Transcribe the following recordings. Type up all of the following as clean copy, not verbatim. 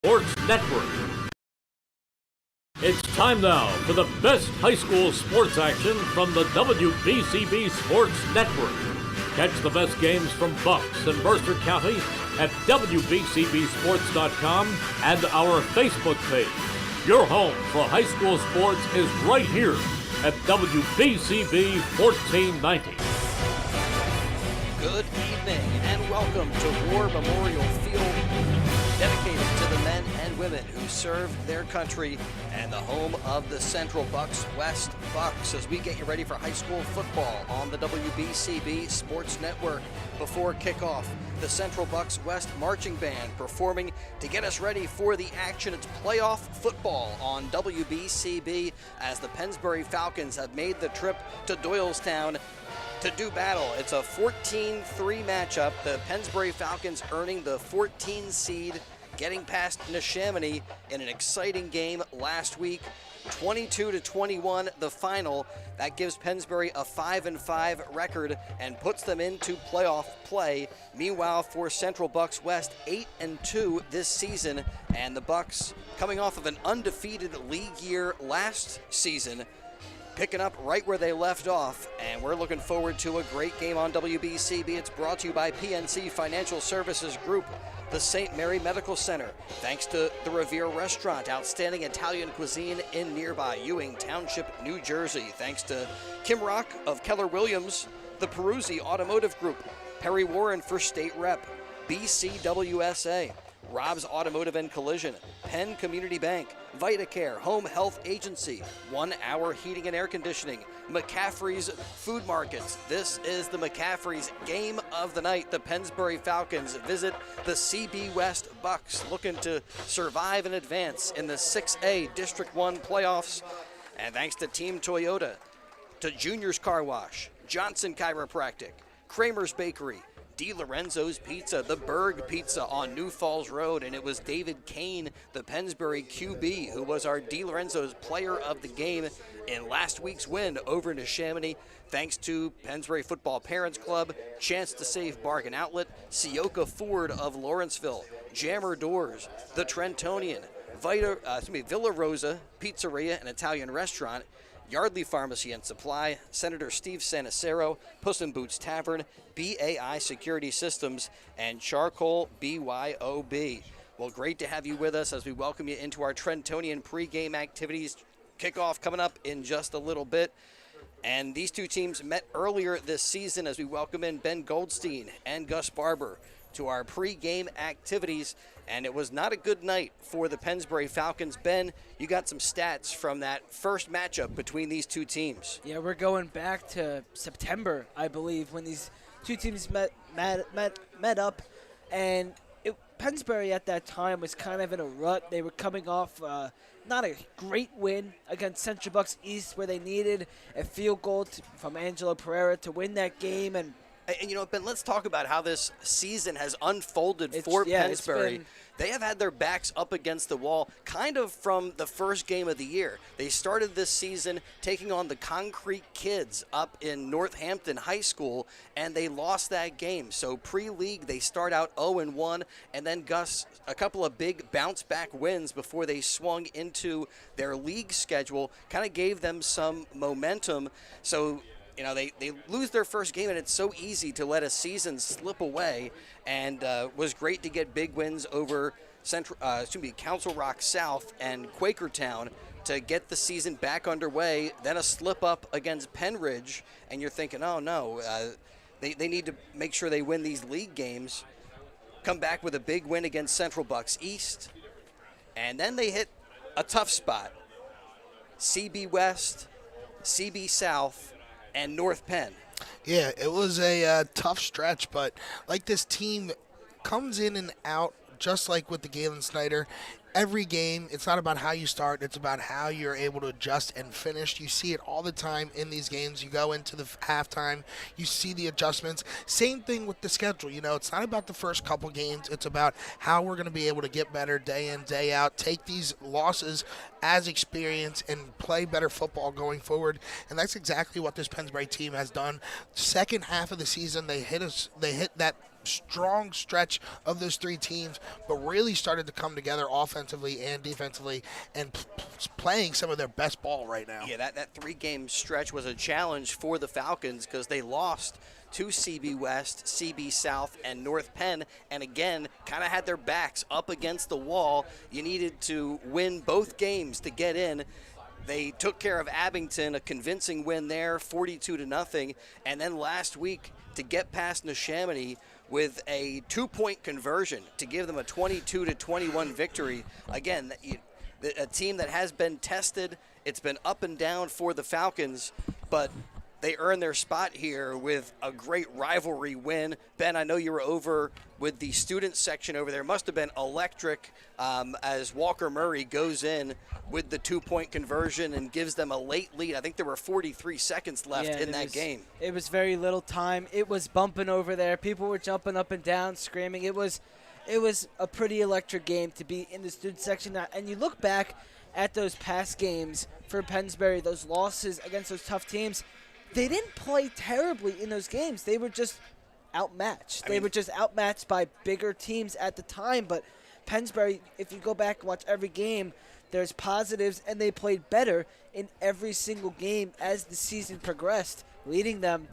Sports Network. It's time now for the best high school sports action from the WBCB Sports Network. Catch the best games from Bucks and Mercer County at WBCBSports.com and our Facebook page. Your home for high school sports is right here at WBCB 1490. Good evening and welcome to War Memorial Field, dedicated to the men and women who served their country and the home of the Central Bucks West Bucks, as we get you ready for high school football on the WBCB Sports Network. Before kickoff, the Central Bucks West Marching Band performing to get us ready for the action. It's playoff football on WBCB as the Pennsbury Falcons have made the trip to Doylestown to do battle. It's a 14-3 matchup. The Pennsbury Falcons earning the 14 seed, getting past Neshaminy in an exciting game last week. 22-21 the final. That gives Pennsbury a 5-5 record and puts them into playoff play. Meanwhile, for Central Bucks West, 8-2 this season, and the Bucks coming off of an undefeated league year last season, picking up right where they left off, and we're looking forward to a great game on WBCB. It's brought to you by PNC Financial Services Group, the St. Mary Medical Center, thanks to the Revere Restaurant, outstanding Italian cuisine in nearby Ewing Township, New Jersey, thanks to Kim Rock of Keller Williams, the Peruzzi Automotive Group, Perry Warren for State Rep, BCWSA, Rob's Automotive and Collision, Penn Community Bank, VitaCare Home Health Agency, 1 Hour Heating and Air Conditioning, McCaffrey's Food Markets. This is the McCaffrey's game of the night. The Pennsbury Falcons visit the CB West Bucks, looking to survive and advance in the 6A District 1 playoffs. And thanks to Team Toyota, to Junior's Car Wash, Johnson Chiropractic, Kramer's Bakery, DiLorenzo's Pizza, the Berg Pizza on New Falls Road, and it was David Kane, the Pennsbury QB, who was our DiLorenzo's player of the game in last week's win over Neshaminy. Thanks to Pennsbury Football Parents Club, Chance to Save Bargain Outlet, Sioka Ford of Lawrenceville, Jammer Doors, the Trentonian, Villa Rosa Pizzeria and Italian Restaurant, Yardley Pharmacy and Supply, Senator Steve Sanicero, Puss in Boots Tavern, BAI Security Systems, and Charcoal BYOB. Well, great to have you with us as we welcome you into our Trentonian pregame activities. Kickoff coming up in just a little bit. And these two teams met earlier this season as we welcome in Ben Goldstein and Gus Barber to our pregame activities, and it was not a good night for the Pennsbury Falcons. Ben, you got some stats from that first matchup between these two teams. Yeah, we're going back to September, I believe, when these two teams met up, and Pennsbury at that time was kind of in a rut. They were coming off not a great win against Central Bucks East, where they needed a field goal from Angelo Pereira to win that game. And you know, Ben, let's talk about how this season has unfolded for Pennsbury. They have had their backs up against the wall kind of from the first game of the year. They started this season taking on the Concrete Kids up in Northampton High School, and they lost that game. So pre-league, they start out 0-1, and then Gus, a couple of big bounce-back wins before they swung into their league schedule, kind of gave them some momentum. So you know, they lose their first game, and it's so easy to let a season slip away, and was great to get big wins over Council Rock South and Quakertown to get the season back underway. Then a slip up against Penridge, and you're thinking, oh no, they need to make sure they win these league games. Come back with a big win against Central Bucks East, and then they hit a tough spot. CB West, CB South, and North Penn. Yeah, it was a tough stretch, but like this team comes in and out just like with the Galen Snyder. Every game, it's not about how you start, it's about how you're able to adjust and finish. You see it all the time in these games. You go into the halftime, you see the adjustments. Same thing with the schedule. You know, it's not about the first couple games. It's about how we're going to be able to get better day in, day out, take these losses as experience and play better football going forward. And that's exactly what this Pennsbury team has done. Second half of the season, they hit that strong stretch of those three teams, but really started to come together offensively and defensively and playing some of their best ball right now. Yeah, that 3-game stretch was a challenge for the Falcons because they lost to CB West, CB South, and North Penn, and again, kind of had their backs up against the wall. You needed to win both games to get in. They took care of Abington, a convincing win there, 42-0, and then last week to get past Neshaminy with a 2-point conversion to give them a 22-21 victory. Again, a team that has been tested. It's been up and down for the Falcons, but they earned their spot here with a great rivalry win. Ben, I know you were over with the student section over there. Must have been electric as Walker Murray goes in with the 2-point conversion and gives them a late lead. I think there were 43 seconds left in that game. It was very little time. It was bumping over there. People were jumping up and down, screaming. It was a pretty electric game to be in the student section. And you look back at those past games for Pennsbury, those losses against those tough teams, they didn't play terribly in those games. They were just outmatched. They were just outmatched by bigger teams at the time. But Pennsbury, if you go back and watch every game, there's positives, and they played better in every single game as the season progressed, leading them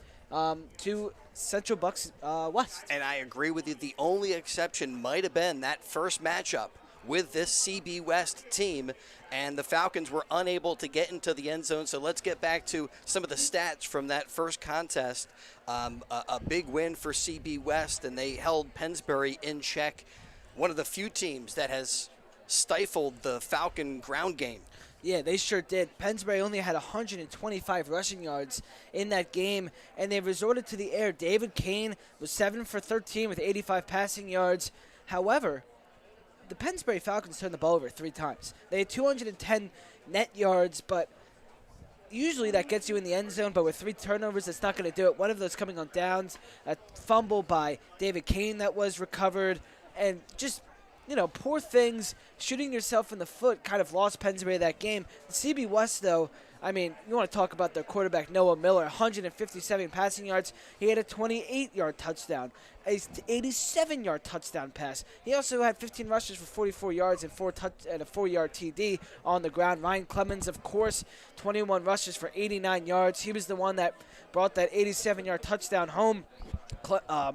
to Central Bucks West. And I agree with you. The only exception might have been that first matchup with this CB West team, and the Falcons were unable to get into the end zone. So let's get back to some of the stats from that first contest. A big win for CB West, and they held Pennsbury in check. One of the few teams that has stifled the Falcon ground game. Yeah, they sure did. Pennsbury only had 125 rushing yards in that game, and they resorted to the air. David Kane was 7 for 13 with 85 passing yards. However, the Pennsbury Falcons turned the ball over 3 times. They had 210 net yards, but usually that gets you in the end zone, but with 3 turnovers, that's not going to do it. One of those coming on downs, a fumble by David Kane that was recovered, and just, poor things, shooting yourself in the foot kind of lost Pennsbury that game. The CB West, though, you want to talk about their quarterback, Noah Miller, 157 passing yards. He had a 28-yard touchdown, a 87-yard touchdown pass. He also had 15 rushes for 44 yards and a 4-yard TD on the ground. Ryan Clemens, of course, 21 rushes for 89 yards. He was the one that brought that 87-yard touchdown home.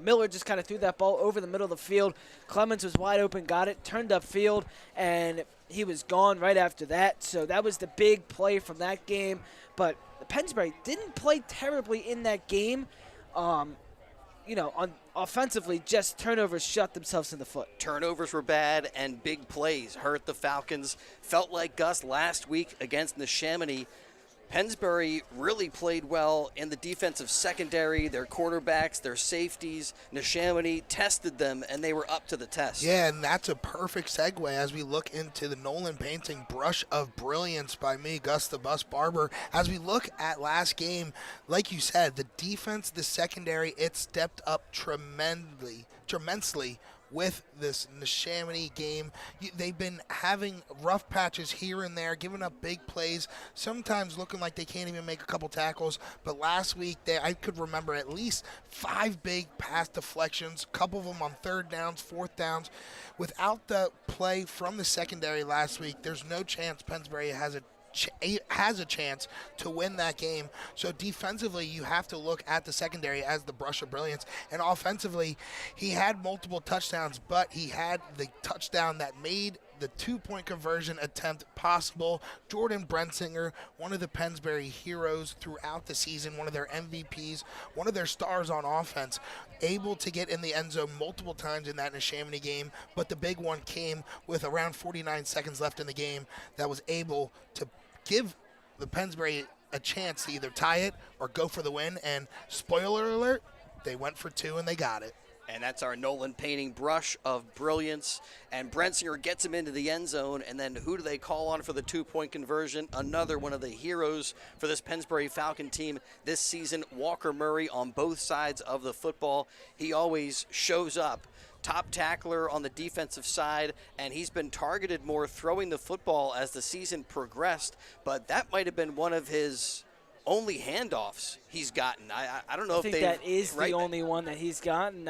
Miller just kind of threw that ball over the middle of the field. Clemens was wide open, got it, turned upfield, and he was gone right after that. So that was the big play from that game. But Pennsbury didn't play terribly in that game. On offensively, just turnovers shot themselves in the foot. Turnovers were bad, and big plays hurt the Falcons. Felt like Gus last week against Neshaminy. Pennsbury really played well in the defensive secondary, their quarterbacks, their safeties. Neshaminy tested them, and they were up to the test. Yeah, and that's a perfect segue as we look into the Nolan painting Brush of Brilliance by me, Gus the Bus Barber. As we look at last game, like you said, the defense, the secondary, it stepped up tremendously with this Neshaminy game. They've been having rough patches here and there, giving up big plays, sometimes looking like they can't even make a couple tackles. But last week, I could remember at least 5 big pass deflections, a couple of them on 3rd downs, 4th downs. Without the play from the secondary last week, there's no chance Pennsbury has a chance to win that game. So defensively, you have to look at the secondary as the brush of brilliance. And offensively, he had multiple touchdowns, but he had the touchdown that made the 2-point conversion attempt possible. Jordan Brensinger, one of the Pennsbury heroes throughout the season, one of their MVPs, one of their stars on offense, able to get in the end zone multiple times in that Neshaminy game, but the big one came with around 49 seconds left in the game that was able to give the Pennsbury a chance to either tie it or go for the win, and spoiler alert, they went for 2 and they got it. And that's our Nolan painting Brush of Brilliance. And Brensinger gets him into the end zone. And then who do they call on for the 2-point conversion? Another one of the heroes for this Pennsbury Falcon team this season, Walker Murray, on both sides of the football. He always shows up. Top tackler on the defensive side, and he's been targeted more throwing the football as the season progressed. But that might have been one of his only handoffs he's gotten. I don't know I think that is the only one that he's gotten.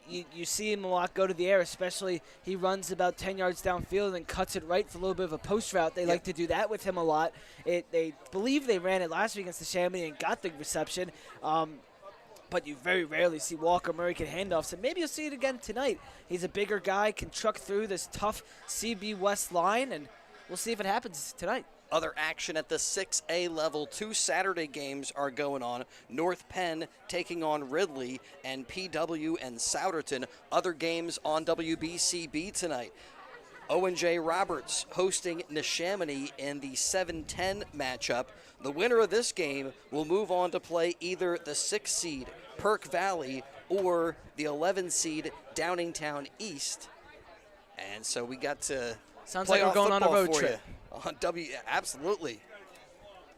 you see him a lot go to the air, especially he runs about 10 yards downfield and cuts it right for a little bit of a post route. They like to do that with him a lot. They believe they ran it last week against the Chamonix and got the reception. But you very rarely see Walker Murray get handoffs, and maybe you'll see it again tonight. He's a bigger guy, can truck through this tough CB West line, and we'll see if it happens tonight. Other action at the 6A level. 2 Saturday games are going on. North Penn taking on Ridley, and PW and Souderton. Other games on WBCB tonight. Owen J. Roberts hosting Neshaminy in the 7-10 matchup. The winner of this game will move on to play either the 6 seed Perk Valley or the 11 seed Downingtown East. And so we got to sounds like we're going on a road trip. Absolutely.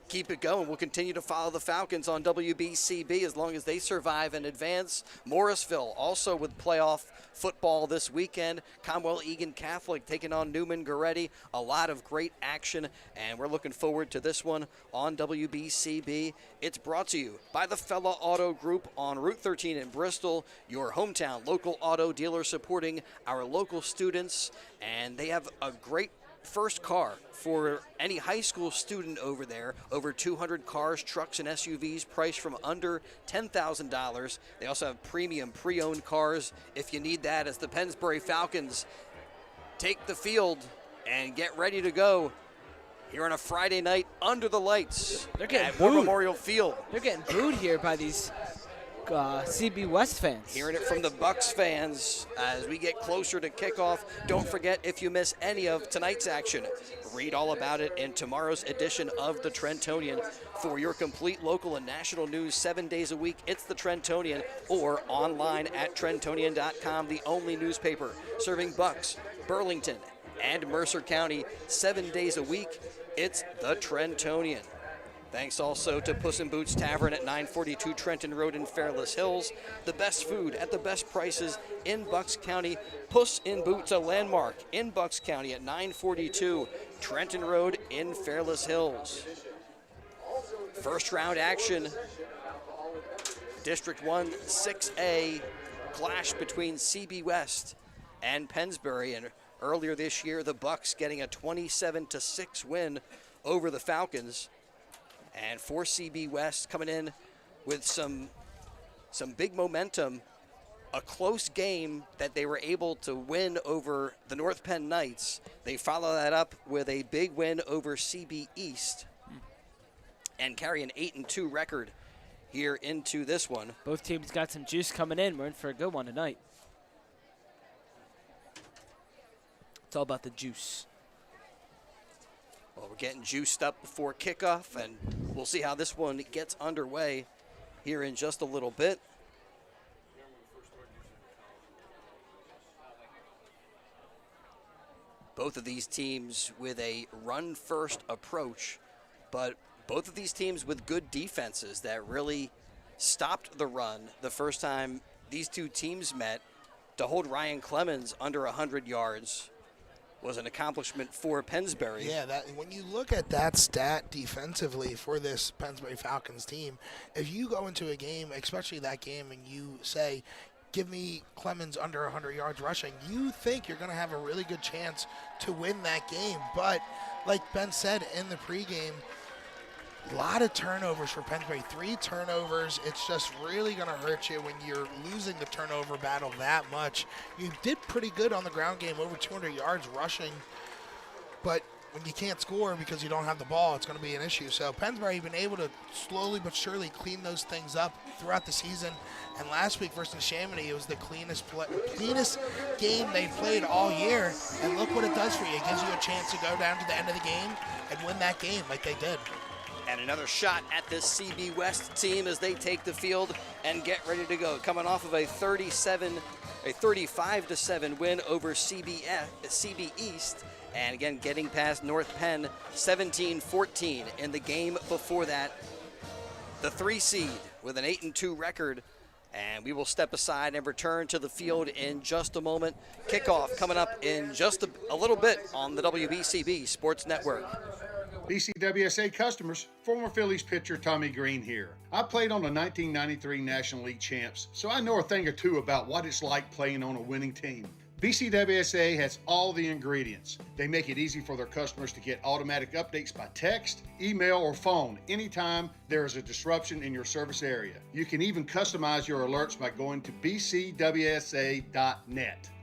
Keep it going. We'll continue to follow the Falcons on WBCB as long as they survive and advance. Morrisville also with playoff football this weekend. Commonwealth Egan Catholic taking on Newman Goretti. A lot of great action, and we're looking forward to this one on WBCB. It's brought to you by the Fella Auto Group on Route 13 in Bristol, your hometown local auto dealer supporting our local students, and they have a great first car for any high school student over there. Over 200 cars, trucks, and SUVs priced from under $10,000. They also have premium pre-owned cars if you need that, as the Pennsbury Falcons take the field and get ready to go here on a Friday night under the lights. They're getting at booed. War Memorial Field. They're getting booed here by these CB West fans. Hearing it from the Bucks fans as we get closer to kickoff. Don't forget, if you miss any of tonight's action, read all about it in tomorrow's edition of the Trentonian. For your complete local and national news 7 days a week, it's the Trentonian, or online at Trentonian.com, the only newspaper serving Bucks, Burlington, and Mercer County 7 days a week. It's the Trentonian. Thanks also to Puss in Boots Tavern at 942 Trenton Road in Fairless Hills. The best food at the best prices in Bucks County. Puss in Boots, a landmark in Bucks County at 942 Trenton Road in Fairless Hills. First round action. District 1 6A clash between CB West and Pennsbury. And earlier this year, the Bucks getting a 27-6 win over the Falcons. And for CB West coming in with some big momentum, a close game that they were able to win over the North Penn Knights. They follow that up with a big win over CB East and carry an 8-2 record here into this one. Both teams got some juice coming in. We're in for a good one tonight. It's all about the juice. Well, we're getting juiced up before kickoff, and we'll see how this one gets underway here in just a little bit. Both of these teams with a run-first approach, but both of these teams with good defenses that really stopped the run the first time these two teams met. To hold Ryan Clemens under 100 yards was an accomplishment for Pennsbury. Yeah, when you look at that stat defensively for this Pennsbury Falcons team, if you go into a game, especially that game, and you say, give me Clemens under 100 yards rushing, you think you're going to have a really good chance to win that game. But like Ben said in the pregame, a lot of turnovers for Pennsbury. 3 turnovers. It's just really going to hurt you when you're losing the turnover battle that much. You did pretty good on the ground game, over 200 yards rushing. But when you can't score because you don't have the ball, it's going to be an issue. So Pennsbury have been able to slowly but surely clean those things up throughout the season. And last week versus Chamonix, it was the cleanest game they've played all year. And look what it does for you. It gives you a chance to go down to the end of the game and win that game like they did. And another shot at this CB West team as they take the field and get ready to go. Coming off of a 35-7 win over CB East. And again, getting past North Penn 17-14 in the game before that. The 3 seed with an 8-2 record. And we will step aside and return to the field in just a moment. Kickoff coming up in just a little bit on the WBCB Sports Network. BCWSA customers, former Phillies pitcher Tommy Green here. I played on the 1993 National League champs, so I know a thing or two about what it's like playing on a winning team. BCWSA has all the ingredients. They make it easy for their customers to get automatic updates by text, email, or phone anytime there is a disruption in your service area. You can even customize your alerts by going to bcwsa.net.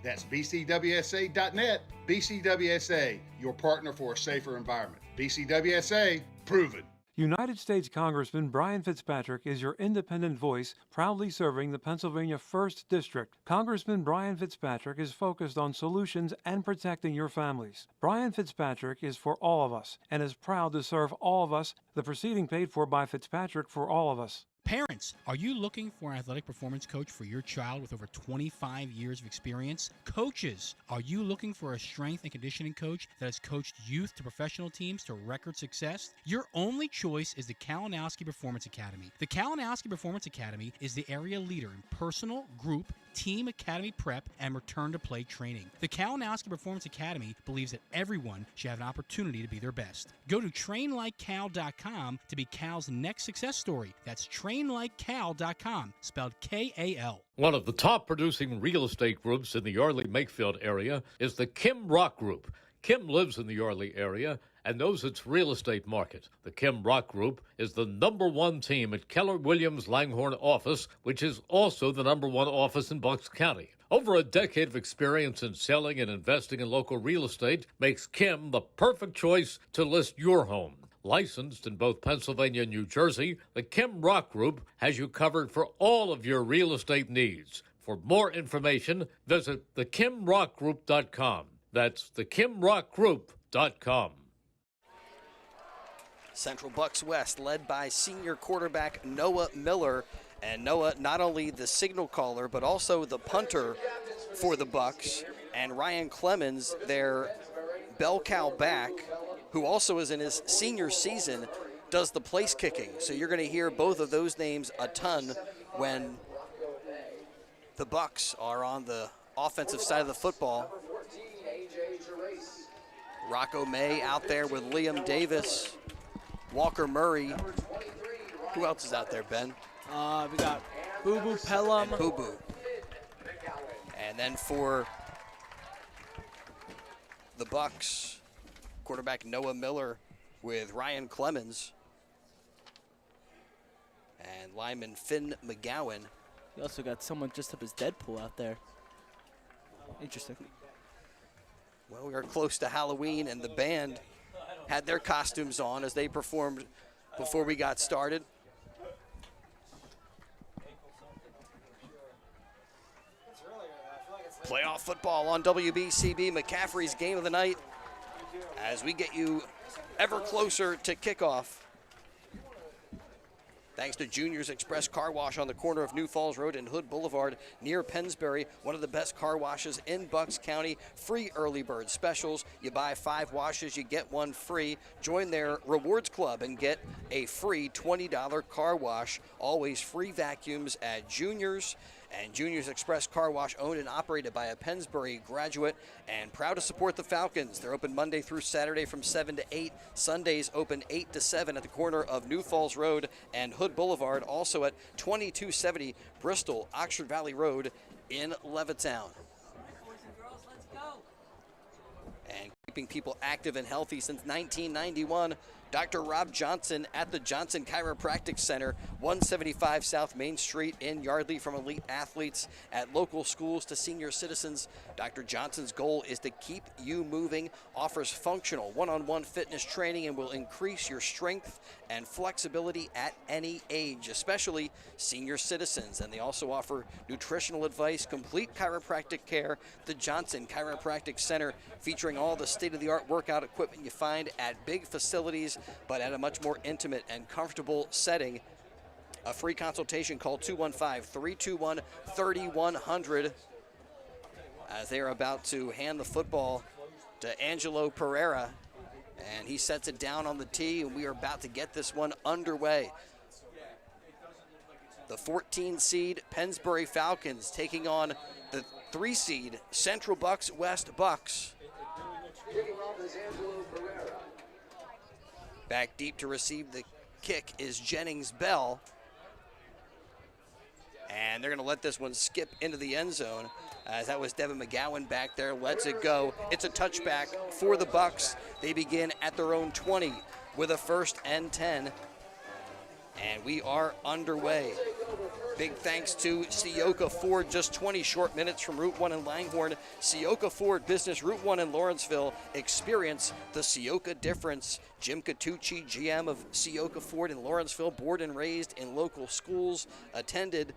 That's bcwsa.net. BCWSA, your partner for a safer environment. BCWSA, proven. United States Congressman Brian Fitzpatrick is your independent voice, proudly serving the Pennsylvania 1st District. Congressman Brian Fitzpatrick is focused on solutions and protecting your families. Brian Fitzpatrick is for all of us and is proud to serve all of us. The proceeding paid for by Fitzpatrick for all of us. Parents, are you looking for an athletic performance coach for your child with over 25 years of experience? Coaches, are you looking for a strength and conditioning coach that has coached youth to professional teams to record success? Your only choice is the Kalinowski Performance Academy. The Kalinowski Performance Academy is the area leader in personal, group, team academy prep, and return-to-play training. The Kalinowski Performance Academy believes that everyone should have an opportunity to be their best. Go to trainlikecal.com to be Cal's next success story. That's trainlikecal.com, spelled K-A-L. One of the top producing real estate groups in the Yardley-Makefield area is the Kim Rock Group. Kim lives in the Yardley area and knows its real estate market. The Kim Rock Group is the #1 team at Keller Williams Langhorne office, which is also the #1 office in Bucks County. Over a decade of experience in selling and investing in local real estate makes Kim the perfect choice to list your home. Licensed in both Pennsylvania and New Jersey, the Kim Rock Group has you covered for all of your real estate needs. For more information, visit thekimrockgroup.com. That's thekimrockgroup.com. Central Bucks West, led by senior quarterback Noah Miller. And Noah, not only the signal caller, but also the punter for the Bucks. And Ryan Clemens, their bell cow back, who also is in his senior season, does the place kicking. So you're going to hear both of those names a ton when the Bucks are on the offensive side of the football. Rocco May out there with Liam Davis, Walker Murray. Who else is out there, Ben? We got Boo Boo Pelham. And Boo Boo. And then for the Bucks, quarterback Noah Miller with Ryan Clemens and lineman Finn McGowan. We also got someone dressed up as Deadpool out there. Interesting. Well, we are close to Halloween, and the band had their costumes on as they performed before we got started. Playoff football on WBCB, McCaffrey's game of the night, as we get you ever closer to kickoff. Thanks to Junior's Express Car Wash on the corner of New Falls Road and Hood Boulevard near Pennsbury, one of the best car washes in Bucks County. Free early bird specials. You buy 5 washes, you get 1 free. Join their rewards club and get a free $20 car wash. Always free vacuums at Junior's. And Junior's Express Car Wash, owned and operated by a Pennsbury graduate, and proud to support the Falcons. They're open Monday through Saturday from 7 to 8. Sundays open 8 to 7 at the corner of New Falls Road and Hood Boulevard. Also at 2270 Bristol, Oxford Valley Road in Levittown. And keeping people active and healthy since 1991, Dr. Rob Johnson at the Johnson Chiropractic Center, 175 South Main Street in Yardley. From elite athletes at local schools to senior citizens, Dr. Johnson's goal is to keep you moving, offers functional one-on-one fitness training, and will increase your strength and flexibility at any age, especially senior citizens. And they also offer nutritional advice, complete chiropractic care. The Johnson Chiropractic Center, featuring all the state-of-the-art workout equipment you find at big facilities, but at a much more intimate and comfortable setting. A free consultation, call 215-321-3100 as they are about to hand the football to Angelo Pereira, and he sets it down on the tee, and we are about to get this one underway. The 14 seed Pennsbury Falcons taking on the 3 seed Central Bucks West Bucks. Back deep to receive the kick is Jennings Bell. And they're going to let this one skip into the end zone. As that was Devin McGowan back there, lets it go. It's a touchback for the Bucks. They begin at their own 20 with a 1st and 10. And we are underway. Big thanks to Sioka Ford, just 20 short minutes from Route 1 in Langhorne. Sioka Ford Business, Route 1 in Lawrenceville. Experience the Sioka difference. Jim Catucci, GM of Sioka Ford in Lawrenceville, born and raised in local schools, attended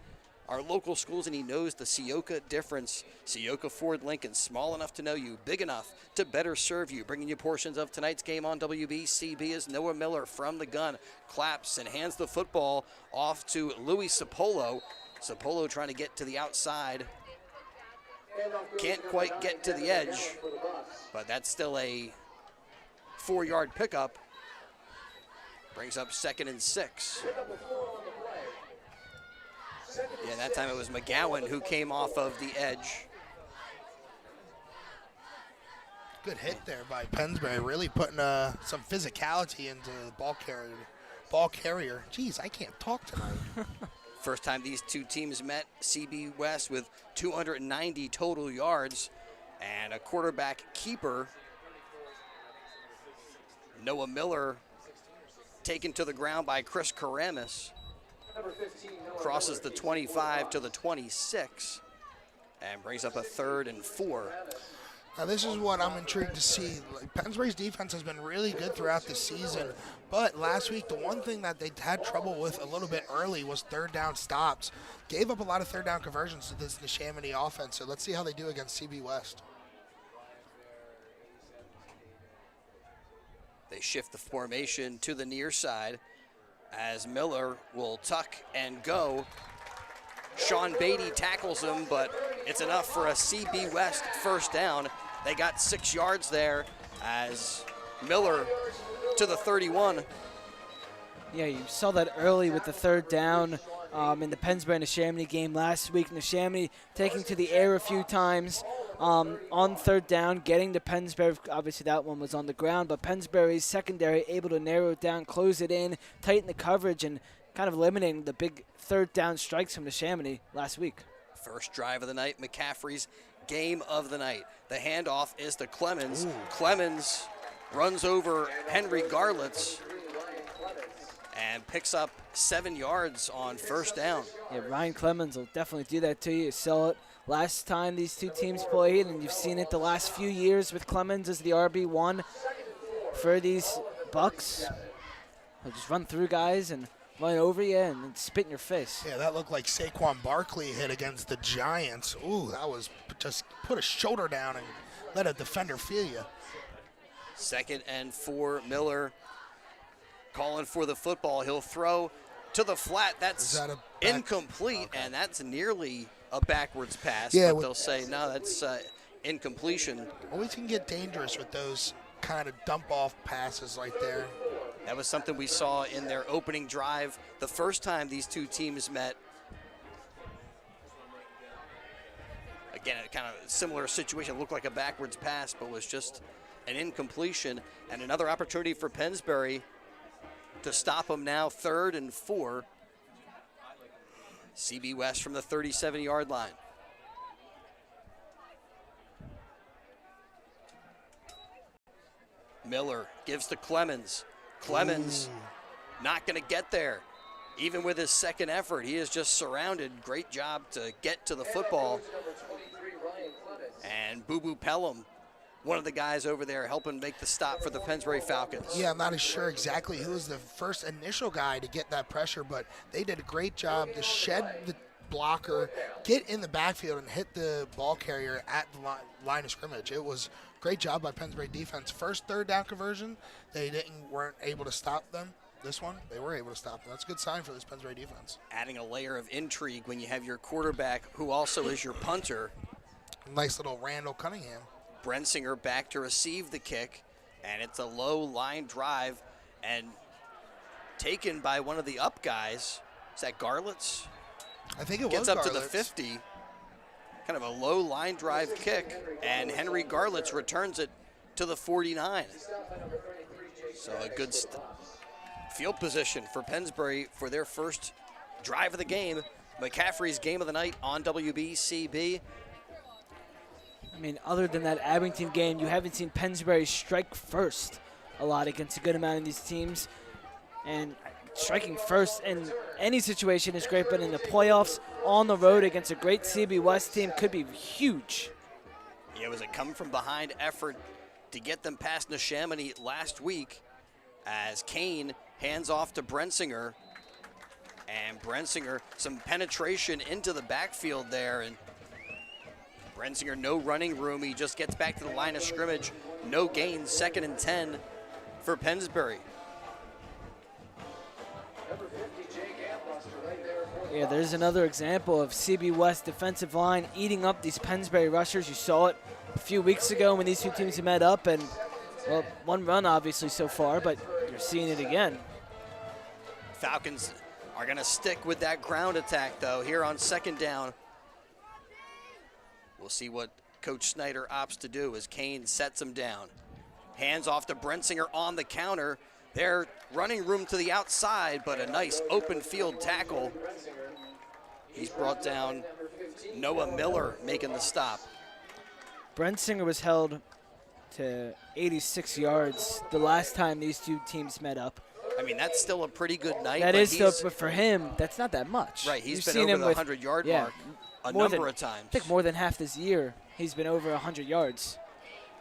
our local schools, and he knows the Sioka difference. Sioka Ford Lincoln, small enough to know you, big enough to better serve you. Bringing you portions of tonight's game on WBCB is Noah Miller from the gun. Claps and hands the football off to Louis Sapolo. Sapolo trying to get to the outside. Can't quite get to the edge, but that's still a 4-yard pickup. Brings up 2nd and 6. Yeah, that time it was McGowan who came off of the edge. Good hit there by Pennsbury, really putting some physicality into the ball carrier. Jeez, I can't talk tonight. First time these two teams met, CB West with 290 total yards and a quarterback keeper. Noah Miller taken to the ground by Chris Karamis. Crosses the 25 to the 26 and brings up a 3rd and 4. Now this is what I'm intrigued to see. Like, Pennsbury's defense has been really good throughout the season, but last week the one thing that they had trouble with a little bit early was 3rd down stops. Gave up a lot of 3rd down conversions to this Neshaminy offense, so let's see how they do against CB West. They shift the formation to the near side as Miller will tuck and go. Sean Beatty tackles him, but it's enough for a CB West 1st down. They got 6 yards there as Miller to the 31. Yeah, you saw that early with the 3rd down in the Pennsbury Neshaminy game last week. Neshaminy taking to the air a few times on 3rd down, getting to Pennsbury. Obviously, that one was on the ground, but Pennsbury's secondary able to narrow it down, close it in, tighten the coverage, and kind of eliminating the big 3rd down strikes from Neshaminy last week. First drive of the night, McCaffrey's game of the night. The handoff is to Clemens. Ooh. Clemens runs over Henry Garlitz and picks up 7 yards on 1st down. Yeah, Ryan Clemens will definitely do that to you. You saw it last time these two teams played, and you've seen it the last few years with Clemens as the RB1 for these Bucks. He'll just run through guys and run over you and then spit in your face. Yeah, that looked like Saquon Barkley hit against the Giants. Ooh, that was just put a shoulder down and let a defender feel you. 2nd and 4, Miller calling for the football. He'll throw to the flat. That's Is that incomplete, okay. and that's nearly a backwards pass. Yeah, but they'll say, no, that's incompletion. Always can get dangerous with those kind of dump-off passes right there. That was something we saw in their opening drive the first time these two teams met. Again, a kind of similar situation. It looked like a backwards pass, but was just an incompletion. And another opportunity for Pennsbury to stop them now, 3rd and 4. CB West from the 37-yard line. Miller gives to Clemens. Clemens not going to get there. Even with his 2nd effort, he is just surrounded. Great job to get to the football. And Boo Boo Pelham, one of the guys over there helping make the stop for the Pennsbury Falcons. Yeah, I'm not as sure exactly who was the first initial guy to get that pressure, but they did a great job to shed the blocker, get in the backfield, and hit the ball carrier at the line of scrimmage. It was a great job by Pennsbury defense. First 3rd down conversion, they weren't able to stop them. This one, they were able to stop them. That's a good sign for this Pennsbury defense. Adding a layer of intrigue when you have your quarterback, who also is your punter. Nice little Randall Cunningham. Brensinger back to receive the kick, and it's a low line drive and taken by one of the up guys. Is that Garlitz? I think it Gets was up to the Garlitz. 50. Kind of a low line drive kick, and Henry Garlitz returns it to the 49. So a good field position for Pennsbury for their first drive of the game. McCaffrey's game of the night on WBCB. I mean, other than that Abington game, you haven't seen Pennsbury strike first a lot against a good amount of these teams. And striking first in any situation is great, but in the playoffs, on the road against a great CB West team could be huge. Yeah, it was a come-from-behind effort to get them past Neshaminy last week as Kane hands off to Brensinger. And Brensinger, some penetration into the backfield there, and Brensinger, no running room. He just gets back to the line of scrimmage. No gain, 2nd and 10 for Pennsbury. Yeah, there's another example of CB West defensive line eating up these Pennsbury rushers. You saw it a few weeks ago when these two teams met up, and, well, one run obviously so far, but you're seeing it again. Falcons are going to stick with that ground attack, though, here on 2nd down. We'll see what Coach Snyder opts to do as Kane sets him down. Hands off to Brensinger on the counter. They're running room to the outside, but a nice open field tackle. He's brought down Noah Miller making the stop. Brensinger was held to 86 yards the last time these two teams met up. I mean, that's still a pretty good night. That is still, but for him, that's not that much. Right, he's You've been seen over him the with, 100-yard mark a more number of times. I think more than half this year, he's been over 100 yards.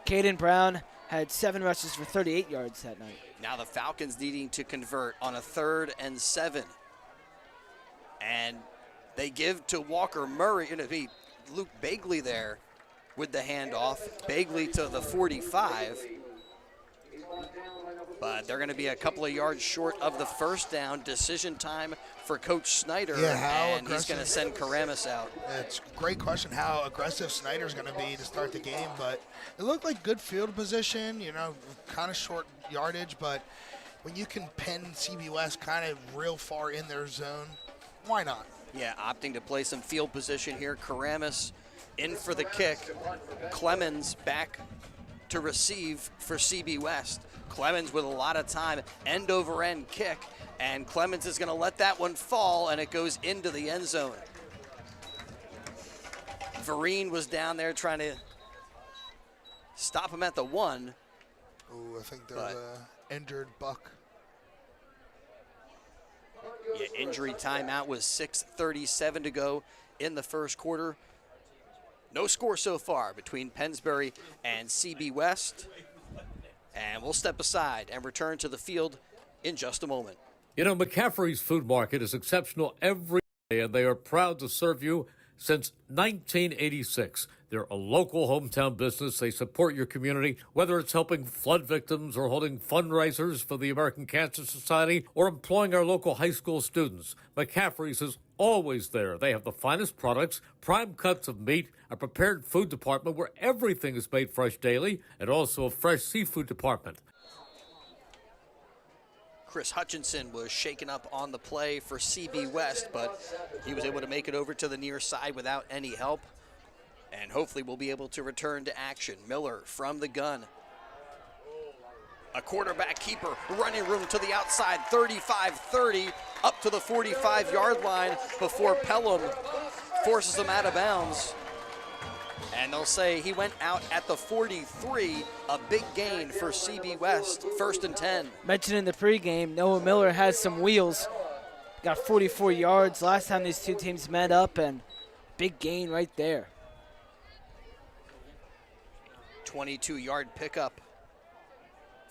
Caden Brown had 7 rushes for 38 yards that night. Now the Falcons needing to convert on a 3rd and 7. And they give to Walker Murray. It'll be Luke Bagley there with the handoff. Bagley to the 45. But they're going to be a couple of yards short of the first down. Decision time for Coach Snyder. And he's going to send Karamis out. It's a great question how aggressive Snyder's going to be to start the game. But it looked like good field position, you know, kind of short yardage. But when you can pin CB West kind of real far in their zone, why not? Yeah, opting to play some field position here. Karamis in for the kick. Clemens back to receive for CB West. Clemens with a lot of time, end-over-end kick, and Clemens is going to let that one fall, and it goes into the end zone. Vereen was down there trying to stop him at the 1. Ooh, I think there's an injured Buck. Yeah, injury timeout was 6:37 to go in the first quarter. No score so far between Pennsbury and CB West. And we'll step aside and return to the field in just a moment. You know, McCaffrey's Food Market is exceptional every day, and they are proud to serve you since 1986. They're a local hometown business. They support your community, whether it's helping flood victims or holding fundraisers for the American Cancer Society or employing our local high school students. McCaffrey's is always there. They have the finest products, prime cuts of meat, a prepared food department where everything is made fresh daily, and also a fresh seafood department. Chris Hutchinson was shaken up on the play for CB West, but he was able to make it over to the near side without any help. And hopefully we'll be able to return to action. Miller from the gun. A quarterback keeper, running room to the outside, 35-30, up to the 45-yard line before Pelham forces him out of bounds. And they'll say he went out at the 43, a big gain for CB West, 1st and 10. Mentioned in the pregame, Noah Miller has some wheels. Got 44 yards last time these two teams met up, and big gain right there. 22-yard pickup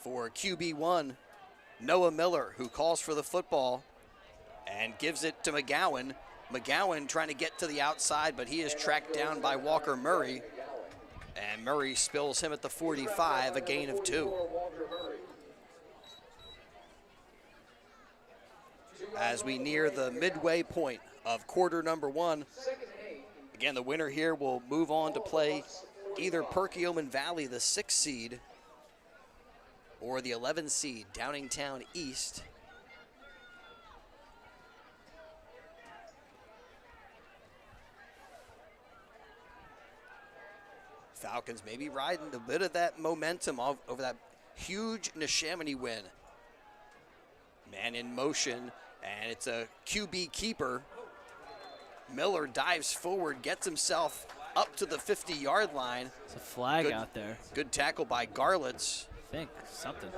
for QB1, Noah Miller, who calls for the football and gives it to McGowan. McGowan trying to get to the outside, but he is tracked down by Walker Murray. And Murray spills him at the 45, a gain of 2. As we near the midway point of quarter number 1, again, the winner here will move on to play either Perkiomen Valley, the 6th seed, or the 11th seed, Downingtown East. Falcons maybe riding a bit of that momentum over that huge Neshaminy win. Man in motion, and it's a QB keeper. Miller dives forward, gets himself up to the 50-yard line. It's a flag out there. Good tackle by Garlitz. I think something.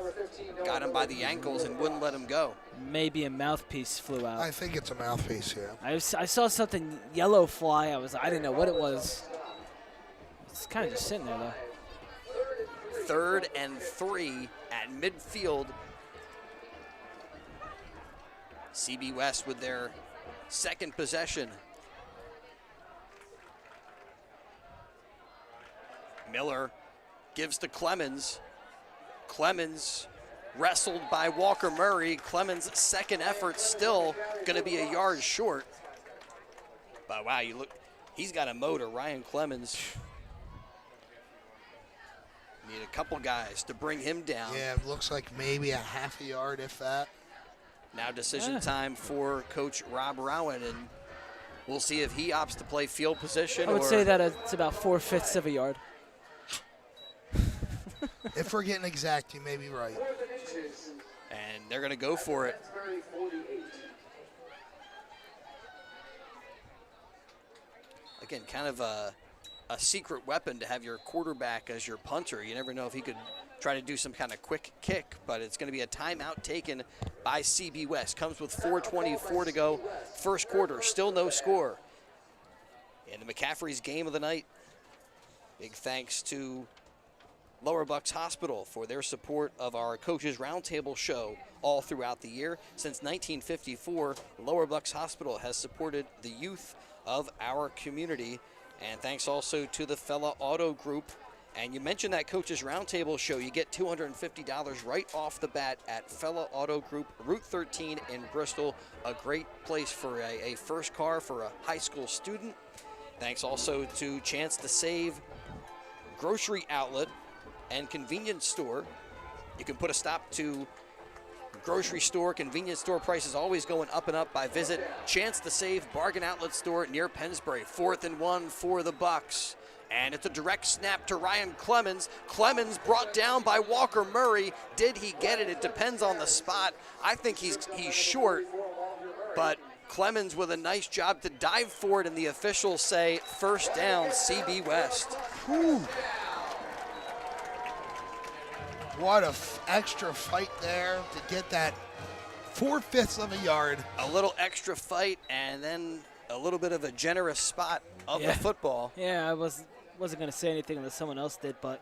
Got him by the ankles and wouldn't let him go. Maybe a mouthpiece flew out. I think it's a mouthpiece, yeah. I saw something yellow fly. I didn't know what it was. It's kind of just sitting there, though. 3rd and 3 at midfield. CB West with their second possession. Miller gives to Clemens. Clemens wrestled by Walker Murray. Clemens' second effort still going to be a yard short. But wow, you look, he's got a motor, Ryan Clemens. Need a couple guys to bring him down. Yeah, it looks like maybe a half a yard, if that. Now decision time for Coach Rob Rowan, and we'll see if he opts to play field position. I would say that it's about 4/5 of a yard. If we're getting exact, you may be right. And they're going to go for it. Again, kind of a secret weapon to have your quarterback as your punter. You never know if he could try to do some kind of quick kick, but it's going to be a timeout taken by CB West. Comes with 4:24 to go. First quarter, still no score. In the McCaffrey's game of the night, big thanks to Lower Bucks Hospital for their support of our Coaches Roundtable show all throughout the year. Since 1954, Lower Bucks Hospital has supported the youth of our community. And thanks also to the Fella Auto Group. And you mentioned that Coaches Roundtable show. You get $250 right off the bat at Fella Auto Group, Route 13 in Bristol. A great place for a first car for a high school student. Thanks also to Chance to Save Grocery Outlet and Convenience Store. You can put a stop to grocery store, convenience store prices always going up and up by visit Chance to Save Bargain Outlet Store near Pennsbury. 4th and 1 for the Bucks. And it's a direct snap to Ryan Clemens. Clemens brought down by Walker Murray. Did he get it? It depends on the spot. I think he's short, but Clemens with a nice job to dive for it, and the officials say first down, CB West. Whew. What a extra fight there to get that 4/5 of a yard. A little extra fight, and then a little bit of a generous spot of the football. Yeah, I wasn't going to say anything unless someone else did, but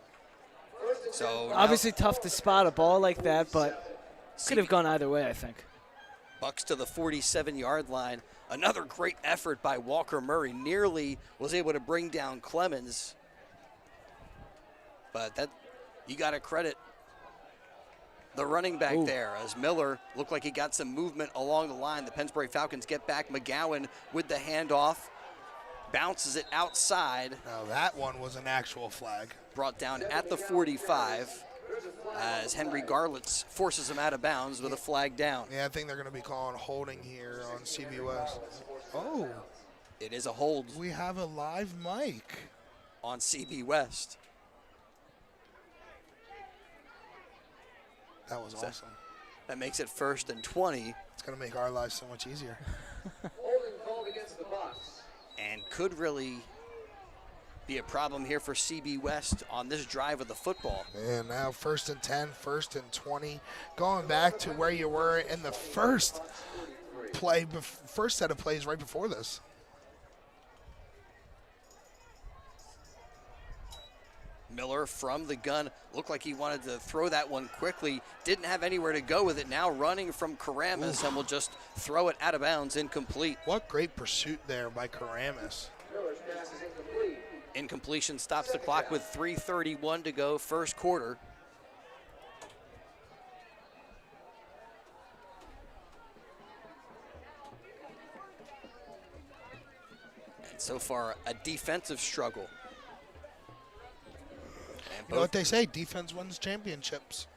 so obviously tough to spot a ball like that, but could have gone either way, I think. Bucks to the 47-yard line. Another great effort by Walker Murray. Nearly was able to bring down Clemens. But that, you got to credit the running back there, as Miller looked like he got some movement along the line. The Pennsbury Falcons get back. McGowan with the handoff. Bounces it outside. Now that one was an actual flag. Brought down at the 45 as Henry Garlitz forces him out of bounds with a flag down. Yeah, I think they're going to be calling holding here on CB West. Oh. It is a hold. We have a live mic on CB West. That was awesome. That makes it 1st and 20. It's going to make our lives so much easier. Holding called against the Bucks. And could really be a problem here for CB West on this drive of the football. And now 1st and 10, 1st and 20. Going back to where you were in the first set of plays right before this. Miller from the gun, looked like he wanted to throw that one quickly, didn't have anywhere to go with it. Now running from Karamis, and will just throw it out of bounds, incomplete. What great pursuit there by Karamis. Miller's pass is incomplete. Incompletion stops the clock with 3:31 to go, first quarter. And so far, a defensive struggle. You know what they say, defense wins championships.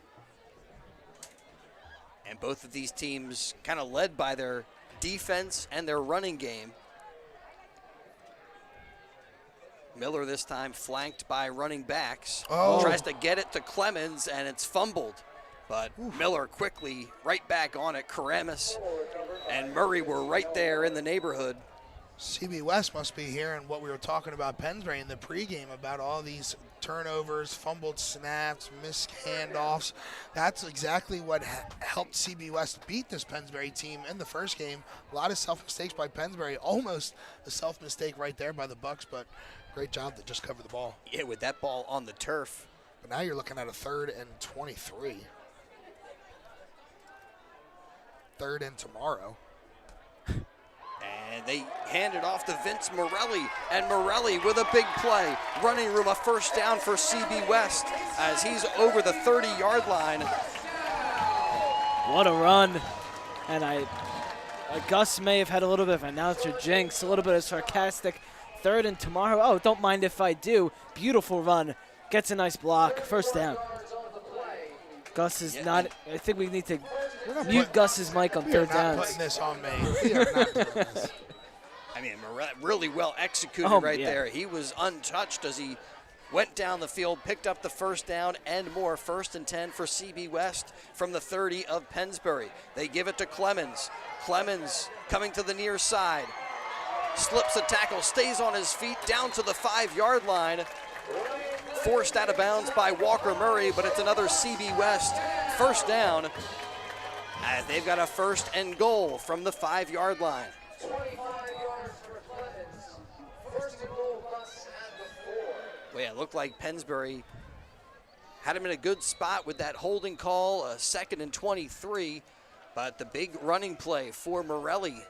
And both of these teams kind of led by their defense and their running game. Miller this time flanked by running backs. Oh. Tries to get it to Clemens, and it's fumbled. But Miller quickly right back on it. Karamis and Murray were right there in the neighborhood. CB West must be hearing what we were talking about Pennsbury in the pregame about all these turnovers, fumbled snaps, missed handoffs. That's exactly what helped CB West beat this Pennsbury team in the first game. A lot of self-mistakes by Pennsbury, almost a self-mistake right there by the Bucks, but great job to just cover the ball. Yeah, with that ball on the turf. But now you're looking at a 3rd and 23. 3rd and tomorrow. And they hand it off to Vince Morelli, and Morelli with a big play. Running room, a first down for CB West as he's over the 30-yard line. What a run. And Gus may have had a little bit of announcer jinx, a little bit of sarcastic. 3rd and tomorrow. Oh, don't mind if I do. Beautiful run. Gets a nice block. First down. Gus is not. I think we need to mute Gus's mic on 3rd downs. Putting this on me. We are not doing this. I mean, really well executed there. He was untouched as he went down the field, picked up the first down and more. 1st and 10 for CB West from the 30 of Pennsbury. They give it to Clemens. Clemens coming to the near side. Slips a tackle, stays on his feet, down to the 5-yard line. Forced out of bounds by Walker Murray, but it's another CB West first down as they've got a 1st and goal from the 5-yard line. 25 yards for Clemens. 1st and goal, Bucks at the 4. Well, yeah, it looked like Pennsbury had him in a good spot with that holding call, a 2nd and 23, but the big running play for Morelli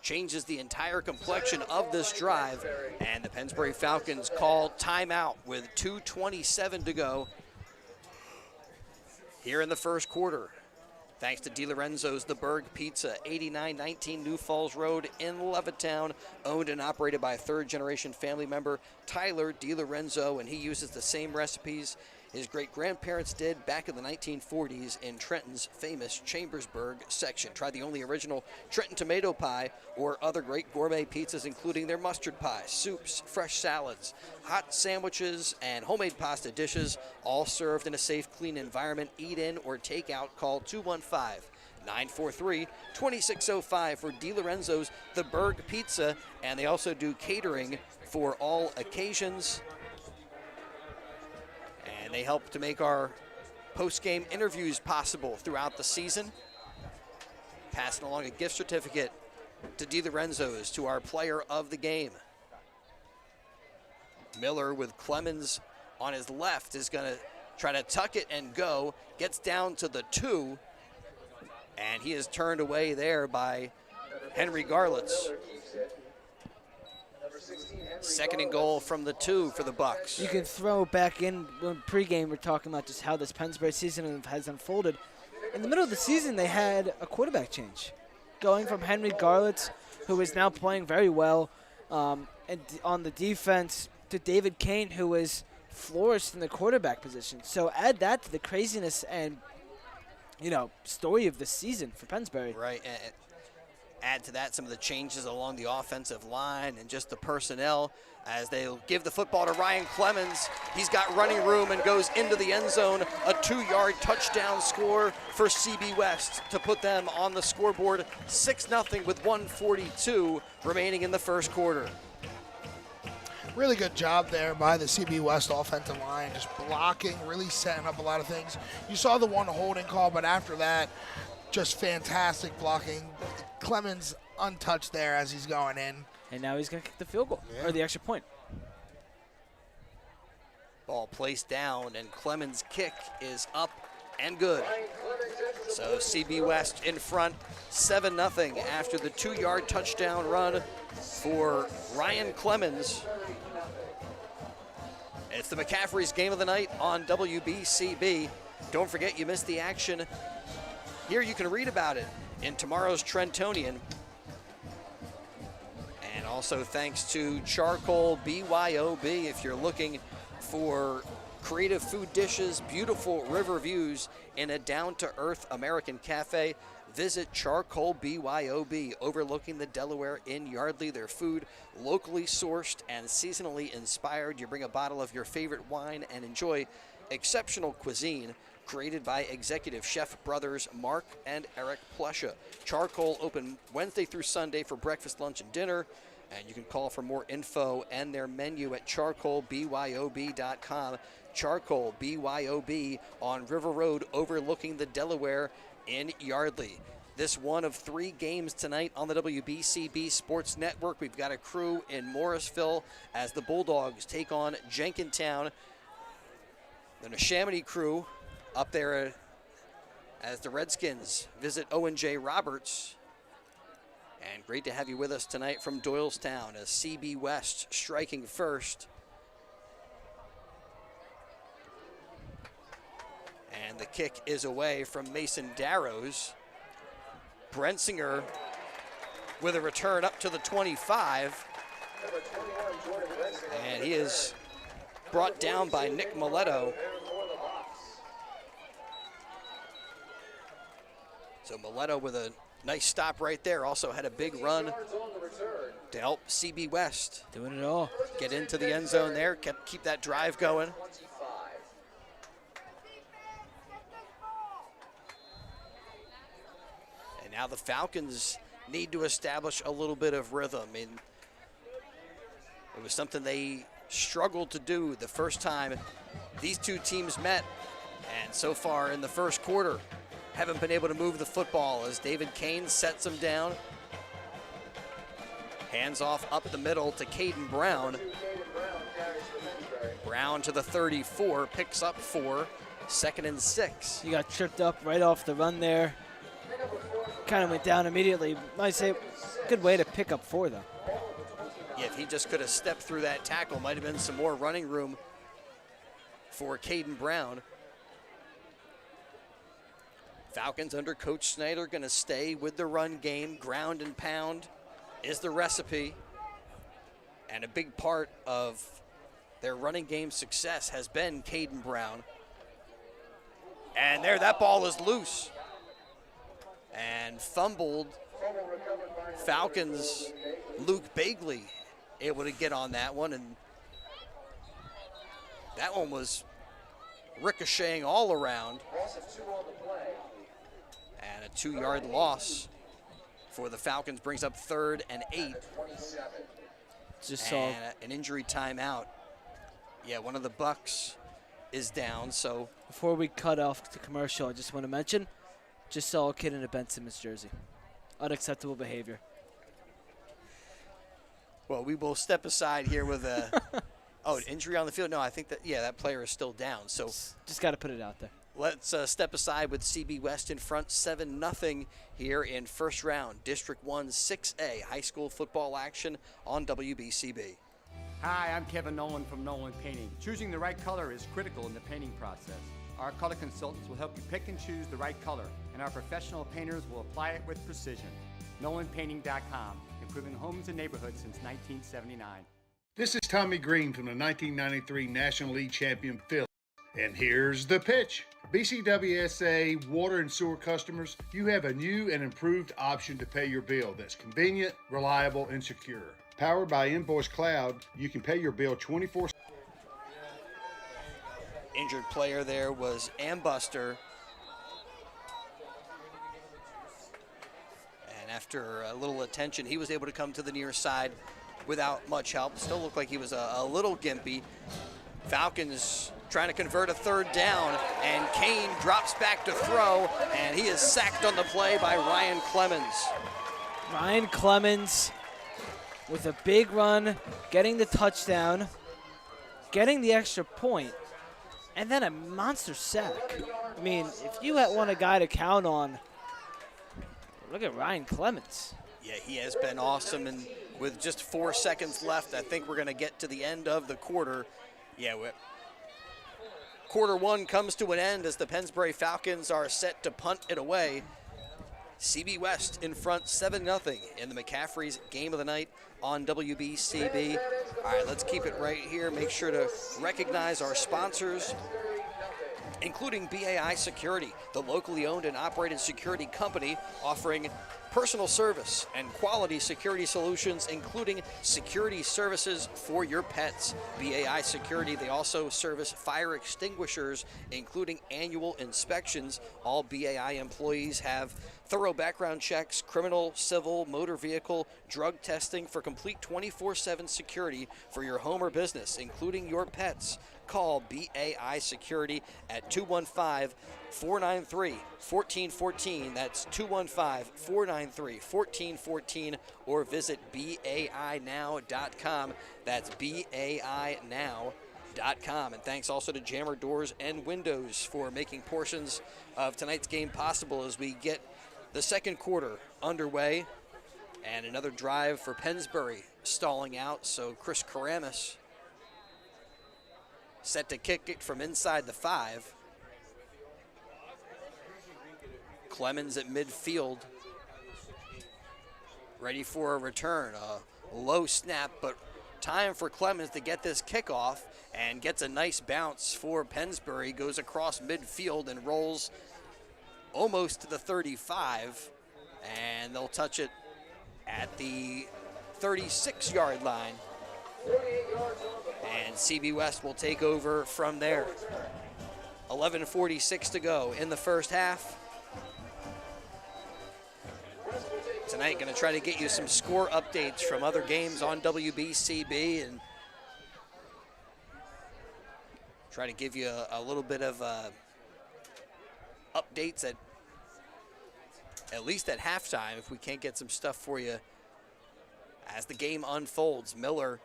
changes the entire complexion of this drive, and the Pennsbury Falcons call timeout with 2:27 to go here in the first quarter. Thanks to DiLorenzo's The Berg Pizza, 8919 New Falls Road in Levittown, owned and operated by a 3rd-generation family member, Tyler DiLorenzo, and he uses the same recipes his great-grandparents did back in the 1940s in Trenton's famous Chambersburg section. Try the only original Trenton tomato pie or other great gourmet pizzas, including their mustard pies, soups, fresh salads, hot sandwiches, and homemade pasta dishes, all served in a safe, clean environment. Eat in or take out. Call 215-943-2605 for DiLorenzo's The Berg Pizza, and they also do catering for all occasions. And they help to make our post-game interviews possible throughout the season. Passing along a gift certificate to DiLorenzo's to our player of the game. Miller with Clemens on his left is going to try to tuck it and go. Gets down to the 2, and he is turned away there by Henry Garlitz. 2nd and goal from the 2 for the Bucks. You can throw back in when pregame we're talking about just how this Pennsbury season has unfolded. In the middle of the season, they had a quarterback change, going from Henry Garlitz, who is now playing very well, and on the defense, to David Kane, who is flourished in the quarterback position. So add that to the craziness and story of the season for Pennsbury. Right. And add to that some of the changes along the offensive line and just the personnel as they'll give the football to Ryan Clemens. He's got running room and goes into the end zone. A 2-yard touchdown score for CB West to put them on the scoreboard 6-0 with 1:42 remaining in the first quarter. Really good job there by the CB West offensive line, just blocking, really setting up a lot of things. You saw the one holding call, but after that, just fantastic blocking. Clemens untouched there as he's going in. And now he's going to kick the field goal, or the extra point. Ball placed down, and Clemens' kick is up and good. So CB West in front, 7-0 after the 2-yard touchdown run for Ryan Clemens. It's the McCaffrey's Game of the Night on WBCB. Don't forget you missed the action. Here you can read about it in tomorrow's Trentonian. And also thanks to Charcoal BYOB if you're looking for creative food dishes, beautiful river views, and a down-to-earth American cafe. Visit Charcoal BYOB, overlooking the Delaware in Yardley. Their food, locally sourced and seasonally inspired. You bring a bottle of your favorite wine and enjoy exceptional cuisine created by executive chef brothers Mark and Eric Plesha. Charcoal open Wednesday through Sunday for breakfast, lunch, and dinner. And you can call for more info and their menu at charcoalbyob.com. Charcoal BYOB on River Road overlooking the Delaware in Yardley. This one of 3 games tonight on the WBCB Sports Network. We've got a crew in Morrisville as the Bulldogs take on Jenkintown. The Neshaminy crew up there as the Redskins visit Owen J. Roberts. And great to have you with us tonight from Doylestown as CB West striking first. And the kick is away from Mason Darrows. Brensinger with a return up to the 25. And he is brought down by Nick Miletto. So Miletto with a nice stop right there. Also had a big run to help CB West. Doing it all. Get into the end zone there, keep that drive going. And now the Falcons need to establish a little bit of rhythm. I mean, it was something they struggled to do the first time these two teams met. And so far in the first quarter, haven't been able to move the football as David Kane sets them down. Hands off up the middle to Caden Brown. Brown to the 34, picks up 4, 2nd and 6. He got tripped up right off the run there. Kind of went down immediately. Might say, good way to pick up 4, though. Yeah, if he just could have stepped through that tackle, might have been some more running room for Caden Brown. Falcons under Coach Snyder going to stay with the run game. Ground and pound is the recipe. And a big part of their running game success has been Caden Brown. And there, that ball is loose. And fumbled. Falcons, Luke Bagley able to get on that one. And that one was ricocheting all around. And a 2-yard loss for the Falcons brings up 3rd and 8. Just saw an injury timeout. Yeah, one of the Bucks is down, so. Before we cut off the commercial, I just want to mention, just saw a kid in a Ben Simmons jersey. Unacceptable behavior. Well, we will step aside here with a, an injury on the field? No, I think that, that player is still down. So just got to put it out there. Let's step aside with CB West in front, 7-0 here in first round. District 1 6A high school football action on WBCB. Hi, I'm Kevin Nolan from Nolan Painting. Choosing the right color is critical in the painting process. Our color consultants will help you pick and choose the right color, and our professional painters will apply it with precision. NolanPainting.com, improving homes and neighborhoods since 1979. This is Tommy Green from the 1993 National League champion Phillies. And here's the pitch. BCWSA water and sewer customers, you have a new and improved option to pay your bill that's convenient, reliable, and secure. Powered by Invoice Cloud, you can pay your bill 24/7. Injured player there was Ambuster. And after a little attention, he was able to come to the near side without much help. Still looked like he was a little gimpy. Falcons trying to convert a 3rd down, and Kane drops back to throw, and he is sacked on the play by Ryan Clemens. Ryan Clemens with a big run, getting the touchdown, getting the extra point, and then a monster sack. I mean, if you want a guy to count on, look at Ryan Clemens. Yeah, he has been awesome, and with just 4 seconds left, I think we're going to get to the end of the quarter. Yeah, quarter 1 comes to an end as the Pennsbury Falcons are set to punt it away. CB West in front 7-0 in the McCaffrey's Game of the Night on WBCB. All right, let's keep it right here. Make sure to recognize our sponsors, including PIAA Security, the locally owned and operated security company offering personal service and quality security solutions, including security services for your pets. PIAA Security, they also service fire extinguishers, including annual inspections. All PIAA employees have thorough background checks, criminal, civil, motor vehicle, drug testing for complete 24/7 security for your home or business, including your pets. Call PIAA Security at 215-493-1414. That's 215-493-1414, or visit BAINow.com. That's BAINow.com. And thanks also to Jammer Doors and Windows for making portions of tonight's game possible as we get the second quarter underway. And another drive for Pennsbury stalling out, so Chris Karamis set to kick it from inside the 5. Clemens at midfield, ready for a return. A low snap, but time for Clemens to get this kickoff, and gets a nice bounce for Pennsbury. Goes across midfield and rolls almost to the 35, and they'll touch it at the 36-yard line. And CB West will take over from there. 11:46 to go in the first half. Tonight, going to try to get you some score updates from other games on WBCB and try to give you a little bit of updates at least at halftime, if we can't get some stuff for you as the game unfolds. Miller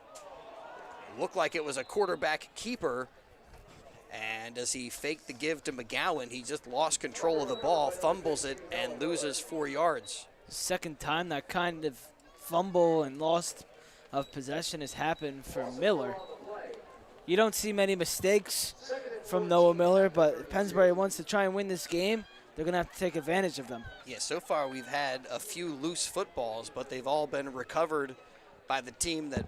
looked like it was a quarterback keeper, and as he faked the give to McGowan, he just lost control of the ball, fumbles it, and loses 4 yards. Second time that kind of fumble and loss of possession has happened for Miller. You don't see many mistakes from Noah Miller, but if Pennsbury wants to try and win this game, they're going to have to take advantage of them. Yeah, so far we've had a few loose footballs, but they've all been recovered by the team that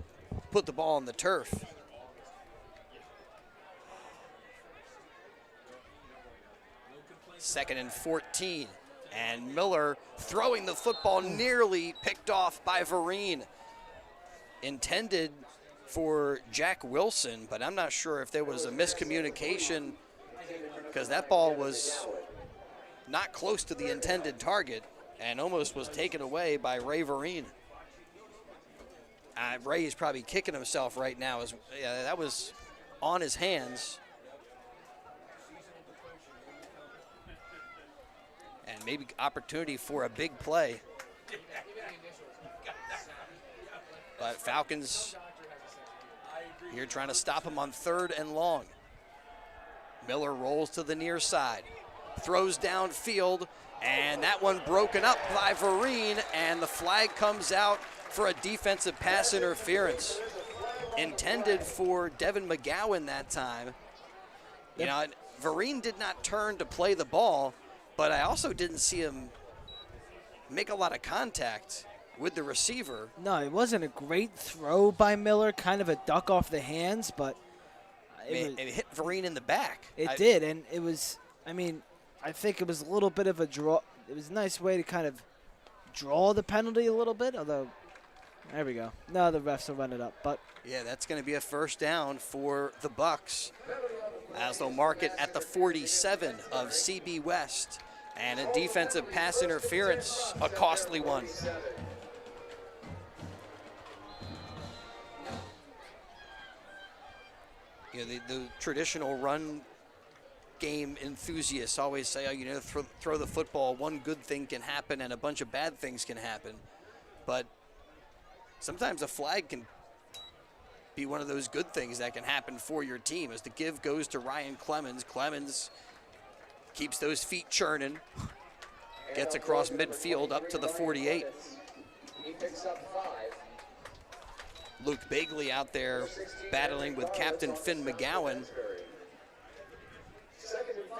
put the ball on the turf. Second and 14, and Miller throwing the football, nearly picked off by Vereen. Intended for Jack Wilson, but I'm not sure if there was a miscommunication, because that ball was not close to the intended target and almost was taken away by Ray Vereen. Ray is probably kicking himself right now. That was on his hands. And maybe opportunity for a big play. But Falcons here trying to stop him on 3rd and long. Miller rolls to the near side, throws downfield, and that one broken up by Vereen, and the flag comes out for a defensive pass interference. Intended for Devin McGowan that time. You know, Vereen did not turn to play the ball, but I also didn't see him make a lot of contact with the receiver. No, it wasn't a great throw by Miller, kind of a duck off the hands, but it hit Vereen in the back. It did, and it was, I think it was a little bit of a draw. It was a nice way to kind of draw the penalty a little bit, although, there we go. No, the refs will run it up, but. Yeah, that's going to be a first down for the Bucks, as they'll mark it at the 47 of CB West, and a defensive pass interference, a costly one. You know, the traditional run game enthusiasts always say, throw the football, one good thing can happen and a bunch of bad things can happen. But sometimes a flag can be one of those good things that can happen for your team, as the give goes to Ryan Clemens. Clemens keeps those feet churning, gets across midfield up to the 48. He picks up 5. Luke Bagley out there battling with Captain Finn McGowan. 2nd and 5,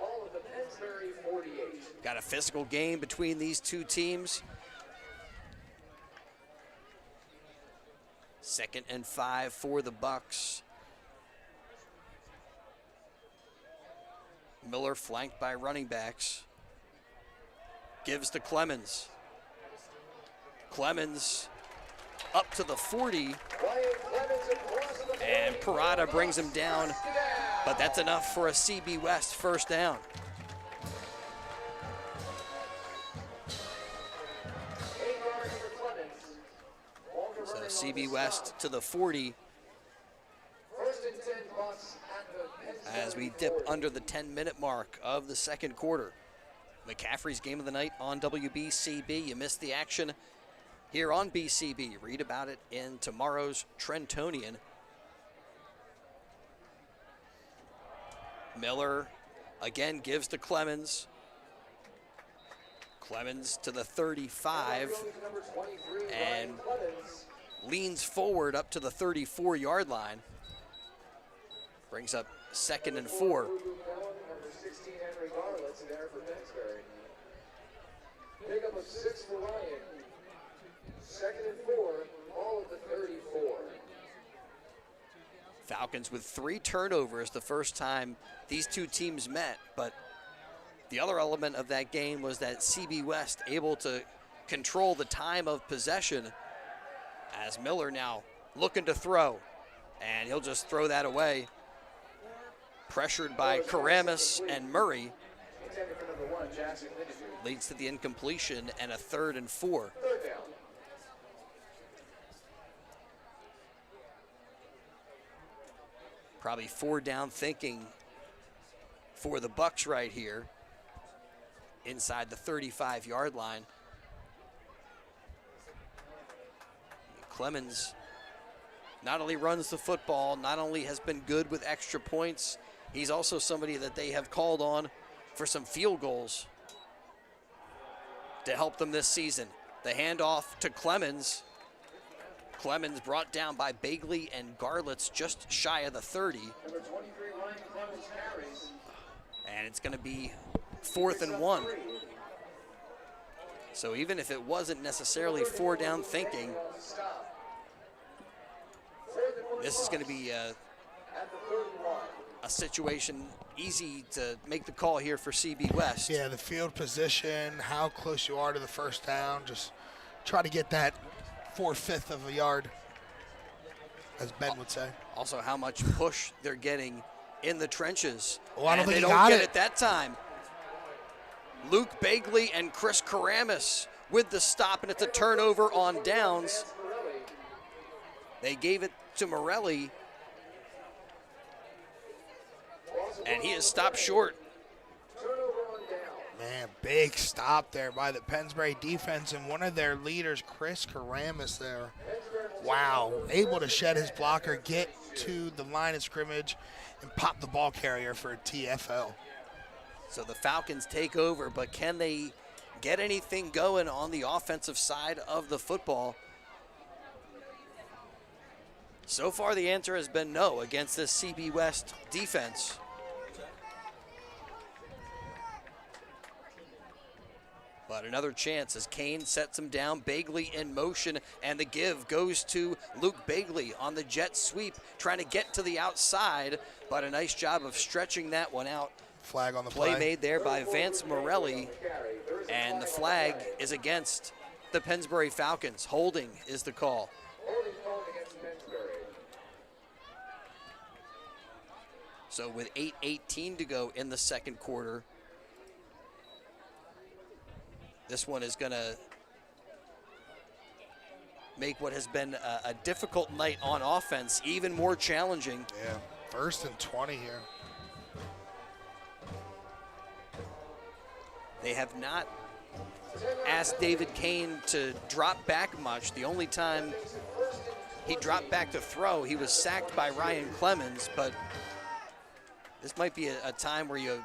all of the Pennsbury 48. Got a physical game between these two teams. 2nd and 5 for the Bucks. Miller flanked by running backs. Gives to Clemens. Clemens up to the 40. And Parada brings him down. But that's enough for a CB West first down. So CB West to the 40 as we dip under the 10-minute mark of the second quarter. McCaffrey's game of the night on WBCB. You missed the action here on BCB. Read about it in tomorrow's Trentonian. Miller again gives to Clemens. Clemens to the 35 and leans forward up to the 34-yard line. Brings up 2nd and 4. Pick up a 6 for Ryan. 2nd and 4, all at the 34. Falcons with 3 turnovers the first time these two teams met, but the other element of that game was that CB West able to control the time of possession as Miller now looking to throw, and he'll just throw that away. Pressured by Karamis and Murray. Leads to the incompletion and a 3rd and 4. Probably 4 down thinking for the Bucks right here inside the 35-yard line. Clemens not only runs the football, not only has been good with extra points, he's also somebody that they have called on for some field goals to help them this season. The handoff to Clemens. Clemens brought down by Bagley and Garlitz just shy of the 30. Number 23, Ryan Clemens carries. And it's going to be 4th and 1. So even if it wasn't necessarily 4 down thinking, this is going to be a situation easy to make the call here for CB West. Yeah, the field position, how close you are to the first down, just try to get that 4/5 of a yard, as Ben would say. Also, how much push they're getting in the trenches. Oh, I don't think they he don't got get it. it that time. Luke Bagley and Chris Karamis with the stop, and it's a turnover on downs. They gave it to Morelli, and he is stopped short. Man, big stop there by the Pennsbury defense, and one of their leaders, Chris Karamis there. Wow, able to shed his blocker, get to the line of scrimmage, and pop the ball carrier for a TFL. So the Falcons take over, but can they get anything going on the offensive side of the football? So far, the answer has been no against this CB West defense. But another chance as Kane sets him down. Bagley in motion, and the give goes to Luke Bagley on the jet sweep, trying to get to the outside, but a nice job of stretching that one out. Flag on the play made there by Vance Morelli, and the flag is against the Pennsbury Falcons. Holding is the call. So with 8:18 to go in the second quarter, this one is going to make what has been a difficult night on offense even more challenging. Yeah, 1st and 20 here. They have not asked David Kane to drop back much. The only time he dropped back to throw, he was sacked by Ryan Clemens, but this might be a time where you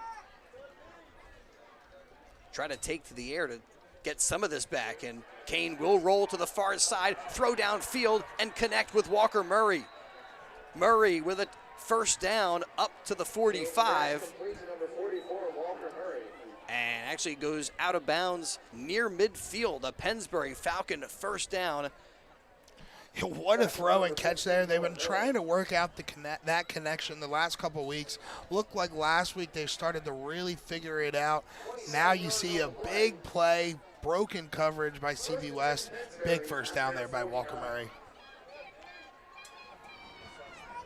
try to take to the air to get some of this back, and Kane will roll to the far side, throw downfield, and connect with Walker Murray. Murray with a first down up to the 45, and actually goes out of bounds near midfield. A Pennsbury Falcon first down. What a throw and catch there. They've been trying to work out that connection the last couple of weeks. Looked like last week they started to really figure it out. Now you see a big play, broken coverage by CB West. Big first down there by Walker Murray.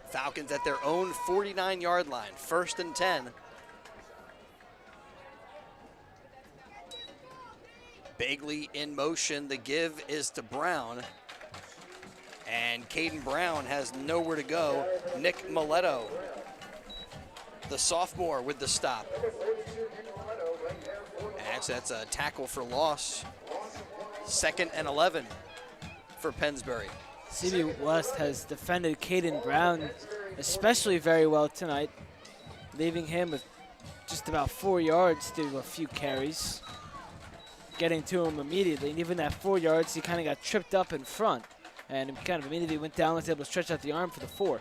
Falcons at their own 49-yard line, 1st and 10. Bagley in motion. The give is to Brown. And Caden Brown has nowhere to go. Nick Miletto, the sophomore, with the stop. And that's a tackle for loss. 2nd and 11 for Pennsbury. CB West has defended Caden Brown especially very well tonight, leaving him with just about 4 yards to a few carries. Getting to him immediately, and even at 4 yards, he kind of got tripped up in front, and he kind of immediately went down, was able to stretch out the arm for the 4.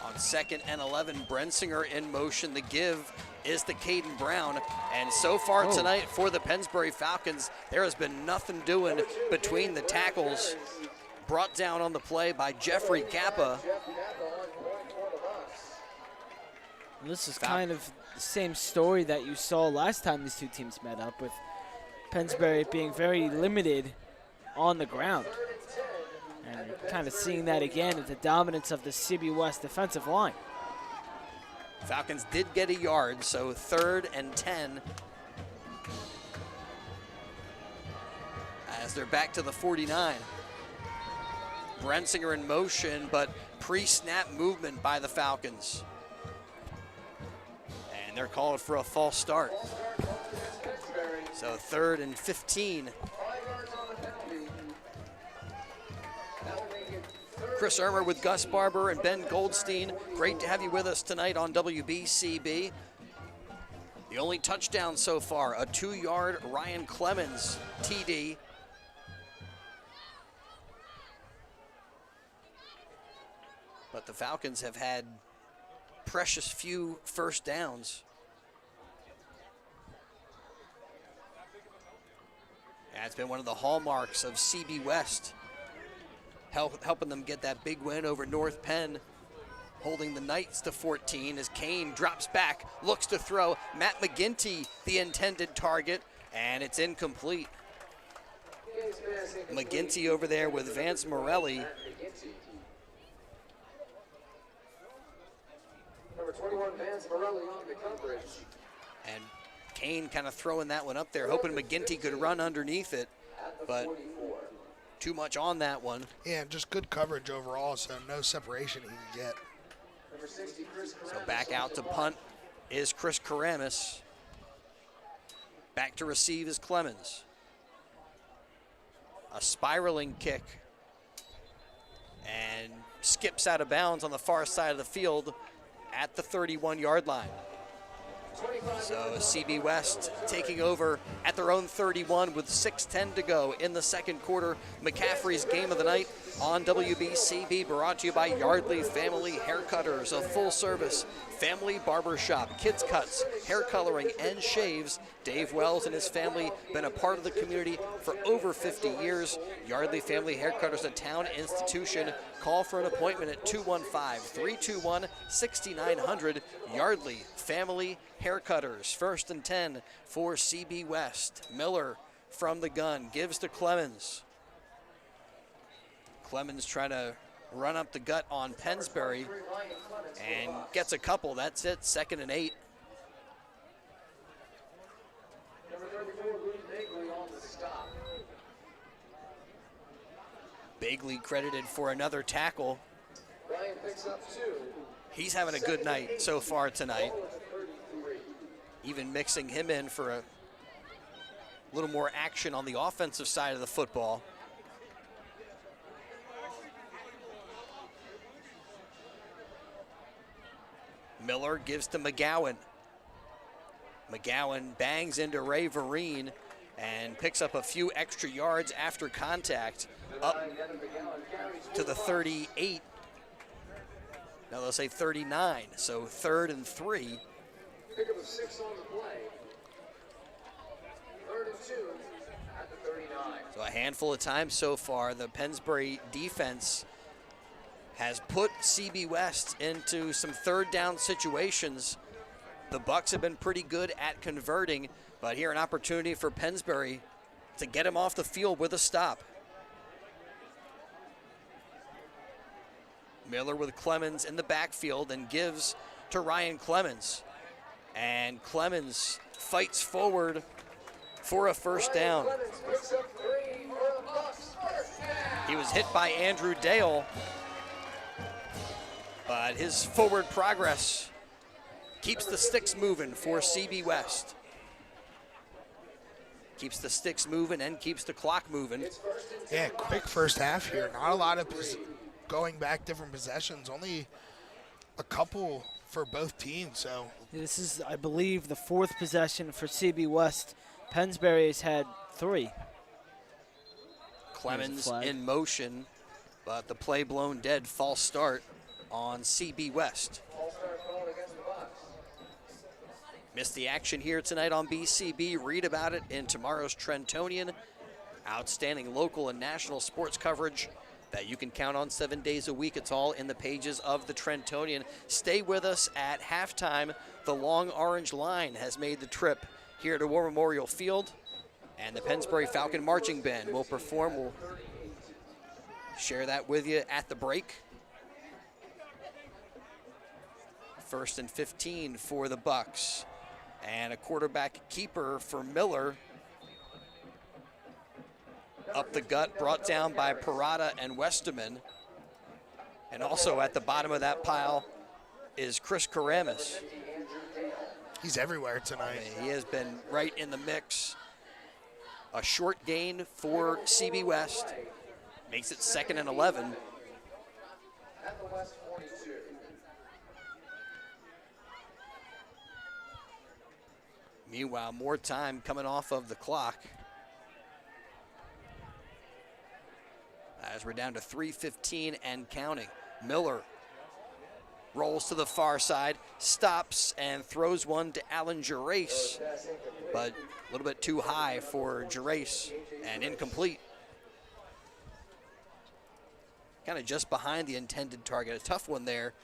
On 2nd and 11, Brensinger in motion. The give is to Caden Brown. And so far tonight for the Pennsbury Falcons, there has been nothing doing between the tackles. Brought down on the play by Jeffrey Kappa. And this is kind of the same story that you saw last time these two teams met up, with Pennsbury being very limited on the ground. And you're kind of seeing that again with the dominance of the CB West defensive line. Falcons did get a yard, so 3rd and 10. As they're back to the 49. Brensinger in motion, but pre-snap movement by the Falcons. And they're called for a false start. So 3rd and 15. Chris Ermer with Gus Barber and Ben Goldstein. Great to have you with us tonight on WBCB. The only touchdown so far, a 2-yard Ryan Clemens TD. But the Falcons have had precious few first downs. That's been one of the hallmarks of CB West, helping them get that big win over North Penn, holding the Knights to 14 as Kane drops back, looks to throw. Matt McGinty, the intended target, and it's incomplete. McGinty over there with Vance Morelli. Number 21, Vance Morelli on the coverage. And Kane kind of throwing that one up there, hoping McGinty could run underneath it, but too much on that one. Yeah, just good coverage overall, so no separation he can get. Number 60, Chris Karamis. So back out to punt is Chris Karamis. Back to receive is Clemens. A spiraling kick. And skips out of bounds on the far side of the field at the 31-yard line. So CB West taking over at their own 31 with 6:10 to go in the second quarter. McCaffrey's game of the night on WBCB, brought to you by Yardley Family Haircutters, a full-service family barbershop, kids cuts, hair coloring, and shaves. Dave Wells and his family been a part of the community for over 50 years. Yardley Family Haircutters, a town institution. Call for an appointment at 215-321-6900. Yardley Family Haircutters. 1st and 10 for CB West. Miller from the gun gives to Clemens. Clemens trying to run up the gut on Pennsbury and gets a couple. That's it. 2nd and 8. Number 34, Louis Bagley on the stop. Bagley credited for another tackle. Ryan picks up 2. He's having a good night so far tonight. Even mixing him in for a little more action on the offensive side of the football. Miller gives to McGowan. McGowan bangs into Ray Vereen and picks up a few extra yards after contact, up to the 38. Now they'll say 39, so 3rd and 3. Pick up a 6 on the play. 3rd and 2 at the 39. So a handful of times so far, the Pennsbury defense has put CB West into some third down situations. The Bucks have been pretty good at converting, but here an opportunity for Pennsbury to get him off the field with a stop. Miller with Clemens in the backfield and gives to Ryan Clemens. And Clemens fights forward for a first down. He was hit by Andrew Dale, but his forward progress keeps the sticks moving for CB West. Keeps the sticks moving and keeps the clock moving. Yeah, quick first half here. Not a lot of going back different possessions. Only a couple for both teams. So This is, I believe, the 4th possession for CB West. Pennsbury has had 3. Clemens in motion, but the play blown dead. False start on CB West. Missed the action here tonight on BCB. Read about it in tomorrow's Trentonian. Outstanding local and national sports coverage that you can count on 7 days a week. It's all in the pages of the Trentonian. Stay with us at halftime. The Long Orange Line has made the trip here to War Memorial Field, and the Pennsbury Falcon Marching Band will perform. We'll share that with you at the break. 1st and 15 for the Bucks, and a quarterback keeper for Miller. Up the gut, brought down by Parada and Westerman. And also at the bottom of that pile is Chris Karamis. he's everywhere tonight. He has been right in the mix. A short gain for CB West. Makes it 2nd and 11. At the West 42. Meanwhile, more time coming off of the clock. As we're down to 3:15 and counting. Miller rolls to the far side, stops and throws one to Alan Gerace, but a little bit too high for Gerace and incomplete. Kind of just behind the intended target. A tough one there.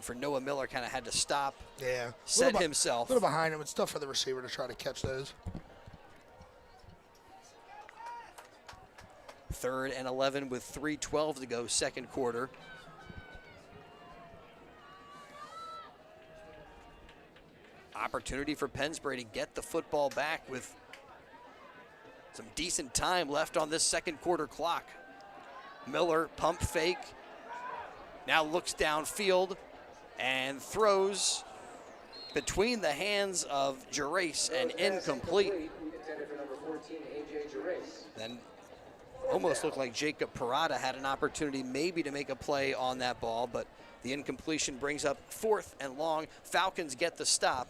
For Noah Miller, kind of had to stop, Yeah. set himself. A little behind him. It's tough for the receiver to try to catch those. 3rd and 11 with 3:12 to go, second quarter. Opportunity for Pennsbury to get the football back with some decent time left on this second quarter clock. Miller, pump fake, now looks downfield and throws between the hands of Gerace and incomplete. Intended for number 14, AJ Gerace. Then almost looked like Jacob Parada had an opportunity maybe to make a play on that ball, but the incompletion brings up 4th and long. Falcons get the stop.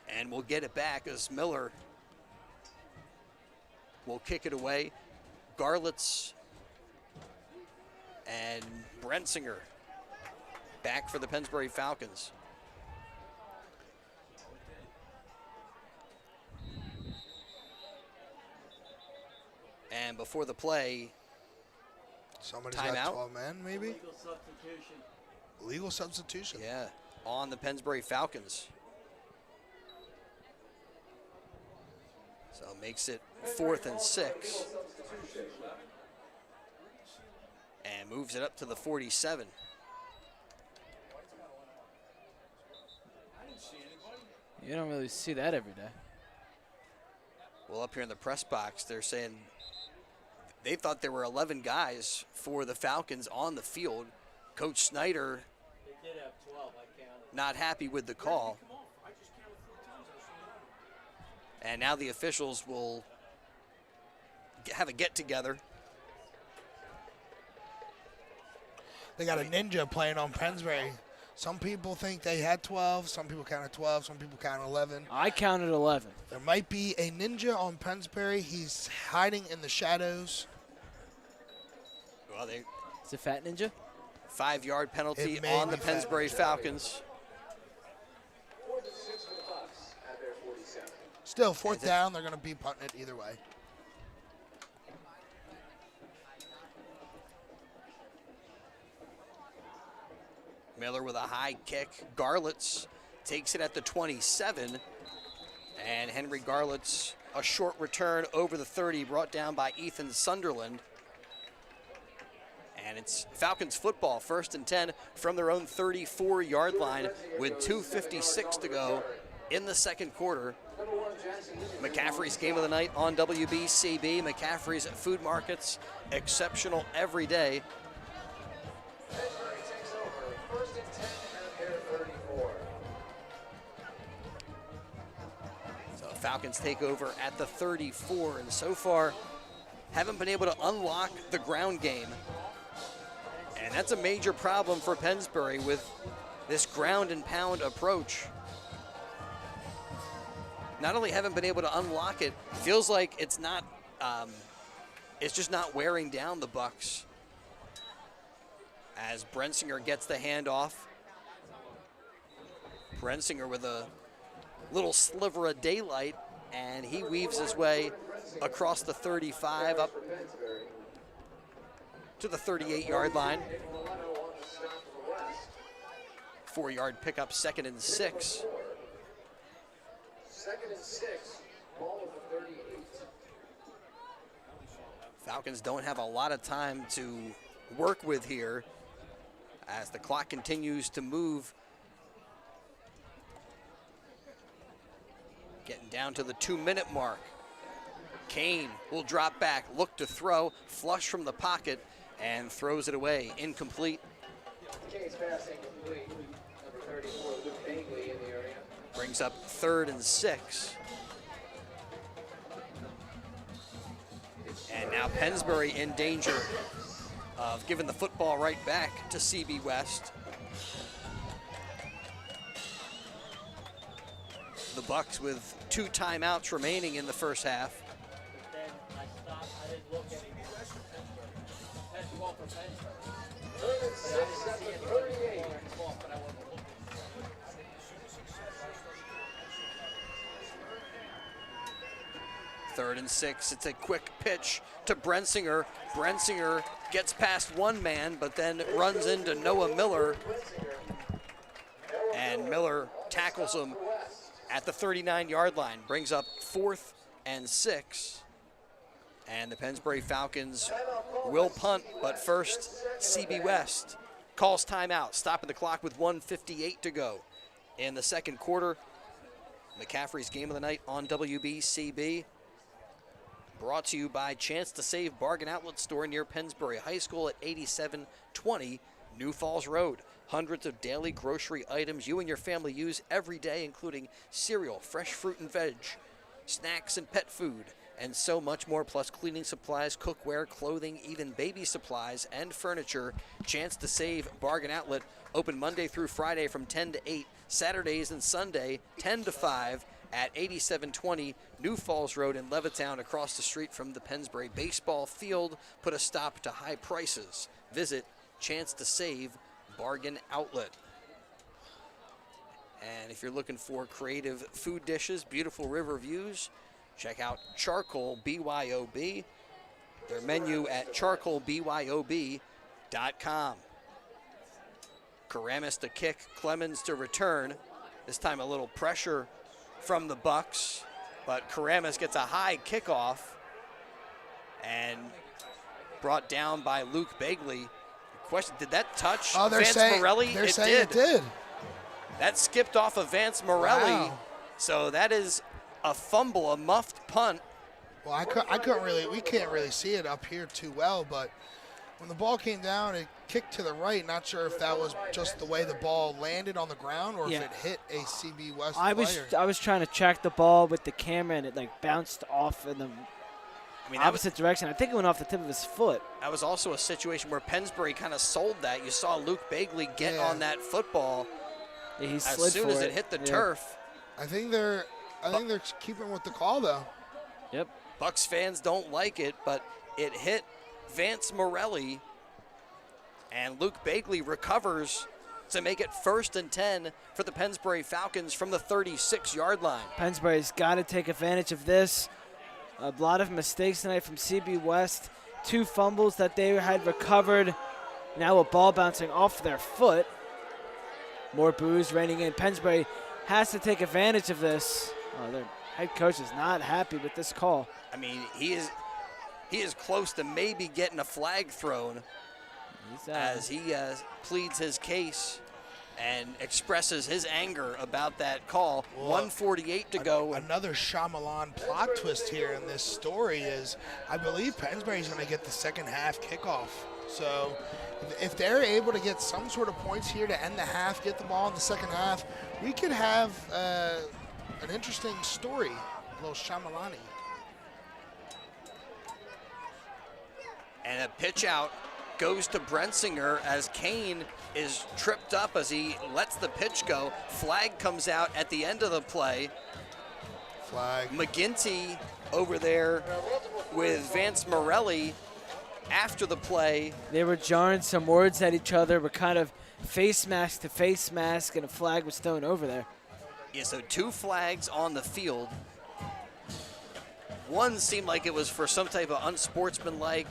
And we'll get it back as Miller will kick it away. Garlitz and Brensinger back for the Pennsbury Falcons. And before the play, Somebody's timeout. got 12 men, maybe? Legal substitution. Yeah, on the Pennsbury Falcons. So it makes it 4th and 6. And moves it up to the 47. You don't really see that every day. Well, up here in the press box, they're saying they thought there were 11 guys for the Falcons on the field. Coach Snyder not happy with the call. And now the officials will have a get-together. They got a ninja playing on Pennsbury. Some people think they had 12. Some people counted 12. Some people counted 11. I counted 11. There might be a ninja on Pennsbury. He's hiding in the shadows. Well, It's a fat ninja. 5-yard penalty It may on the be Pennsbury fat. Falcons. Still, fourth down, they're going to be punting it either way. Miller with a high kick. Garlitz takes it at the 27. And Henry Garlitz, a short return over the 30, brought down by Ethan Sunderland. And it's Falcons football, 1st and 10 from their own 34-yard line with 2:56 to go in the second quarter. McCaffrey's game of the night on WBCB. McCaffrey's at food markets, exceptional every day. Pennsbury takes over. 1st and 10 at their 34. So Falcons take over at the 34, and so far haven't been able to unlock the ground game. And that's a major problem for Pennsbury with this ground and pound approach. Not only haven't been able to unlock it, feels like it's not, it's just not wearing down the Bucks. As Brensinger gets the handoff. Brensinger with a little sliver of daylight, and he weaves his way across the 35 up to the 38-yard line. 4-yard pickup, 2nd and 6. 2nd and 6, ball at the 38. Falcons don't have a lot of time to work with here as the clock continues to move. Getting down to the 2-minute mark. Kane will drop back, look to throw, flush from the pocket, and throws it away. Incomplete. Kane's pass incomplete. Number 34, Luke Bagley in the area. Brings up 3rd and 6. And now Pennsbury in danger of giving the football right back to CB West. The Bucks with 2 timeouts remaining in the first half. Then I stopped. I didn't look anymore. 3rd and 6 at the 38. Third and 6, it's a quick pitch to Brensinger. Brensinger gets past one man, but then runs into Noah Miller. And Miller tackles him at the 39-yard line, brings up 4th and 6. And the Pennsbury Falcons will punt, but first, CB West calls timeout, stopping the clock with 1:58 to go in the second quarter. McCaffrey's game of the night on WBCB. Brought to you by Chance to Save Bargain Outlet Store near Pennsbury High School at 8720 New Falls Road. Hundreds of daily grocery items you and your family use every day, including cereal, fresh fruit and veg, snacks and pet food, and so much more, plus cleaning supplies, cookware, clothing, even baby supplies and furniture. Chance to Save Bargain Outlet, open Monday through Friday from 10 to 8, Saturdays and Sunday 10 to 5 at 8720 New Falls Road in Levittown, across the street from the Pennsbury baseball field. Put a stop to high prices. Visit Chance to Save Bargain Outlet. And if you're looking for creative food dishes, beautiful river views, check out Charcoal BYOB. Their menu at charcoalbyob.com. Karamis to kick, Clemens to return. This time a little pressure from the Bucks, but Karamis gets a high kickoff and brought down by Luke Bagley. Question, did that touch Vance Morelli? They're saying it did. That skipped off of Vance Morelli. Wow. So that is a fumble, a muffed punt. Well, I couldn't really, we can't really see it up here too well, but when the ball came down, it kicked to the right. Not sure if that was just the way the ball landed on the ground or if it hit a CB West player. I was trying to track the ball with the camera, and it like bounced off in the opposite direction. I think it went off the tip of his foot. That was also a situation where Pennsbury kind of sold that. You saw Luke Bagley get on that football he as slid soon for as it hit the turf. I think they're keeping with the call though. Yep. Bucks fans don't like it, but it hit Vance Morelli, and Luke Bagley recovers to make it 1st and 10 for the Pennsbury Falcons from the 36-yard line. Pennsbury's got to take advantage of this. A lot of mistakes tonight from CB West. 2 fumbles that they had recovered. Now a ball bouncing off their foot. More boos raining in. Pennsbury has to take advantage of this. Oh, their head coach is not happy with this call. I mean, he is close to maybe getting a flag thrown as he pleads his case and expresses his anger about that call. Well, 1:48 to go. Another Shyamalan plot twist here in this story is I believe Pennsbury's going to get the second half kickoff. So if they're able to get some sort of points here to end the half, get the ball in the second half, we could have an interesting story, a little Shyamalani. And a pitch out goes to Brensinger as Kane is tripped up as he lets the pitch go. Flag comes out at the end of the play. Flag. McGinty over there with Vance Morelli after the play. They were jarring some words at each other, were kind of face mask to face mask, and a flag was thrown over there. Yeah, so 2 flags on the field. One seemed like it was for some type of unsportsmanlike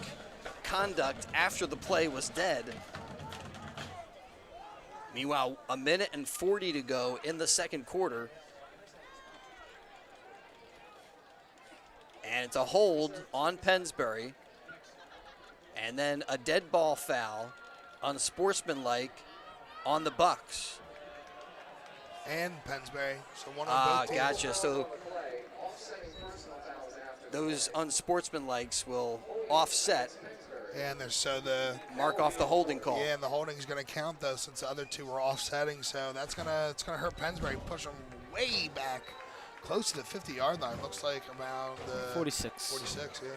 conduct after the play was dead. Meanwhile, 1:40 to go in the second quarter. And it's a hold on Pennsbury. And then a dead ball foul, unsportsmanlike, on the Bucks. And Pennsbury, so one on both teams. Gotcha. So those unsportsmanlikes will offset. And so the mark off the holding call. Yeah, and the holding is going to count though, since the other 2 were offsetting. So it's gonna hurt Pennsbury, push them way back, close to the 50-yard line. Looks like around 46. 46, yeah.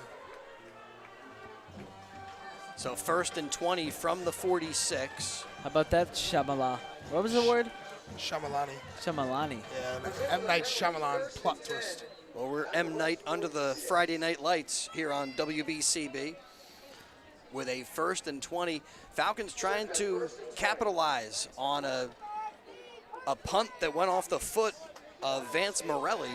So 1st and 20 from the 46. How about that, Shyamala? What was the word? Shyamalani. Shyamalani. Yeah, M. Night Shyamalan plot twist. Well, we're M. Night under the Friday night lights here on WBCB. With a 1st and 20. Falcons trying to capitalize on a punt that went off the foot of Vance Morelli.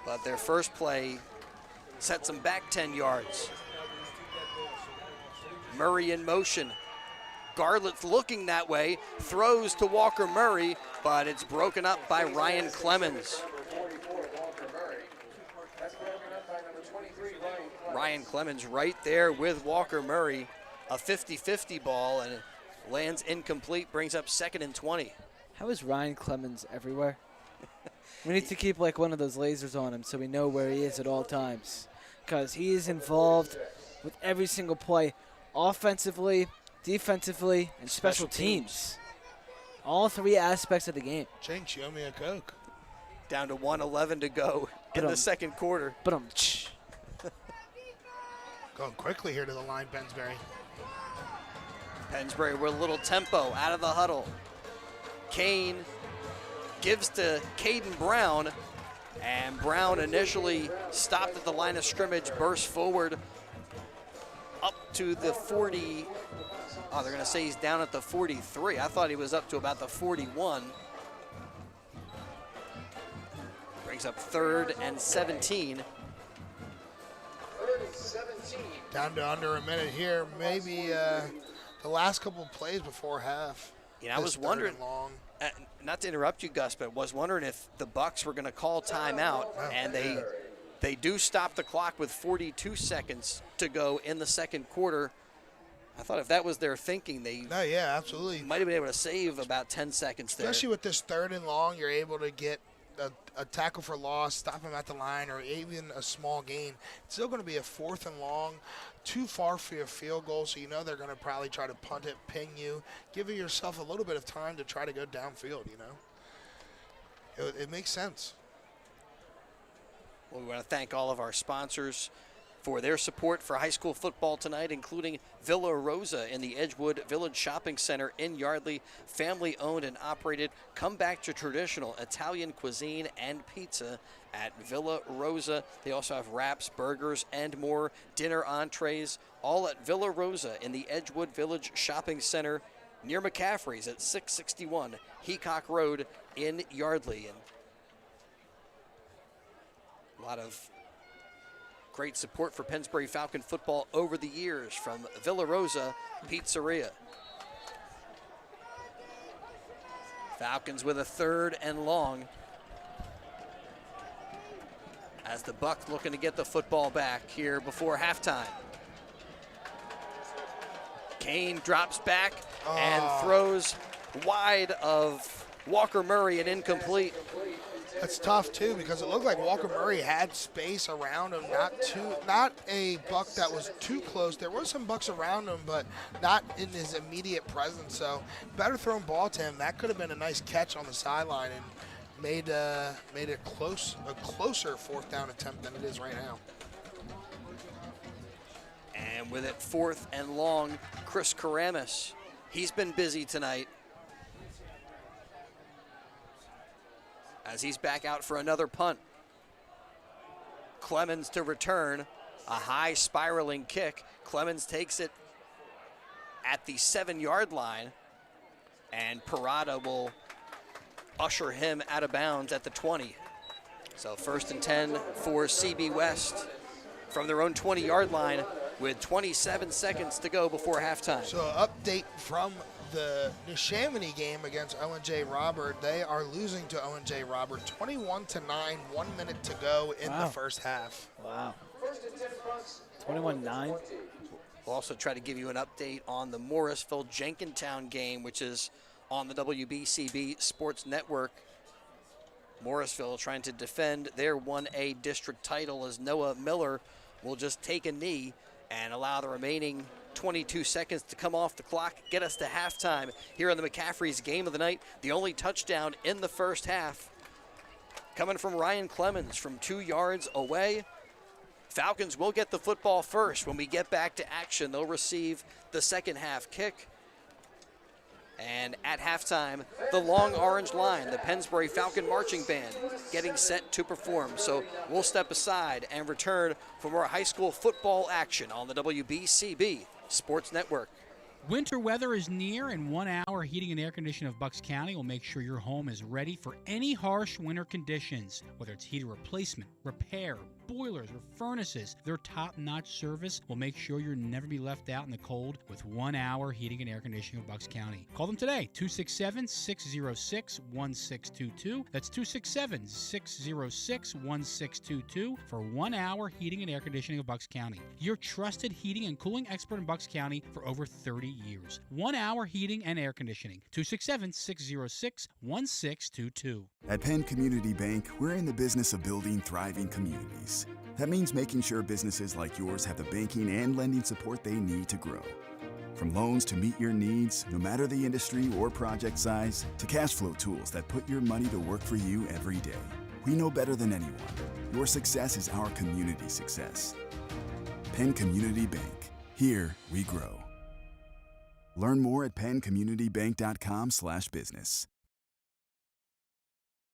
But their first play sets them back 10 yards. Murray in motion. Garlett's looking that way, throws to Walker Murray, but it's broken up by Ryan Clemens. Ryan Clemens right there with Walker Murray. A 50-50 ball, and it lands incomplete, brings up 2nd and 20. How is Ryan Clemens everywhere? We need to keep like one of those lasers on him so we know where he is at all times. Because he is involved with every single play, offensively, defensively, and special teams. All 3 aspects of the game. Jinx, you owe me a Coke. Down to 1:11 to go in the second quarter. Going quickly here to the line, Pennsbury. Pennsbury with a little tempo out of the huddle. Kane gives to Caden Brown, and Brown initially stopped at the line of scrimmage, burst forward up to the 40. Oh, they're going to say he's down at the 43. I thought he was up to about the 41. Brings up 3rd and 17. Down to under a minute here. Maybe the last couple of plays before half. You know, I was wondering, not to interrupt you, Gus, but was wondering if the Bucks were going to call timeout, and they do stop the clock with 42 seconds to go in the second quarter. I thought if that was their thinking, they absolutely might have been able to save about 10 seconds there. Especially with this 3rd and long, you're able to get a tackle for loss, stop him at the line, or even a small gain. It's still going to be a 4th and long, too far for your field goal, so you know they're going to probably try to punt it, ping you, give yourself a little bit of time to try to go downfield, you know. It makes sense. Well, we want to thank all of our sponsors for their support for high school football tonight, including Villa Rosa in the Edgewood Village Shopping Center in Yardley. Family owned and operated. Come back to traditional Italian cuisine and pizza at Villa Rosa. They also have wraps, burgers, and more. Dinner entrees, all at Villa Rosa in the Edgewood Village Shopping Center near McCaffrey's at 661 Heacock Road in Yardley. And a lot of great support for Pennsbury Falcon football over the years from Villa Rosa Pizzeria. Falcons with a 3rd and long, as the Bucks looking to get the football back here before halftime. Kane drops back and throws wide of Walker Murray and incomplete. That's tough too, because it looked like Walker Murray had space around him, not a Buck that was too close. There was some Bucks around him, but not in his immediate presence. So better thrown ball to him. That could have been a nice catch on the sideline and made a closer 4th down attempt than it is right now. And with it 4th and long, Chris Karamis. He's been busy tonight, as he's back out for another punt. Clemens to return, a high spiraling kick. Clemens takes it at the 7-yard line, and Parada will usher him out of bounds at the 20. So 1st and 10 for CB West from their own 20-yard line with 27 seconds to go before halftime. So update from the New Chamonix game against Owen-J. Robert. They are losing to Owen-J. Robert 21-9, 1 minute to go in the first half. Wow. 21-9. We'll also try to give you an update on the Morrisville-Jenkintown game, which is on the WBCB Sports Network. Morrisville trying to defend their 1A district title, as Noah Miller will just take a knee and allow the remaining 22 seconds to come off the clock, get us to halftime here on the McCaffrey's game of the night. The only touchdown in the first half coming from Ryan Clemens from 2 yards away. Falcons will get the football first. When we get back to action, they'll receive the second half kick. And at halftime, the Long Orange Line, the Pennsbury Falcon Marching Band, getting set to perform. So we'll step aside and return for more high school football action on the WBCB Sports Network. Winter weather is near, and 1 Hour Heating and Air Conditioning of Bucks County will make sure your home is ready for any harsh winter conditions. Whether it's heater replacement, repair, boilers, or furnaces, their top-notch service will make sure you'll never be left out in the cold with 1 Hour Heating and Air Conditioning of Bucks County. Call them today, 267-606-1622. That's 267-606-1622 for 1 Hour Heating and Air Conditioning of Bucks County. Your trusted heating and cooling expert in Bucks County for over 30 years. 1 Hour Heating and Air Conditioning, 267-606-1622. At Penn Community Bank, we're in the business of building thriving communities. That means making sure businesses like yours have the banking and lending support they need to grow. From loans to meet your needs, no matter the industry or project size, to cash flow tools that put your money to work for you every day. We know better than anyone, your success is our community success. Penn Community Bank. Here we grow. Learn more at penncommunitybank.com/business.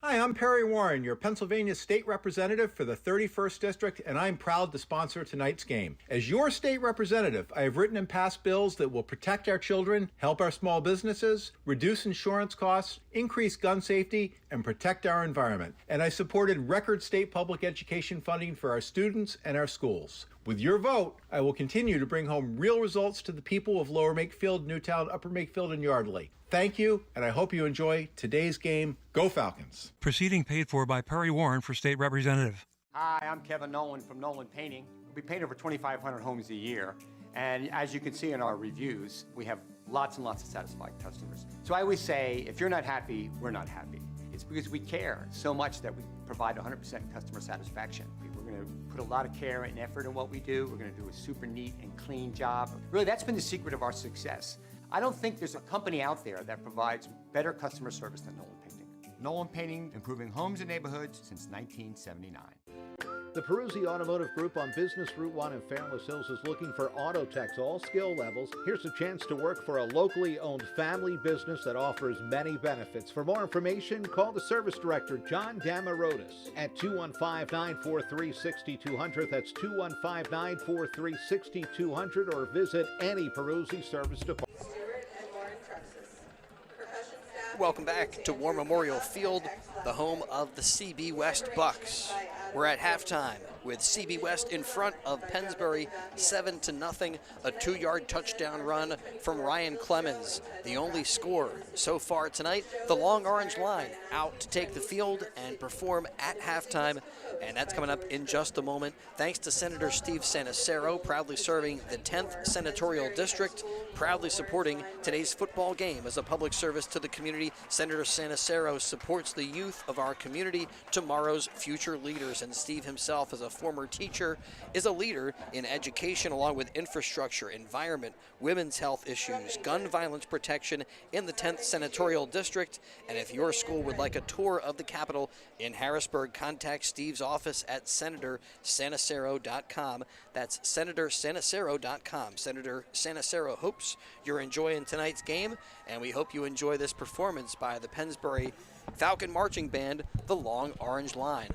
Hi, I'm Perry Warren, your Pennsylvania State Representative for the 31st District, and I'm proud to sponsor tonight's game. As your state representative, I have written and passed bills that will protect our children, help our small businesses, reduce insurance costs, increase gun safety, and protect our environment. And I supported record state public education funding for our students and our schools. With your vote, I will continue to bring home real results to the people of Lower Makefield, Newtown, Upper Makefield, and Yardley. Thank you, and I hope you enjoy today's game. Go Falcons! Proceeding paid for by Perry Warren for State Representative. Hi, I'm Kevin Nolan from Nolan Painting. We paint over 2,500 homes a year, and as you can see in our reviews, we have lots and lots of satisfied customers. So I always say, if you're not happy, we're not happy. It's because we care so much that we provide 100% customer satisfaction. We're going to put a lot of care and effort in what we do. We're going to do a super neat and clean job. Really, that's been the secret of our success. I don't think there's a company out there that provides better customer service than Nolan Painting. Nolan Painting, improving homes and neighborhoods since 1979. The Peruzzi Automotive Group on Business Route 1 in Fairless Hills is looking for auto techs, all skill levels. Here's a chance to work for a locally owned family business that offers many benefits. For more information, call the Service Director, John Damarodis, at 215-943-6200. That's 215-943-6200, or visit any Peruzzi Service Department. Welcome back to War Memorial Field, the home of the CB West Bucks. We're at halftime with CB West in front of Pennsbury 7-0, a 2-yard touchdown run from Ryan Clemens. The only score so far tonight, the Long Orange Line out to take the field and perform at halftime, and that's coming up in just a moment. Thanks to Senator Steve Sanacero, proudly serving the 10th Senatorial District, proudly supporting today's football game as a public service to the community. Senator Sanacero supports the youth of our community, tomorrow's future leaders, and Steve himself, as a former teacher, is a leader in education along with infrastructure, environment, women's health issues, gun violence protection in the 10th Senatorial District. And if your school would like a tour of the Capitol in Harrisburg, contact Steve's office at SenatorSanacero.com. That's SenatorSanacero.com. Senator Sanacero hopes you're enjoying tonight's game, and we hope you enjoy this performance by the Pennsbury Falcon Marching Band, the Long Orange Line.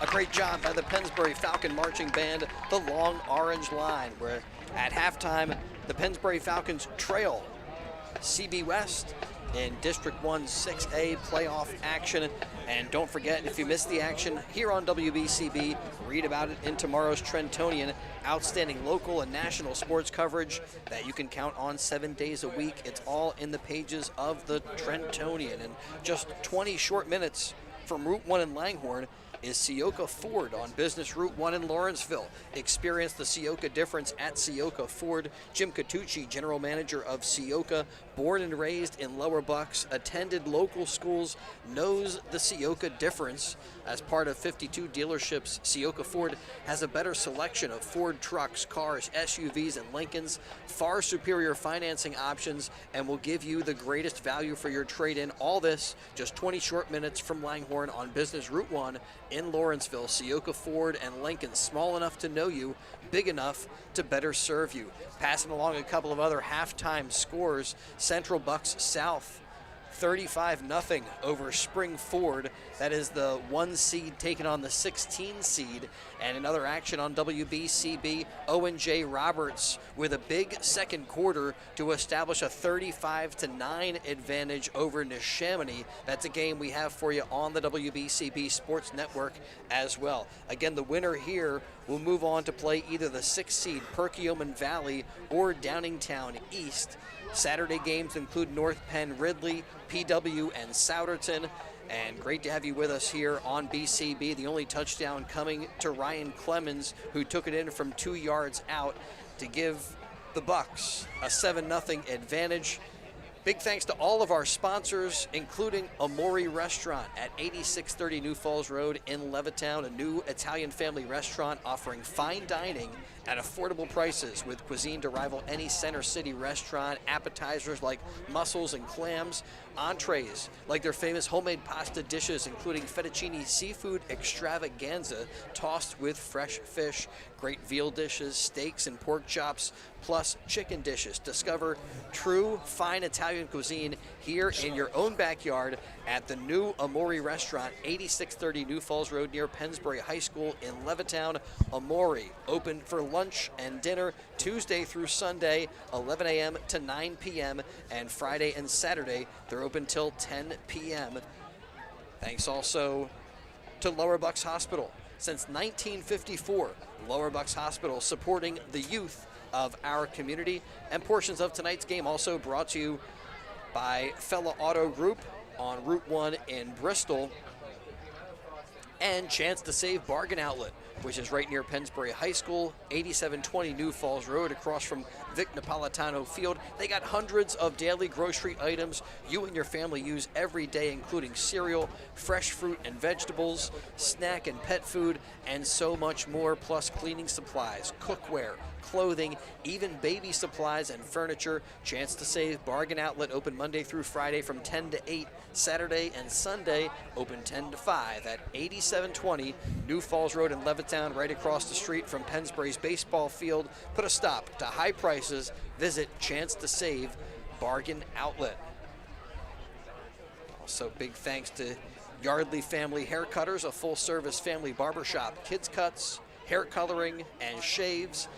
A great job by the Pennsbury Falcon Marching Band, the Long Orange Line, where at halftime, the Pennsbury Falcons trail CB West in District 1 6A playoff action. And don't forget, if you missed the action here on WBCB, read about it in tomorrow's Trentonian. Outstanding local and national sports coverage that you can count on 7 days a week. It's all in the pages of the Trentonian. And just 20 short minutes from Route 1 in Langhorne is Seoka Ford on Business Route 1 in Lawrenceville. Experience the Seoka difference at Seoka Ford. Jim Catucci, general manager of Seoka, born and raised in Lower Bucks, attended local schools, knows the Seoka difference. As part of 52 dealerships, Seoka Ford has a better selection of Ford trucks, cars, SUVs, and Lincolns, far superior financing options, and will give you the greatest value for your trade-in. All this just 20 short minutes from Langhorne on Business Route 1 in Lawrenceville. Seoka Ford and Lincoln, small enough to know you, big enough to better serve you. Passing along a couple of other halftime scores, Central Bucks South 35-0 over Spring Ford. That is the 1 seed taking on the 16 seed. And another action on WBCB, Owen J. Roberts with a big second quarter to establish a 35-9 advantage over Neshaminy. That's a game we have for you on the WBCB Sports Network as well. Again, the winner here will move on to play either the 6 seed Perkiomen Valley or Downingtown East. Saturday games include North Penn Ridley, PW, and Souderton. And great to have you with us here on BCB. The only touchdown coming to Ryan Clemens, who took it in from 2 yards out to give the Bucks a 7-0 advantage. Big thanks to all of our sponsors, including Amori Restaurant at 8630 New Falls Road in Levittown, a new Italian family restaurant offering fine dining at affordable prices with cuisine to rival any Center City restaurant, appetizers like mussels and clams, entrees like their famous homemade pasta dishes, including fettuccine seafood extravaganza tossed with fresh fish, great veal dishes, steaks and pork chops, plus chicken dishes. Discover true fine Italian cuisine here in your own backyard at the new Amori Restaurant, 8630 New Falls Road near Pennsbury High School in Levittown. Amori, open for lunch and dinner Tuesday through Sunday, 11 a.m. to 9 p.m., and Friday and Saturday, they're open till 10 p.m. Thanks also to Lower Bucks Hospital. Since 1954, Lower Bucks Hospital supporting the youth of our community. And portions of tonight's game also brought to you by Fella Auto Group on Route 1 in Bristol, and Chance to Save Bargain Outlet, which is right near Pennsbury High School, 8720 New Falls Road, across from Vic Napolitano Field. They got hundreds of daily grocery items you and your family use every day, including cereal, fresh fruit and vegetables, snack and pet food, and so much more, plus cleaning supplies, cookware, clothing, even baby supplies and furniture. Chance to Save Bargain Outlet, open Monday through Friday from 10 to 8, Saturday and Sunday open 10 to 5 at 8720 New Falls Road in Levittown, right across the street from Pennsbury's baseball field. Put a stop to high prices. Visit Chance to Save Bargain Outlet. Also, big thanks to Yardley Family Haircutters, a full-service family barbershop, kids cuts, hair coloring, and shaves.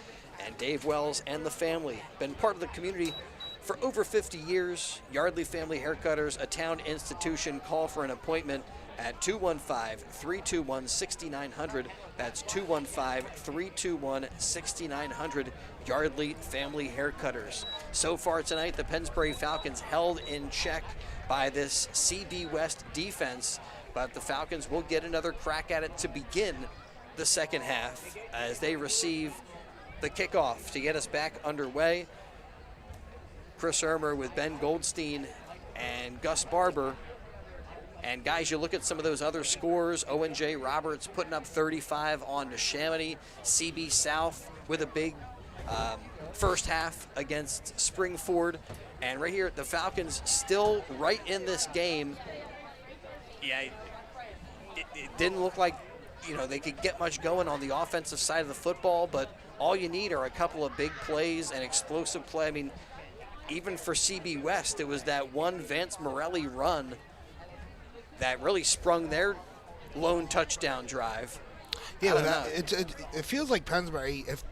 And Dave Wells and the family, been part of the community for over 50 years. Yardley Family Haircutters, a town institution. Call for an appointment at 215-321-6900. That's 215-321-6900. Yardley Family Haircutters. So far tonight, the Pennsbury Falcons held in check by this CB West defense, but the Falcons will get another crack at it to begin the second half as they receive the kickoff to get us back underway. Chris Ermer with Ben Goldstein and Gus Barber. And guys, you look at some of those other scores. Owen J. Roberts putting up 35 on Neshaminy. CB South with a big first half against Springford. And right here, the Falcons still right in this game. Yeah, it didn't look like, you know, they could get much going on the offensive side of the football, but all you need are a couple of big plays and explosive play. I mean, even for CB West, it was that one Vance Morelli run that really sprung their lone touchdown drive. Yeah, it feels like Pennsbury, if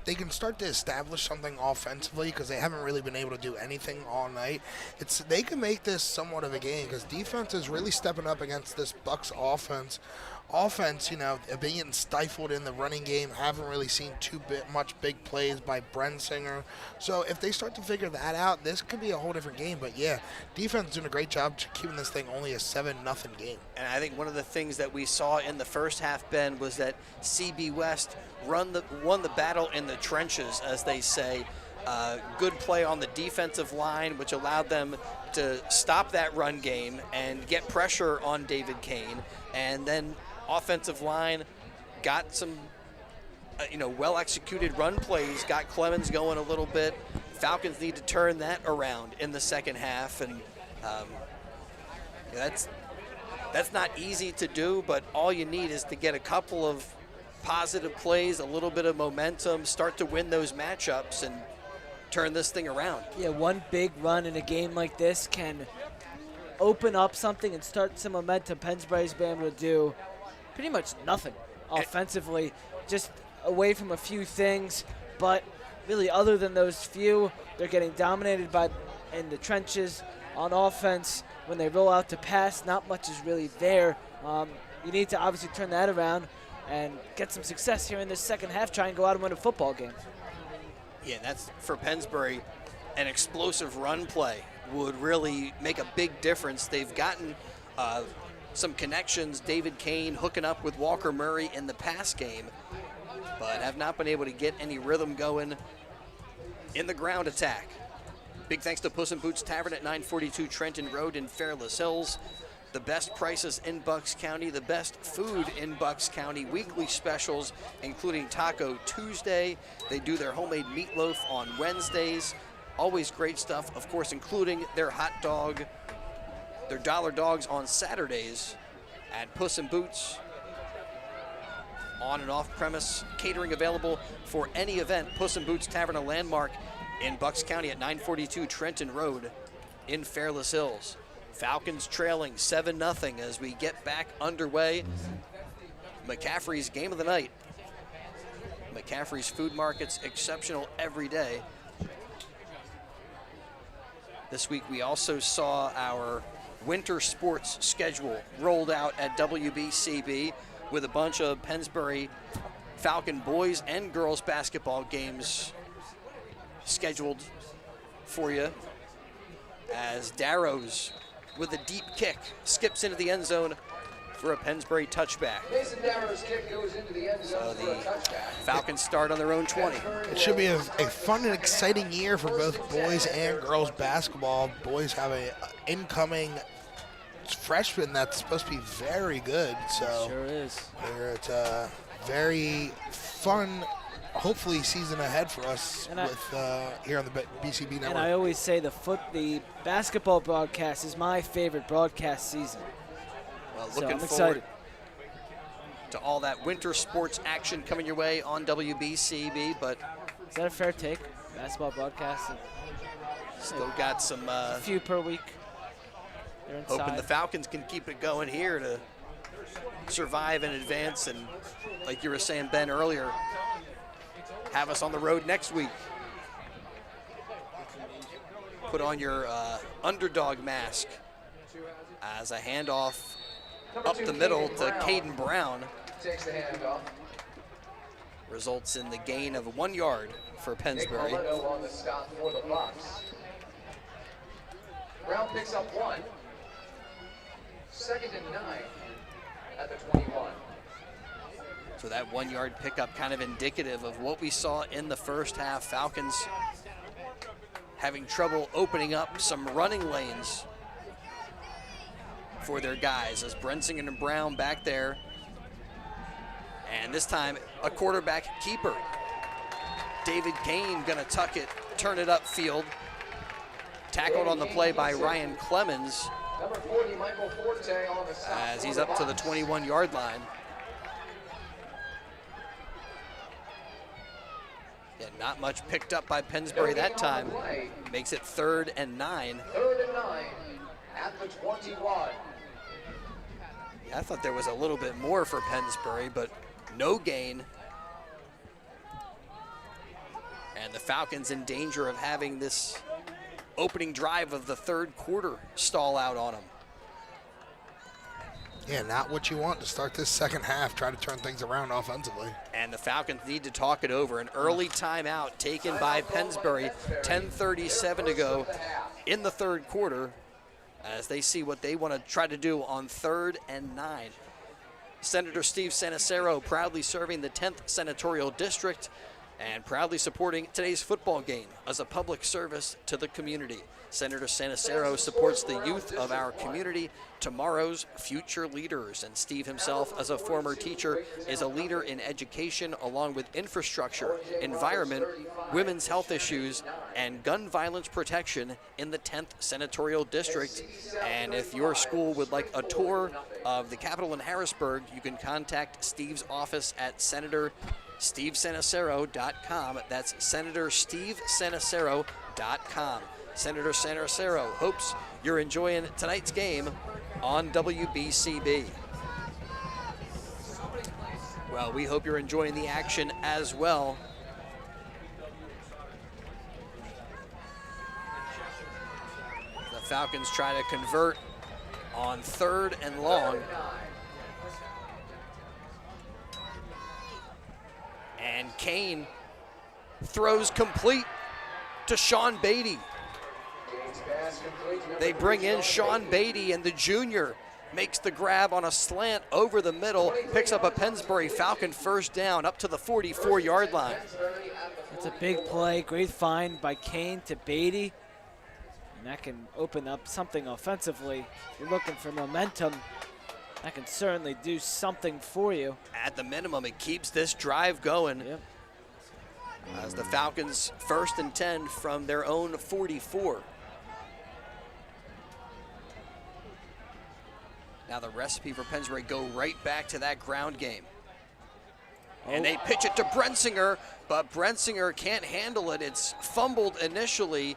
they can start to establish something offensively, because they haven't really been able to do anything all night, they can make this somewhat of a game, because defense is really stepping up against this Bucks offense. Being stifled in the running game, haven't really seen much big plays by Brensinger. So if they start to figure that out, this could be a whole different game. But yeah, defense is doing a great job keeping this thing only a 7-0 game. And I think one of the things that we saw in the first half, Ben, was that CB West won the battle in the trenches, as they say. Good play on the defensive line, which allowed them to stop that run game and get pressure on David Kane. And then offensive line got some, well-executed run plays, got Clemens going a little bit. Falcons need to turn that around in the second half, and that's not easy to do, but all you need is to get a couple of positive plays, a little bit of momentum, start to win those matchups, and turn this thing around. Yeah, one big run in a game like this can open up something and start some momentum. Pennsbury's been able to do pretty much nothing offensively, just away from a few things, but really other than those few, they're getting dominated in the trenches on offense. When they roll out to pass, not much is really there. You need to obviously turn that around and get some success here in this second half, try and go out and win a football game. Yeah, that's for Pennsbury. An explosive run play would really make a big difference. They've gotten some connections, David Kane hooking up with Walker Murray in the pass game, but have not been able to get any rhythm going in the ground attack. Big thanks to Puss in Boots Tavern at 942 Trenton Road in Fairless Hills. The best prices in Bucks County, the best food in Bucks County, weekly specials, including Taco Tuesday. They do their homemade meatloaf on Wednesdays. Always great stuff, of course, including their hot dog, their dollar dogs on Saturdays at Puss in Boots. On and off premise catering available for any event. Puss in Boots Tavern, a landmark in Bucks County at 942 Trenton Road in Fairless Hills. Falcons trailing 7-0 as we get back underway. McCaffrey's game of the night. McCaffrey's Food Market's exceptional every day. This week we also saw our winter sports schedule rolled out at WBCB with a bunch of Pennsbury Falcon boys and girls basketball games scheduled for you, as Darrow's with a deep kick skips into the end zone for a Pennsbury touchback. Mason Darrow's kick goes into the end zone for a touchback. Falcons start on their own 20. It should be a fun and exciting year for both boys and girls basketball. Boys have a incoming freshman that's supposed to be very good. So Sure is. it's a very fun, hopefully, season ahead for us here on the BCB network. And I always say the basketball broadcast is my favorite broadcast season. Well, So looking I'm forward excited to all that winter sports action coming your way on WBCB, but Is that a fair take? Basketball broadcast? still got some A few per week. They're inside. hoping the Falcons can keep it going here to survive and advance, and like you were saying, Ben, earlier, have us on the road next week. Put on your underdog mask as a handoff up the middle to Caden Brown. Takes the handoff. Results in the gain of 1 yard for Pennsbury. Nick Molino on the stop for the Bucks. Brown picks up 1. 2nd and 9 at the 21. So that 1 yard pickup kind of indicative of what we saw in the first half. Falcons having trouble opening up some running lanes for their guys, as Brensinger and Brown back there. And this time, a quarterback keeper. David Kane gonna tuck it, turn it upfield. Tackled on the play by Ryan Clemens Number 40, Michael Forte on the stop as he's for up to the Bucks. 21-yard line. Yeah, not much picked up by Pennsbury that time. Makes it 3rd and 9. 3rd and 9 at the 21. Yeah, I thought there was a little bit more for Pennsbury, but No gain. And the Falcons in danger of having this opening drive of the third quarter stall out on them. Yeah, not what you want to start this second half. Try to turn things around offensively. And the Falcons need to talk it over. An early timeout taken by Pennsbury. 10:37 to go in the third quarter as they see what they want to try to do on 3rd and 9. Senator Steve Sanacero proudly serving the 10th Senatorial District and proudly supporting today's football game as a public service to the community. Senator Sanacero supports the youth of our community, tomorrow's future leaders. And Steve himself, as a former teacher, is a leader in education along with infrastructure, environment, women's health issues, and gun violence protection in the 10th Senatorial District. And if your school would like a tour of the Capitol in Harrisburg, you can contact Steve's office at SenatorSteveSanacero.com. That's SenatorSteveSanacero.com. Senator Sanacero hopes you're enjoying tonight's game on WBCB. Well, we hope you're enjoying the action as well. The Falcons try to convert on 3rd and long. And Kane throws complete to Sean Beatty. They bring in Sean Beatty, and the junior makes the grab on a slant over the middle, picks up a Pennsbury Falcon first down up to the 44-yard line. It's a big play, great find by Kane to Beatty. And that can open up something offensively. If you're looking for momentum, that can certainly do something for you. At the minimum, it keeps this drive going. Yep. As the Falcons 1st and 10 from their own 44. Now the recipe for Pennsbury go right back to that ground game. And they pitch it to Brensinger, but Brensinger can't handle it. It's fumbled initially.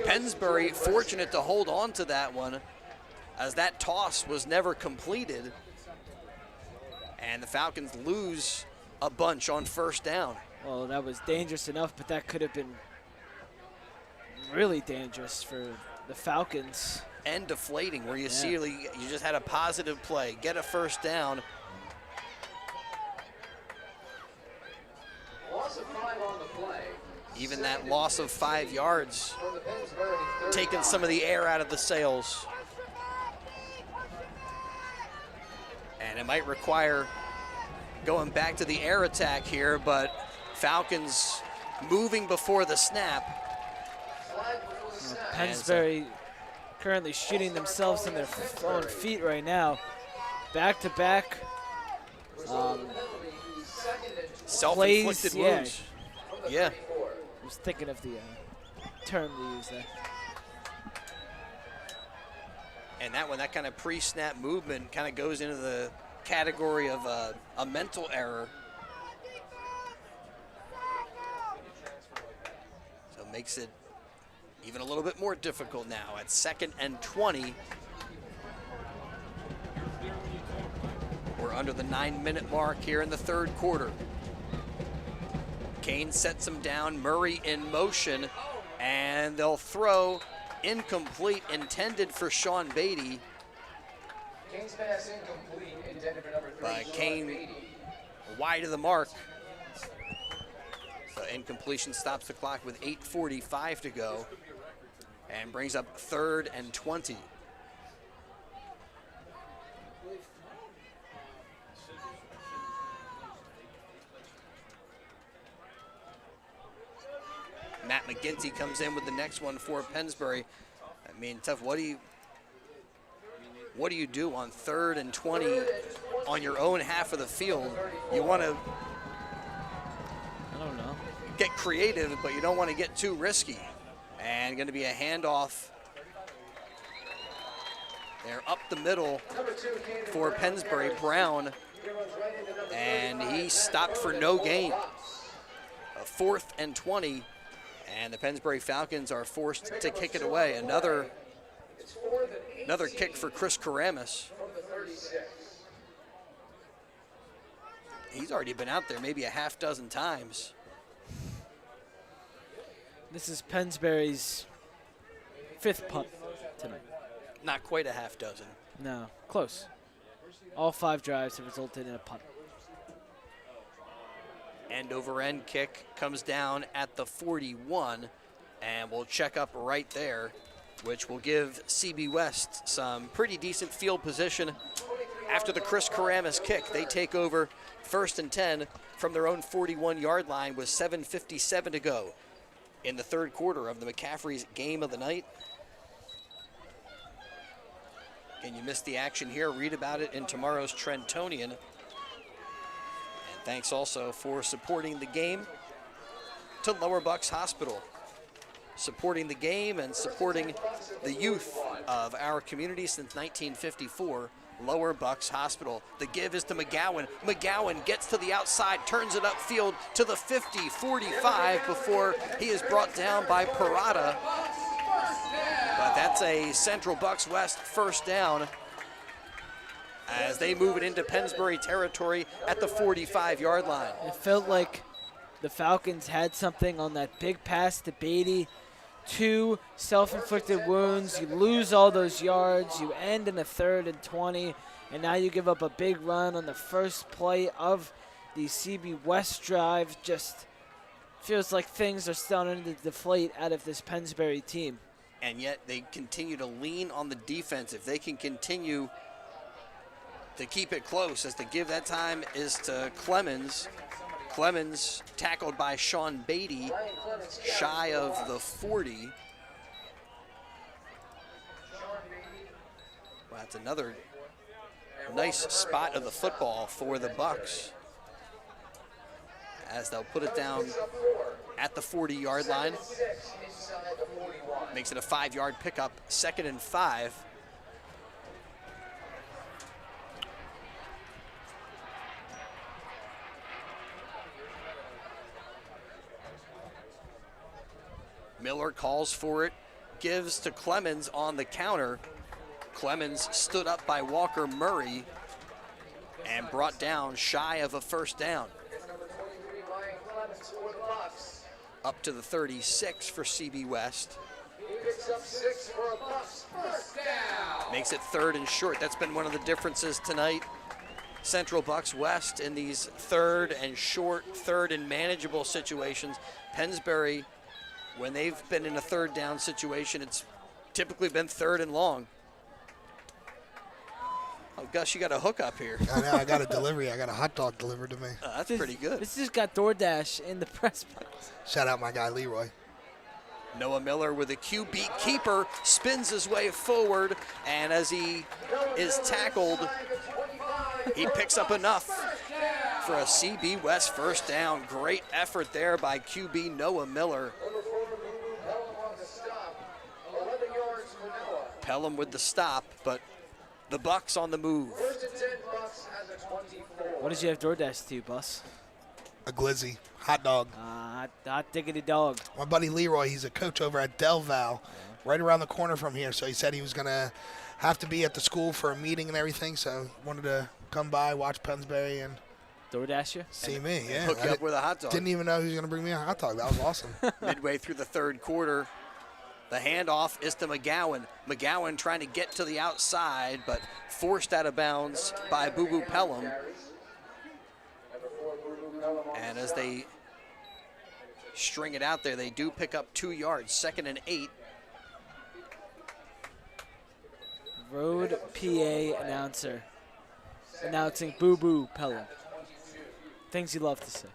Pennsbury fortunate to hold on to that one as that toss was never completed. And the Falcons lose a bunch on 1st down. Well, that was dangerous enough, but that could have been really dangerous for the Falcons. And deflating, where you see you just had a positive play, get a first down. Loss of 5 on the play. Even that loss of 5 yards, taking some of the air out of the sails. And it might require going back to the air attack here, but Falcons moving before the snap. Pennsbury currently shooting themselves in their own feet right now. Back-to-back self-inflicted wounds. Yeah. I was thinking of the term to use there. And that one, that kind of pre-snap movement kind of goes into the category of a mental error. So it makes it even a little bit more difficult now at 2nd and 20. We're under the 9-minute mark here in the third quarter. Kane sets him down, Murray in motion, and they'll throw incomplete, intended for Sean Beatty. Kane's pass incomplete, intended for number 3. By Kane wide of the mark. So incompletion stops the clock with 8:45 to go and brings up 3rd and 20. Matt McGinty comes in with the next one for Pennsbury. I mean, tough. What do you do on 3rd and 20 on your own half of the field? You want to, I don't know, get creative, but you don't want to get too risky. And going to be a handoff there up the middle for Pennsbury. Brown, and he stopped for no gain. 4th and 20. And the Pennsbury Falcons are forced to kick it away. Another kick for Chris Karamis. He's already been out there maybe a half dozen times. This is Pennsbury's 5th punt tonight. Not quite a half dozen. No, close. All 5 drives have resulted in a punt. End over end kick comes down at the 41, and we'll check up right there, which will give CB West some pretty decent field position. After the Chris Karamis kick, they take over 1st and 10 from their own 41-yard line with 7:57 to go in the third quarter of the McCaffrey's game of the night. And you missed the action here, read about it in tomorrow's Trentonian. And thanks also for supporting the game to Lower Bucks Hospital. Supporting the game and supporting the youth of our community since 1954, Lower Bucks Hospital. The give is to McGowan. McGowan gets to the outside, turns it upfield to the 50, 45 before he is brought down by Parada. But that's a Central Bucks West first down as they move it into Pennsbury territory at the 45-yard line. It felt like the Falcons had something on that big pass to Beatty. 2 self-inflicted wounds. You lose all those yards. You end in a 3rd and 20. And now you give up a big run on the first play of the CB West drive. Just feels like things are starting to deflate out of this Pennsbury team. And yet they continue to lean on the defense. If they can continue to keep it close, as the give that time is to Clemens. Clemens tackled by Sean Beatty, shy of the 40. Well, that's another nice spot of the football for the Bucks, as they'll put it down at the 40-yard line. Makes it a 5-yard pickup, 2nd and 5. Miller calls for it, gives to Clemens on the counter. Clemens stood up by Walker Murray and brought down shy of a first down. Up to the 36 for CB West. He picks up 6 for a Bucks first down. Makes it 3rd and short. That's been one of the differences tonight. Central Bucks West in these 3rd and short, 3rd and manageable situations. Pennsbury, when they've been in a 3rd down situation, it's typically been 3rd and long. Oh, Gus, you got a hookup here. I know, I got a delivery. I got a hot dog delivered to me. That's pretty good. This just got DoorDash in the press box. Shout out my guy, Leroy. Noah Miller with a QB keeper spins his way forward, and as he is tackled, he picks up enough for a CB West first down. Great effort there by QB Noah Miller. Pelham with the stop, but the Bucks on the move. What did you have DoorDash to, Bus? A glizzy, hot dog. Hot diggity dog. My buddy Leroy, he's a coach over at Del Val, right around the corner from here. So he said he was going to have to be at the school for a meeting and everything. So he wanted to come by, watch Pennsbury, and DoorDash you? See me, yeah. Hook you up with a hot dog. Didn't even know he was going to bring me a hot dog. That was awesome. Midway through the 3rd quarter, the handoff is to McGowan. McGowan trying to get to the outside, but forced out of bounds by Boo Boo Pelham. And as they string it out there, they do pick up 2 yards, 2nd and 8. Road PA announcer announcing Boo Boo Pelham. Things you love to say.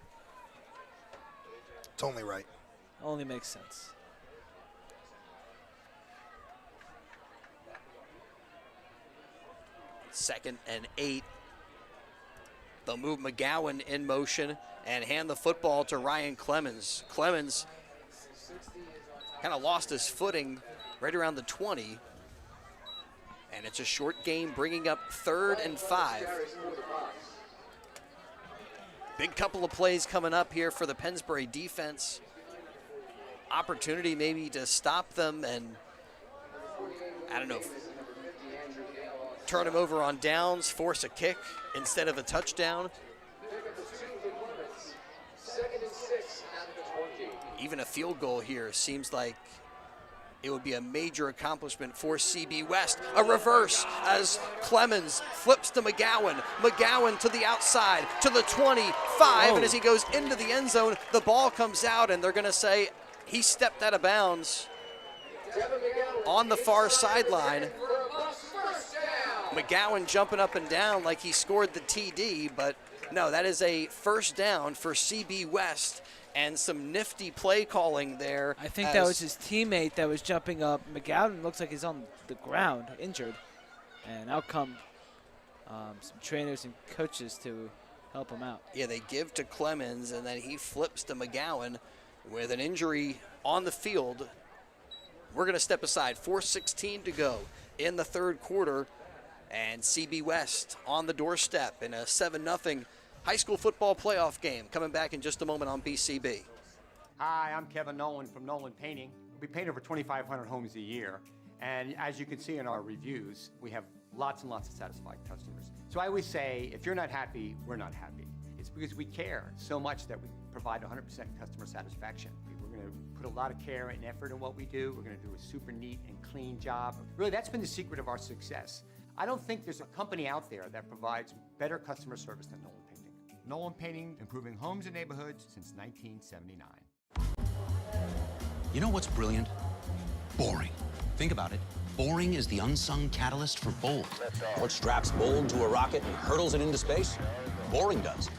It's only right. Only makes sense. Second and 8. They'll move McGowan in motion and hand the football to Ryan Clemens. Clemens kind of lost his footing right around the 20. And it's a short game, bringing up 3rd and 5. Big couple of plays coming up here for the Pennsbury defense. Opportunity maybe to stop them and, I don't know, turn them over on downs, force a kick instead of a touchdown. even a field goal here seems like it would be a major accomplishment for CB West. A reverse as Clemens flips to McGowan. McGowan to the outside, to the 25, and as he goes into the end zone, the ball comes out, and they're going to say he stepped out of bounds on the far sideline. McGowan jumping up and down like he scored the TD, but no, that is a first down for CB West. And some nifty play calling there. I think that was his teammate that was jumping up. McGowan looks like he's on the ground, injured. And out come some trainers and coaches to help him out. Yeah, they give to Clemens, and then he flips to McGowan with an injury on the field. We're going to step aside. 4:16 to go in the third quarter. And CB West on the doorstep in a 7-0 high school football playoff game. Coming back in just a moment on BCB. Hi, I'm Kevin Nolan from Nolan Painting. We paint over 2,500 homes a year. And as you can see in our reviews, we have lots and lots of satisfied customers. So I always say, if you're not happy, we're not happy. It's because we care so much that we provide 100% customer satisfaction. We're going to put a lot of care and effort in what we do. We're going to do a super neat and clean job. Really, that's been the secret of our success. I don't think there's a company out there that provides better customer service than Nolan Painting. Nolan Painting, improving homes and neighborhoods since 1979. You know what's brilliant? Boring. Think about it. Boring is the unsung catalyst for bold. What straps bold to a rocket and hurtles it into space? Boring does.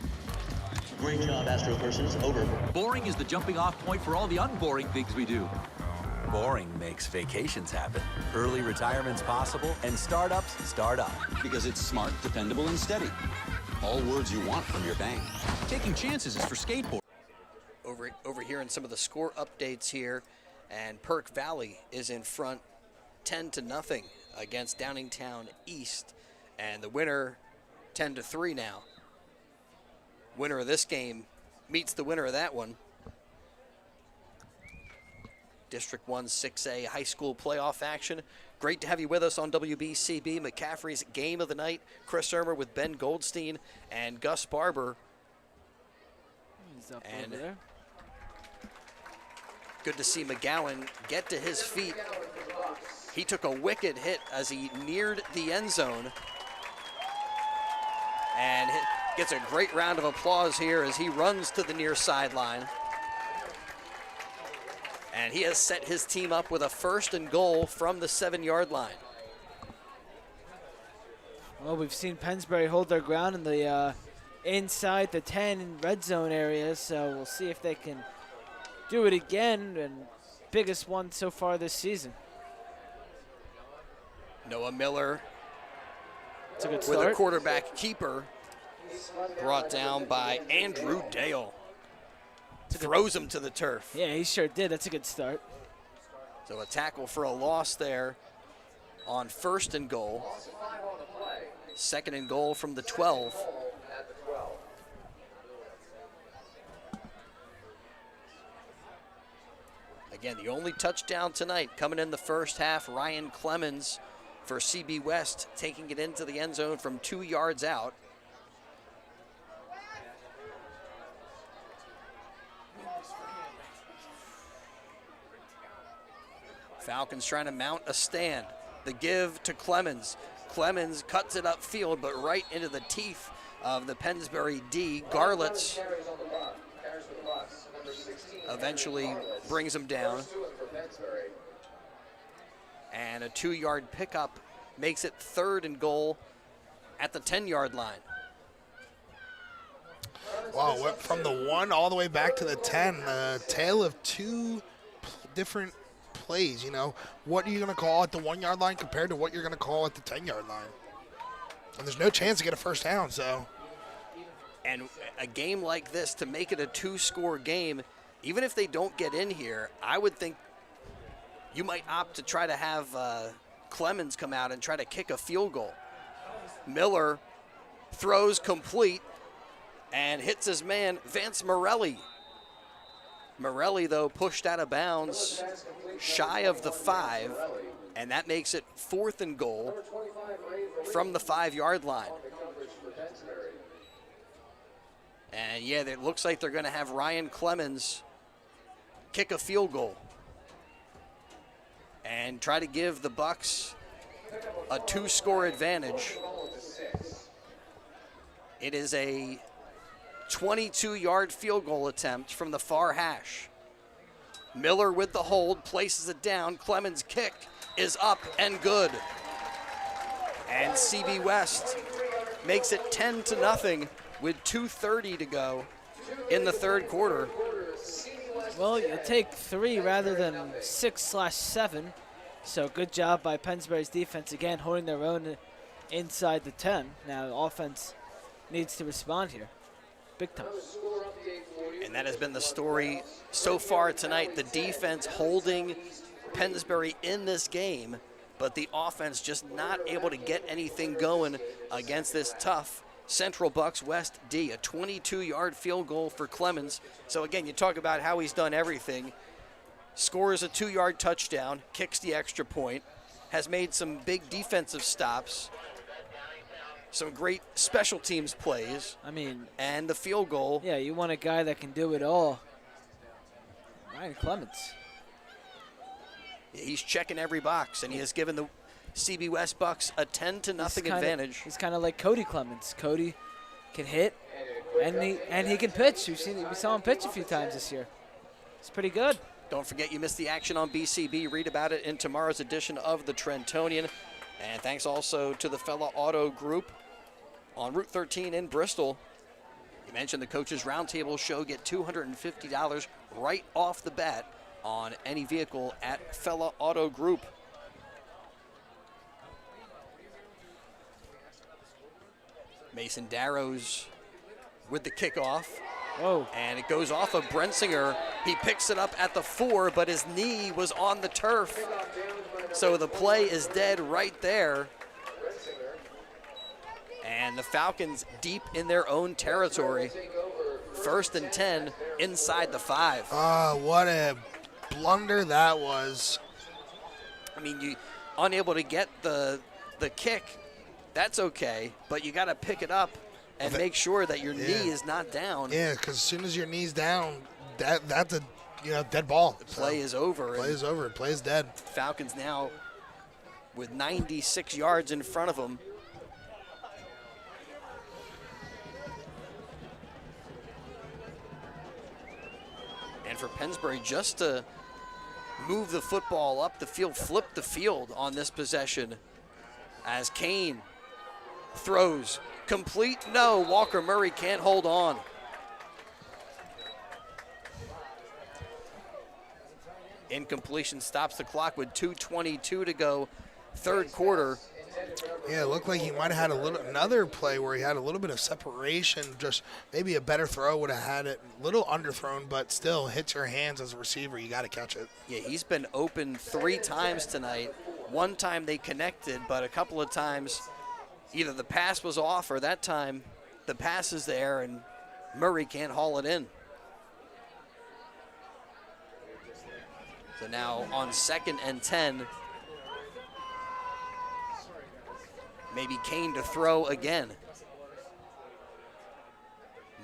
Great job, Astro persons. Over. Boring is the jumping off point for all the unboring things we do. Boring makes vacations happen, early retirement's possible, and startups start up. Because it's smart, dependable, and steady. All words you want from your bank. Taking chances is for skateboard. Over here in some of the score updates here, and Perk Valley is in front 10-0 against Downingtown East, and the winner 10-3 now. Winner of this game meets the winner of that one. District 1 6A high school playoff action. Great to have you with us on WBCB. McCaffrey's Game of the Night. Chris Ermer with Ben Goldstein and Gus Barber. He's up over there. Good to see McGowan get to his feet. He took a wicked hit as he neared the end zone. And gets a great round of applause here as he runs to the near sideline. And he has set his team up with a 1st and goal from the 7-yard line. Well, we've seen Pennsbury hold their ground in the inside the 10 red zone area, so we'll see if they can do it again, and biggest one so far this season. Noah Miller It's a good with start. a quarterback keeper brought down by Andrew Dale. Throws him to the turf. Yeah, he sure did. That's a good start. So a tackle for a loss there on 1st and goal. 2nd and goal from the 12. Again, the only touchdown tonight coming in the first half. Ryan Clemens for CB West taking it into the end zone from 2 yards out. Falcons trying to mount a stand. The give to Clemens. Clemens cuts it upfield, but right into the teeth of the Pennsbury D. Garlitz eventually brings him down. And a 2-yard pickup makes it 3rd and goal at the 10-yard line. Wow, went from the 1 all the way back to the 10. A tale of 2 different plays, you know. What are you going to call at the 1-yard line compared to what you're going to call at the 10-yard line? And there's no chance to get a first down, so. And a game like this, to make it a 2-score game, even if they don't get in here, I would think you might opt to try to have Clemens come out and try to kick a field goal. Miller throws complete and hits his man, Vance Morelli. Morelli, though, pushed out of bounds shy of the 5, and that makes it 4th and goal from the 5-yard line. And, yeah, it looks like they're going to have Ryan Clemens kick a field goal and try to give the Bucks a 2-score advantage. It is a 22-yard field goal attempt from the far hash. Miller with the hold, places it down. Clemens' kick is up and good. And CB West makes it 10-0 with 2:30 to go in the third quarter. Well, you take 3 rather than 6/7. So good job by Pennsbury's defense again, holding their own inside the 10. Now offense needs to respond here, big time. And that has been the story so far tonight. The defense holding Pennsbury in this game, but the offense just not able to get anything going against this tough Central Bucks West D. A 22-yard field goal for Clemens. So again, you talk about how he's done everything. Scores a 2-yard touchdown, kicks the extra point, has made some big defensive stops, some great special teams plays. I mean, and the field goal. Yeah, you want a guy that can do it all. Ryan Clemens. He's checking every box, and he has given the CB West Bucks a 10-0 advantage. He's kind of like Cody Clemens. Cody can hit, and he can pitch. We saw him pitch a few times this year. It's pretty good. Don't forget you missed the action on BCB. Read about it in tomorrow's edition of the Trentonian. And thanks also to the Fella Auto Group on Route 13 in Bristol. You mentioned the Coaches Roundtable show. Get $250 right off the bat on any vehicle at Fella Auto Group. Mason Darrows with the kickoff. Whoa. And it goes off of Brensinger. He picks it up at the 4, but his knee was on the turf. So the play is dead right there. And the Falcons deep in their own territory. 1st and 10 inside the 5. What a blunder that was. I mean, you unable to get the kick, that's okay, but you got to pick it up and make sure that your knee is not down. Yeah, because as soon as your knee's down, that's a dead ball. The play is over. Play is over. Play is dead. Falcons now with 96 yards in front of them. And for Pennsbury just to move the football up the field, flip the field on this possession as Kane throws. Complete, no. Walker Murray can't hold on. Incompletion stops the clock with 2:22 to go, third quarter. Yeah, it looked like he might have had another play where he had a little bit of separation. Just maybe a better throw would have had it a little underthrown, but still hits your hands as a receiver. You got to catch it. Yeah, he's been open 3 times tonight. One time they connected, but a couple of times either the pass was off or that time the pass is there and Murray can't haul it in. So now on 2nd and 10, maybe Kane to throw again.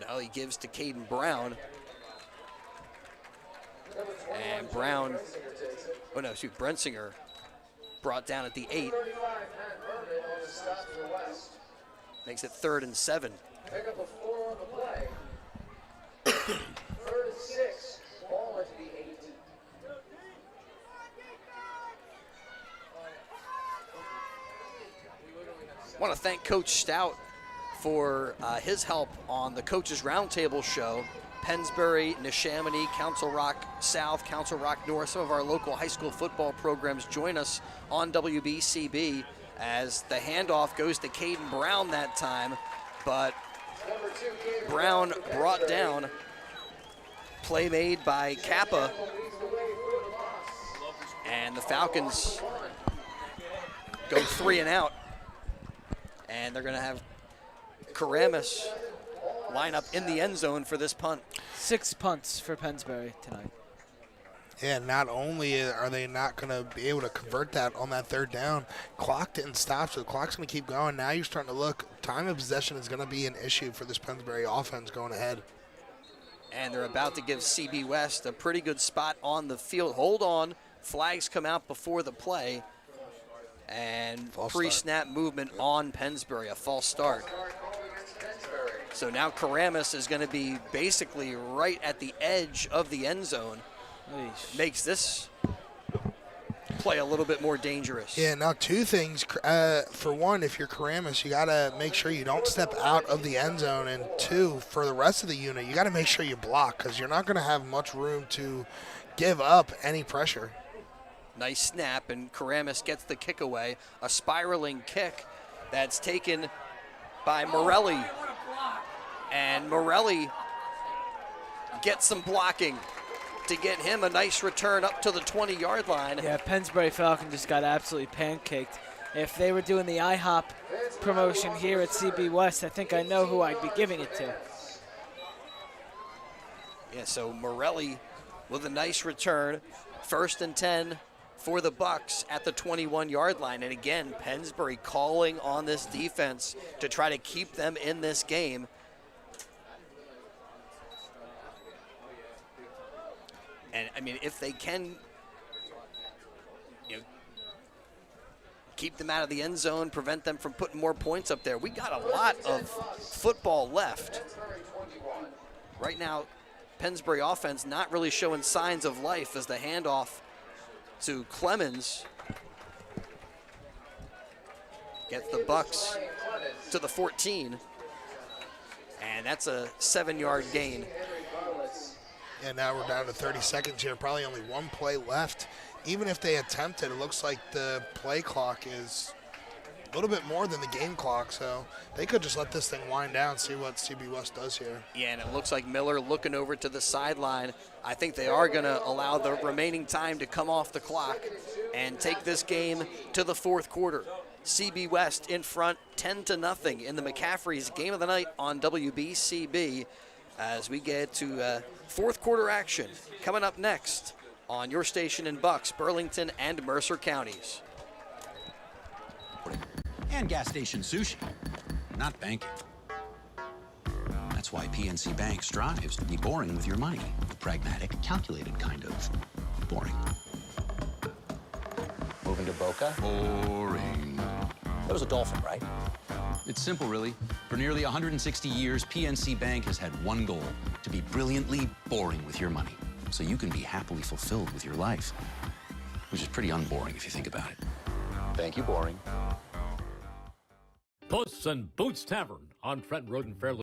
No, he gives to Caden Brown. And Brown, Brensinger brought down at the 8. Makes it 3rd and 7. Pick up a 4 on the play. 3rd and 6. Ball into the 8. I want to thank Coach Stout for his help on the Coaches Roundtable show. Pennsbury, Neshaminy, Council Rock South, Council Rock North, some of our local high school football programs join us on WBCB as the handoff goes to Caden Brown that time, but Brown brought down. Play made by Kappa, and the Falcons go 3 and out. And they're going to have Karamis line up in the end zone for this punt. 6 punts for Pennsbury tonight. Yeah, not only are they not going to be able to convert that on that 3rd down, clock didn't stop, so the clock's going to keep going. Now you're starting to look, time of possession is going to be an issue for this Pennsbury offense going ahead. And they're about to give CB West a pretty good spot on the field. Hold on. Flags come out before the play. And pre-snap movement on Pennsbury, a false start. So now Karamis is going to be basically right at the edge of the end zone. Makes this play a little bit more dangerous. Yeah, now two things. For one, if you're Karamis, you got to make sure you don't step out of the end zone. And two, for the rest of the unit, you got to make sure you block because you're not going to have much room to give up any pressure. Nice snap, and Karamis gets the kick away. A spiraling kick that's taken by Morelli. And Morelli gets some blocking to get him a nice return up to the 20-yard line. Yeah, Pennsbury Falcons just got absolutely pancaked. If they were doing the IHOP promotion here at CB West, I think I know who I'd be giving it to. Yeah, so Morelli with a nice return. 1st and 10 for the Bucks at the 21-yard line. And again, Pennsbury calling on this defense to try to keep them in this game. And, I mean, if they can keep them out of the end zone, prevent them from putting more points up there. We got a lot of football left. Right now, Pennsbury offense not really showing signs of life as the handoff to Clemens gets the Bucks to the 14. And that's a 7-yard gain. And now we're down to 30 seconds here. Probably only one play left. Even if they attempt it, it looks like the play clock is a little bit more than the game clock. So they could just let this thing wind down, see what CB West does here. Yeah, and it looks like Miller looking over to the sideline. I think they are going to allow the remaining time to come off the clock and take this game to the 4th quarter. CB West in front 10-0 in the McCaffrey's Game of the Night on WBCB as we get to 4th quarter action coming up next on your station in Bucks, Burlington, and Mercer counties. And gas station sushi, not banking. That's why PNC Bank strives to be boring with your money. The pragmatic, calculated kind of boring. Moving to Boca? Boring. That was a dolphin, right? It's simple, really. For nearly 160 years, PNC Bank has had one goal, to be brilliantly boring with your money, so you can be happily fulfilled with your life, which is pretty unboring if you think about it. Thank you, boring. Puss and Boots Tavern on Trenton Road in Fairfield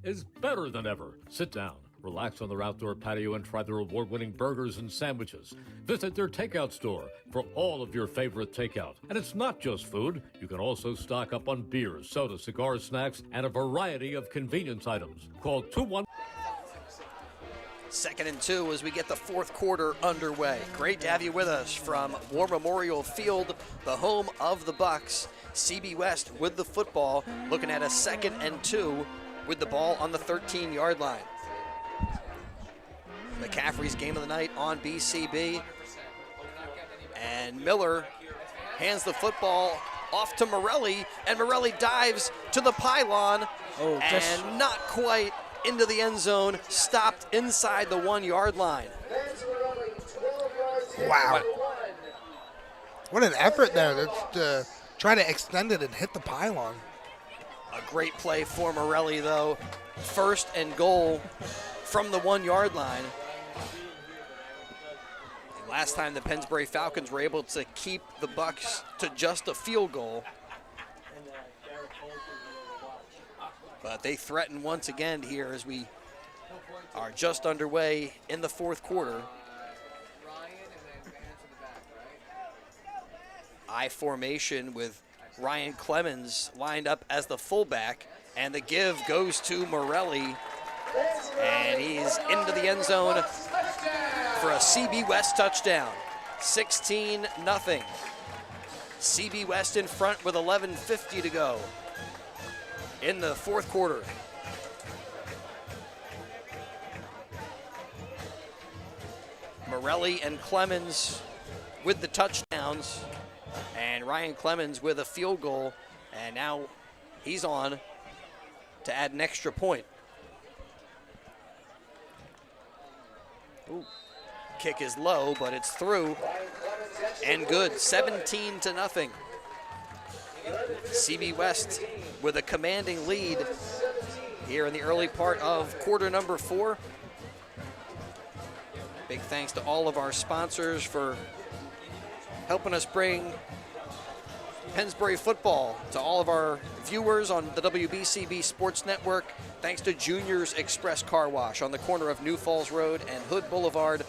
is better than ever. Sit down, relax on their outdoor patio, and try their award-winning burgers and sandwiches. Visit their takeout store for all of your favorite takeout. And it's not just food. You can also stock up on beers, soda, cigars, snacks, and a variety of convenience items. Call 2-1. 2nd and 2 as we get the 4th quarter underway. Great to have you with us from War Memorial Field, the home of the Bucks. CB West with the football, looking at a 2nd and 2 with the ball on the 13-yard line. McCaffrey's Game of the Night on BCB. And Miller hands the football off to Morelli, and Morelli dives to the pylon, and not quite into the end zone, stopped inside the 1-yard line. Wow. What an effort there to try to extend it and hit the pylon. A great play for Morelli, though. 1st and goal from the 1-yard line. Last time the Pennsbury Falcons were able to keep the Bucks to just a field goal. But they threaten once again here as we are just underway in the 4th quarter. I formation with Ryan Clemens lined up as the fullback, and the give goes to Morelli, and he's into the end zone for a CB West touchdown. 16-0. CB West in front with 11:50 to go in the 4th quarter. Morelli and Clemens with the touchdowns, and Ryan Clemens with a field goal, and now he's on to add an extra point. Ooh. Kick is low, but it's through and good. 17-0. CB West with a commanding lead here in the early part of quarter number 4. Big thanks to all of our sponsors for helping us bring Pennsbury football to all of our viewers on the WBCB Sports Network. Thanks to Junior's Express Car Wash on the corner of New Falls Road and Hood Boulevard,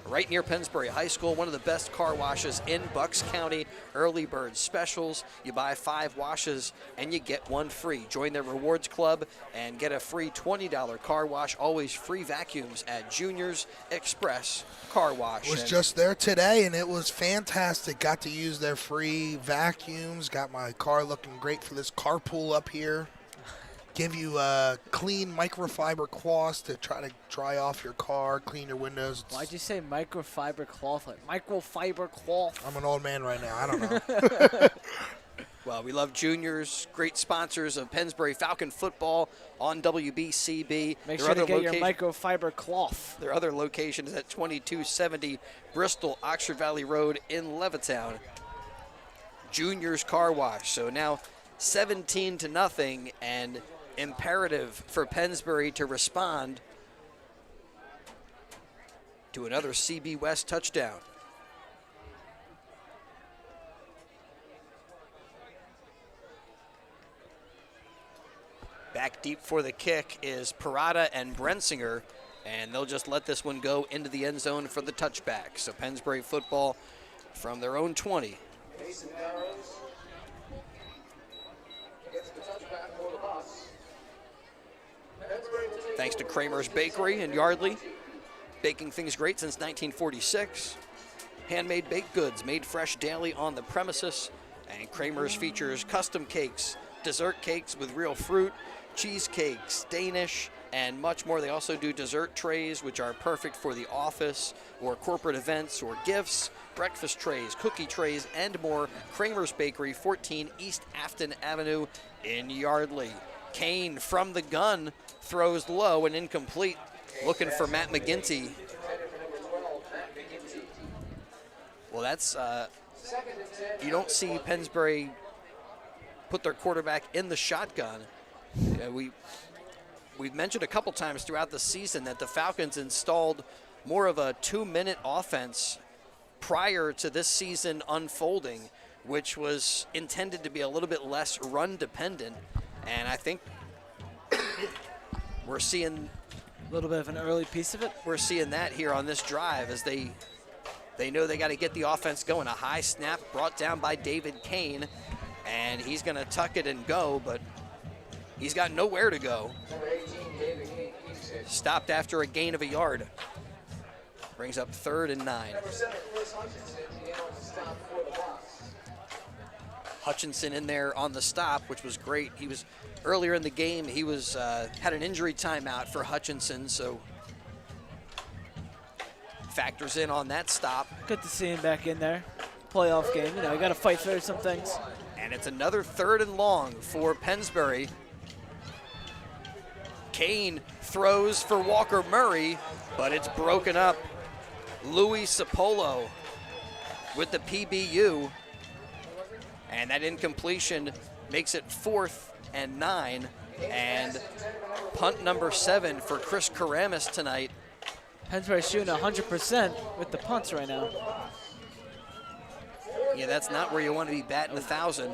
right near Pennsbury High School, one of the best car washes in Bucks County. Early bird specials. You buy 5 washes and you get 1 free. Join their rewards club and get a free $20 car wash. Always free vacuums at Junior's Express Car Wash. Was just there today, and it was fantastic. Got to use their free vacuums. Got my car looking great for this carpool up here. Give you clean microfiber cloths to try to dry off your car, clean your windows. Why'd you say microfiber cloth? Like microfiber cloth? I'm an old man right now. I don't know. Well, we love Juniors, great sponsors of Pennsbury Falcon football on WBCB. Make sure to get your microfiber cloth. Their other location is at 2270 Bristol, Oxford Valley Road in Levittown. Juniors Car Wash. So now 17-0, and imperative for Pennsbury to respond to another CB West touchdown. Back deep for the kick is Parada and Brensinger, and they'll just let this one go into the end zone for the touchback. So Pennsbury football from their own 20. Mason Barrows gets the touchback for the Bucks. Thanks to Kramer's Bakery in Yardley, baking things great since 1946. Handmade baked goods made fresh daily on the premises, and Kramer's features custom cakes, dessert cakes with real fruit, cheesecakes, Danish, and much more. They also do dessert trays, which are perfect for the office or corporate events or gifts, breakfast trays, cookie trays, and more. Kramer's Bakery, 14 East Afton Avenue in Yardley. Kane from the gun throws low and incomplete, looking for Matt McGinty. Well, that's, you don't see Pennsbury put their quarterback in the shotgun. We've mentioned a couple times throughout the season that the Falcons installed more of a 2-minute offense prior to this season unfolding, which was intended to be a little bit less run dependent. And I think we're seeing a little bit of an early piece of it. We're seeing that here on this drive as they know they got to get the offense going. A high snap brought down by David Kane, and he's going to tuck it and go, but he's got nowhere to go. Stopped after a gain of a yard. Brings up 3rd and 9. Hutchinson in there on the stop, which was great. He was earlier in the game. He was had an injury timeout for Hutchinson, so factors in on that stop. Good to see him back in there. Playoff game, you know, you got to fight through some things. And it's another 3rd and long for Pennsbury. Kane throws for Walker Murray, but it's broken up. Louis Sapolo with the PBU. And that incompletion makes it 4th and 9. And punt number 7 for Chris Karamis tonight. Pennsbury shooting 100% with the punts right now. Yeah, that's not where you want to be batting 1,000.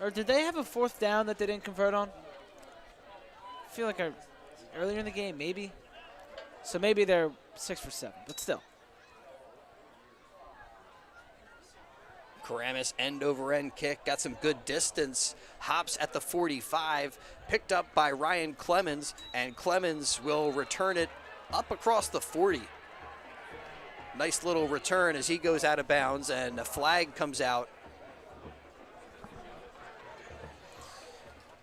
Or did they have a 4th down that they didn't convert on? I feel like earlier in the game, maybe. So maybe they're 6 for 7, but still. Karamis end-over-end kick, got some good distance. Hops at the 45, picked up by Ryan Clemens, and Clemens will return it up across the 40. Nice little return as he goes out of bounds, and a flag comes out.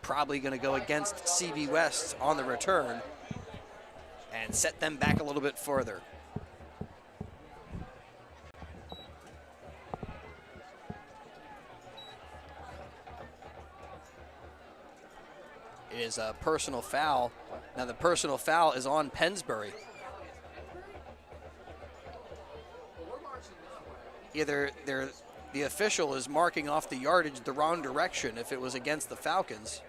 Probably going to go against CB West on the return and set them back a little bit further. It is a personal foul. Now the personal foul is on Pennsbury. Either the official is marking off the yardage the wrong direction if it was against the Falcons.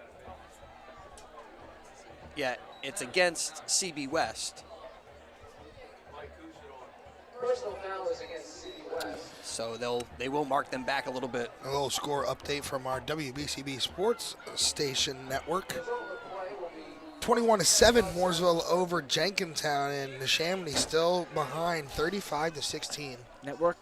Yeah, it's against CB West. Personal foul is against CB West. So they will mark them back a little bit. A little score update from our WBCB Sports Station Network. 21-7, Mooresville over Jenkintown, and Neshaminy still behind 35-16. Network.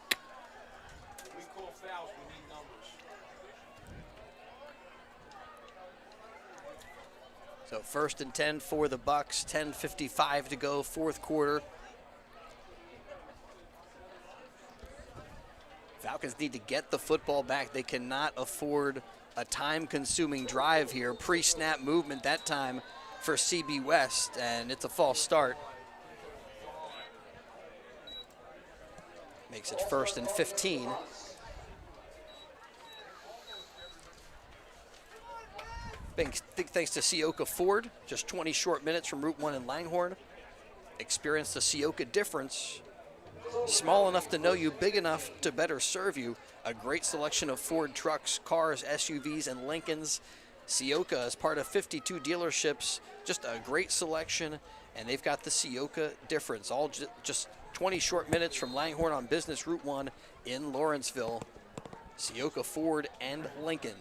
So 1st and 10 for the Bucks, 10:55 to go, fourth quarter. Falcons need to get the football back. They cannot afford a time-consuming drive here. Pre-snap movement that time for CB West, and it's a false start. Makes it 1st and 15. Thanks to Sioka Ford, just 20 short minutes from Route 1 in Langhorne. Experience the Sioka difference. Small enough to know you, big enough to better serve you. A great selection of Ford trucks, cars, SUVs, and Lincolns. Sioka is part of 52 dealerships. Just a great selection, and they've got the Sioka difference. All just 20 short minutes from Langhorne on Business Route 1 in Lawrenceville. Sioka Ford and Lincoln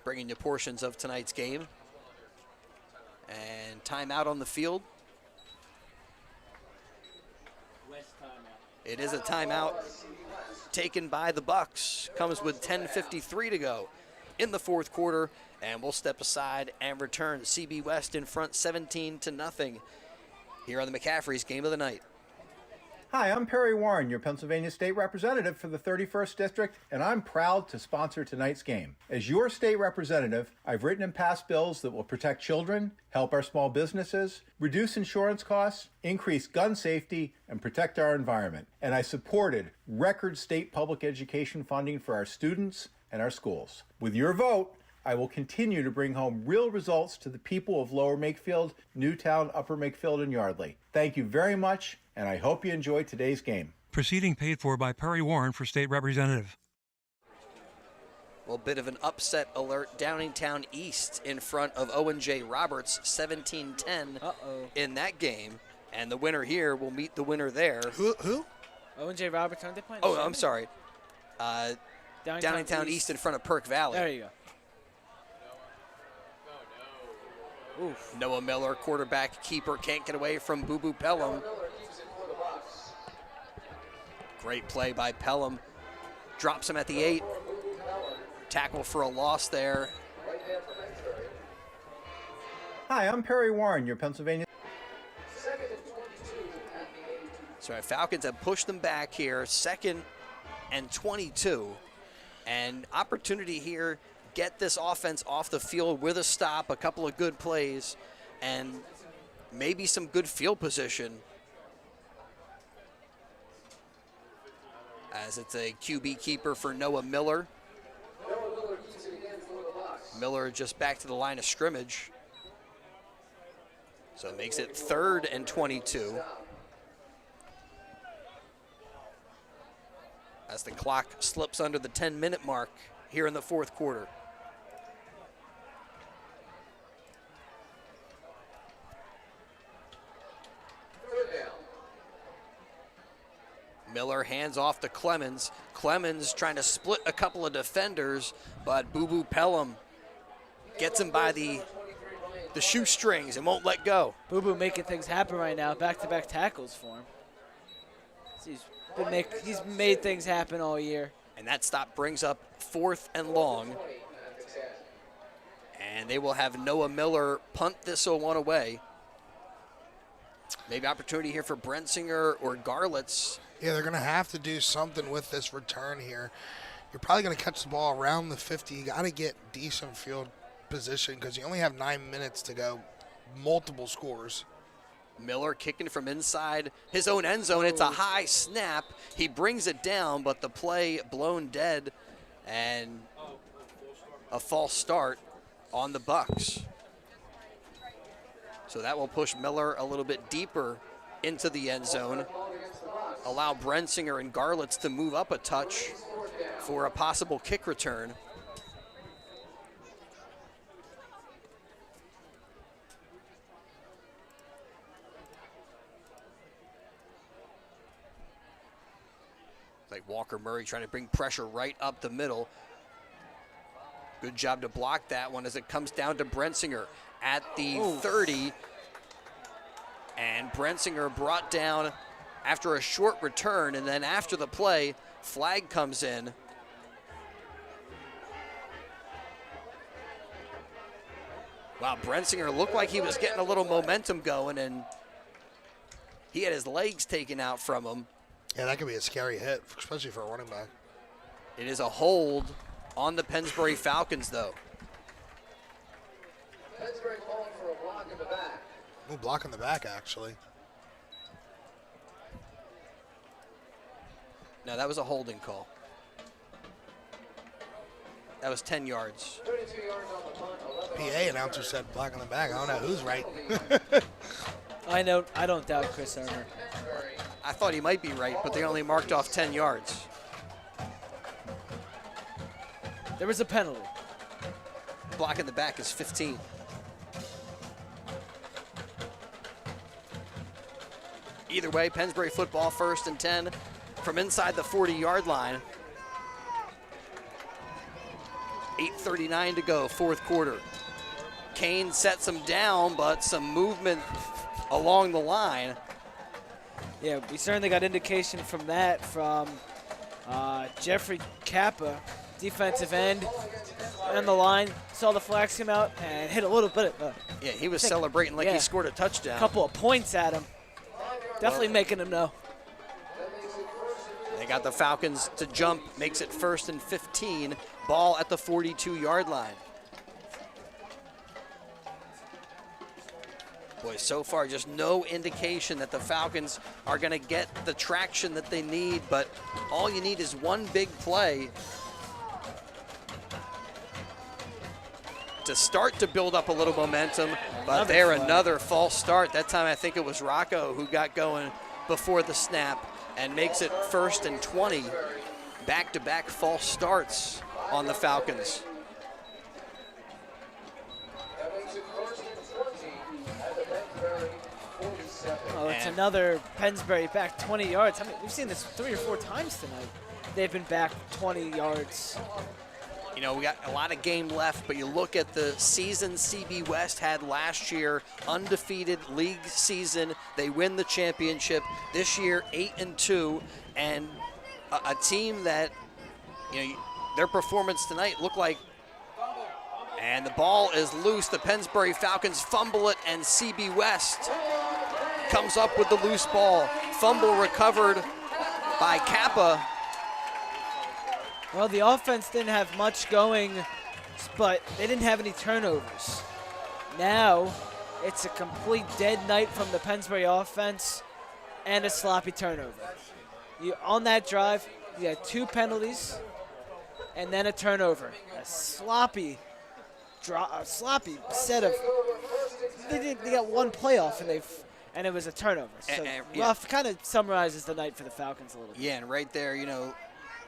bringing you portions of tonight's game. And timeout on the field. It is a timeout taken by the Bucks. Comes with 10:53 to go in the fourth quarter, and we'll step aside and return. CB West in front 17-0 here on the McCaffrey's Game of the Night. Hi, I'm Perry Warren, your Pennsylvania State Representative for the 31st District, and I'm proud to sponsor tonight's game. As your state representative, I've written and passed bills that will protect children, help our small businesses, reduce insurance costs, increase gun safety, and protect our environment. And I supported record state public education funding for our students and our schools. With your vote, I will continue to bring home real results to the people of Lower Makefield, Newtown, Upper Makefield, and Yardley. Thank you very much, and I hope you enjoy today's game. Proceeding paid for by Perry Warren for State Representative. Well, bit of an upset alert. Downingtown East in front of Owen J. Roberts, 17-10 in that game. And the winner here will meet the winner there. Who? Owen J. Roberts, aren't they playing? Oh, I'm sorry. Downingtown East in front of Perk Valley. There you go. Oof. Noah Miller, quarterback, keeper, can't get away from Boo Boo Pelham. Great play by Pelham. Drops him at the 8. Tackle for a loss there. Hi, I'm Perry Warren, your Pennsylvania. So Falcons have pushed them back here, 2nd and 22. And opportunity here, get this offense off the field with a stop, a couple of good plays, and maybe some good field position. As it's a QB keeper for Noah Miller. Miller just back to the line of scrimmage. So it makes it 3rd and 22. As the clock slips under the 10-minute mark here in the fourth quarter. Miller hands off to Clemens. Clemens trying to split a couple of defenders, but Boo Boo Pelham gets him by the shoestrings and won't let go. Boo Boo making things happen right now. Back-to-back tackles for him. He's made things happen all year. And that stop brings up 4th and long. And they will have Noah Miller punt this one away. Maybe opportunity here for Brensinger or Garlitz. Yeah, they're going to have to do something with this return here. You're probably going to catch the ball around the 50. You got to get decent field position because you only have 9 minutes to go. Multiple scores. Miller kicking from inside his own end zone. It's a high snap. He brings it down, but the play blown dead and a false start on the Bucks. So that will push Miller a little bit deeper into the end zone. Allow Brensinger and Garlitz to move up a touch for a possible kick return. Like Walker Murray trying to bring pressure right up the middle. Good job to block that one as it comes down to Brensinger at the 30. And Brensinger brought down after a short return, and then after the play, flag comes in. Wow, Brensinger looked like he was getting a little momentum going, and he had his legs taken out from him. Yeah, that could be a scary hit, especially for a running back. It is a hold on the Pennsbury Falcons, though. Pennsbury calling for a block in the back. Ooh, block in the back, actually. No, that was a holding call. That was 10 yards. 32 yards on the punt. PA announcer said block in the back. I don't know who's right. I don't doubt Chris Ermer. I thought he might be right, but they only marked off 10 yards. There was a penalty. Block in the back is 15. Either way, Pennsbury football 1st and 10 from inside the 40-yard line. 8:39 to go, 4th quarter. Kane sets him down, but some movement along the line. Yeah, we certainly got indication from that from Jeffrey Kappa, defensive end, on the line. Saw the flags come out and hit a little bit of yeah, he was celebrating like he scored a touchdown. A couple of points at him. Definitely making him know. They got the Falcons to jump, makes it 1st and 15. Ball at the 42-yard line. Boy, so far just no indication that the Falcons are going to get the traction that they need, but all you need is one big play to start to build up a little momentum. But another false start. That time I think it was Rocco who got going before the snap and makes it 1st and 20. Back-to-back false starts on the Falcons. Oh, it's another Pennsbury back 20 yards. I mean, we've seen this 3 or 4 times tonight. They've been back 20 yards. You know, we got a lot of game left, but you look at the season CB West had last year, undefeated league season. They win the championship. This year, 8-2, and a team that, you know, their performance tonight looked like, and the ball is loose. The Pennsbury Falcons fumble it, and CB West comes up with the loose ball. Fumble recovered by Kappa. Well, the offense didn't have much going, but they didn't have any turnovers. Now, it's a complete dead night from the Pennsbury offense and a sloppy turnover. On that drive, you had 2 penalties and then a turnover. A sloppy set of. They got 1 playoff and it was a turnover. So rough. Kind of summarizes the night for the Falcons a little bit. Yeah, and right there, you know,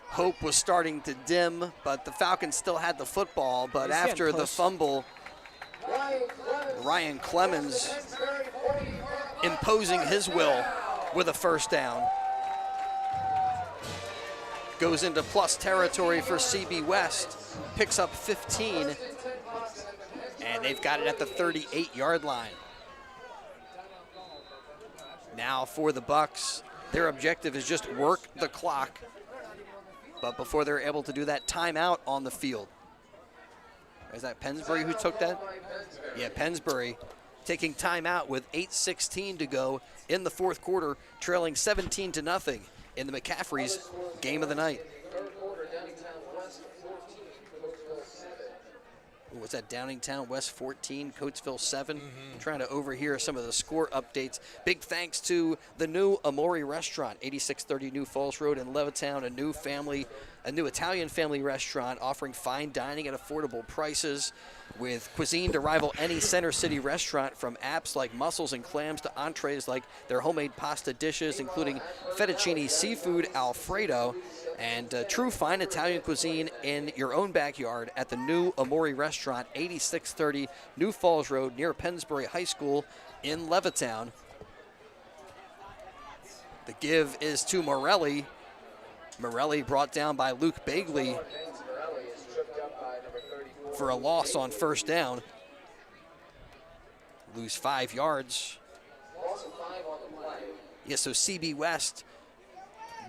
hope was starting to dim, but the Falcons still had the football. But after the fumble, Ryan Clemens imposing his will with a 1st down. Goes into plus territory for CB West, picks up 15, and they've got it at the 38-yard line. Now for the Bucks, their objective is just work the clock. But before they're able to do that, timeout on the field. Is that Pennsbury who took that? Yeah, Pennsbury taking timeout with 8:16 to go in the 4th quarter, trailing 17-0 in the McCaffrey's game of the night. What's that, Downingtown West 14, Coatesville 7? I'm trying to overhear some of the score updates. Big thanks to the new Amori Restaurant, 8630 New Falls Road in Levittown, a new family a new Italian family restaurant offering fine dining at affordable prices with cuisine to rival any Center City restaurant, from apps like mussels and clams to entrees like their homemade pasta dishes, including fettuccine seafood Alfredo, and true fine Italian cuisine in your own backyard at the new Amori restaurant, 8630 New Falls Road near Pennsbury High School in Levittown. The give is to Morelli. Morelli brought down by Luke Bagley for a loss on first down. Lose 5 yards. Yeah, so CB West,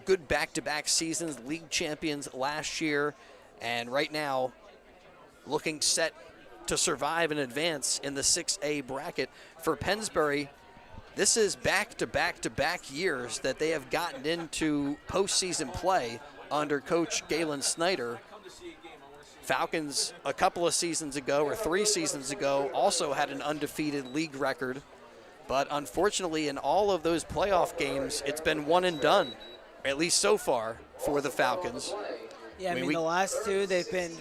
good back-to-back seasons, league champions last year, and right now looking set to survive and advance in the 6A bracket. For Pennsbury, this is back-to-back-to-back years that they have gotten into postseason play under Coach Galen Snyder. Falcons a couple of seasons ago, or 3 seasons ago, also had an undefeated league record. But unfortunately, in all of those playoff games, it's been one and done, at least so far, for the Falcons. Yeah, I mean the last 2, they've been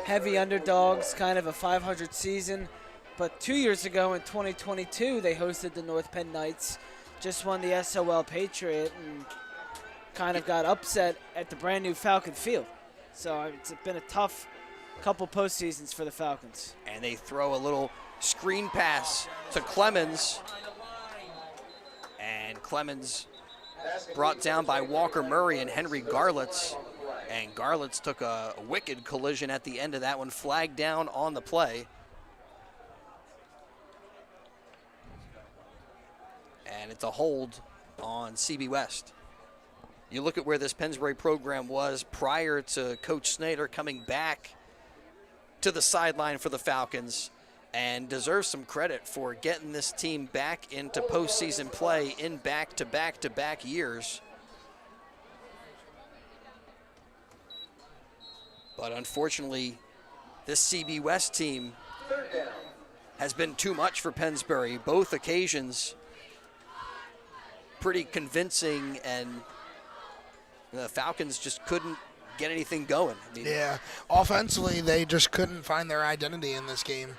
heavy underdogs, kind of a 500 season. But 2 years ago in 2022, they hosted the North Penn Knights, just won the SOL Patriot, and kind of got upset at the brand new Falcon Field. So it's been a tough couple postseasons for the Falcons. And they throw a little screen pass to Clemens. And Clemens brought down by Walker Murray and Henry Garlitz. And Garlitz took a wicked collision at the end of that one, flagged down on the play. And it's a hold on CB West. You look at where this Pennsbury program was prior to Coach Snyder coming back to the sideline for the Falcons, and deserves some credit for getting this team back into postseason play in back-to-back-to-back years. But unfortunately, this CB West team has been too much for Pennsbury. Both occasions pretty convincing, and the Falcons just couldn't get anything going. I mean, yeah, offensively, they just couldn't find their identity in this game.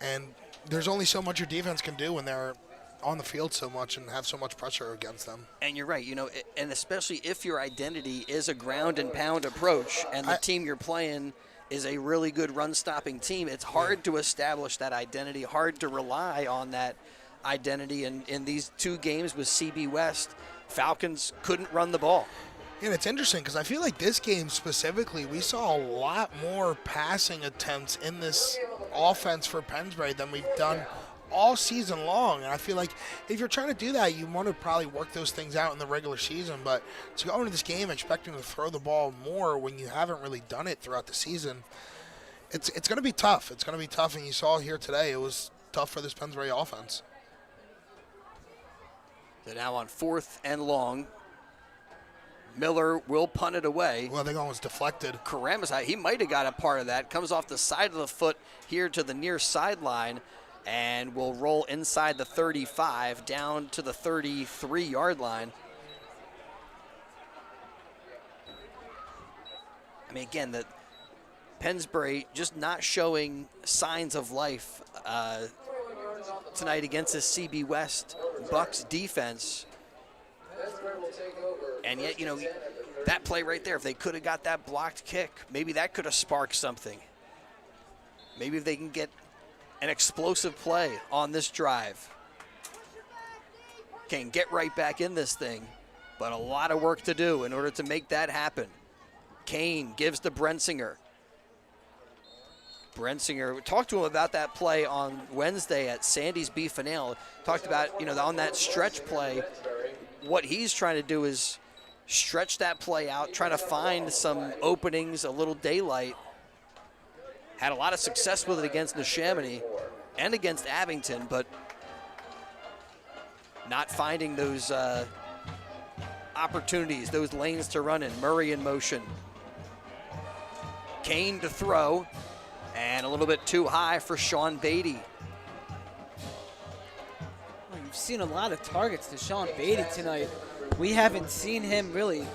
And there's only so much your defense can do when they're on the field so much and have so much pressure against them. And you're right, you know, and especially if your identity is a ground and pound approach and the team you're playing is a really good run-stopping team, it's hard to establish that identity, hard to rely on that identity. And in these 2 games with CB West, Falcons couldn't run the ball. And it's interesting because I feel like this game specifically, we saw a lot more passing attempts in this offense for Pennsbury than we've done all season long. And I feel like if you're trying to do that, you want to probably work those things out in the regular season. But to go into this game expecting to throw the ball more when you haven't really done it throughout the season, it's going to be tough. It's going to be tough. And you saw here today, it was tough for this Pennsbury offense. So now on 4th and long, Miller will punt it away. Well, I think it was deflected. Karamas, he might have got a part of that. Comes off the side of the foot here to the near sideline and will roll inside the 35 down to the 33-yard line. I mean, again, the Pennsbury just not showing signs of life tonight against this CB West Bucks defense. And yet, you know, that play right there, if they could have got that blocked kick, maybe that could have sparked something. Maybe if they can get an explosive play on this drive. Can get right back in this thing, but a lot of work to do in order to make that happen. Kane gives to Brensinger. Brensinger, talked to him about that play on Wednesday at Sandy's Beef and Ale. Talked about, you know, on that stretch play, what he's trying to do is stretch that play out, try to find some openings, a little daylight. Had a lot of success with it against Neshaminy and against Abington, but not finding those opportunities, those lanes to run in. Murray in motion. Kane to throw, and a little bit too high for Sean Beatty. Well, you've seen a lot of targets to Sean Beatty tonight. We haven't seen him really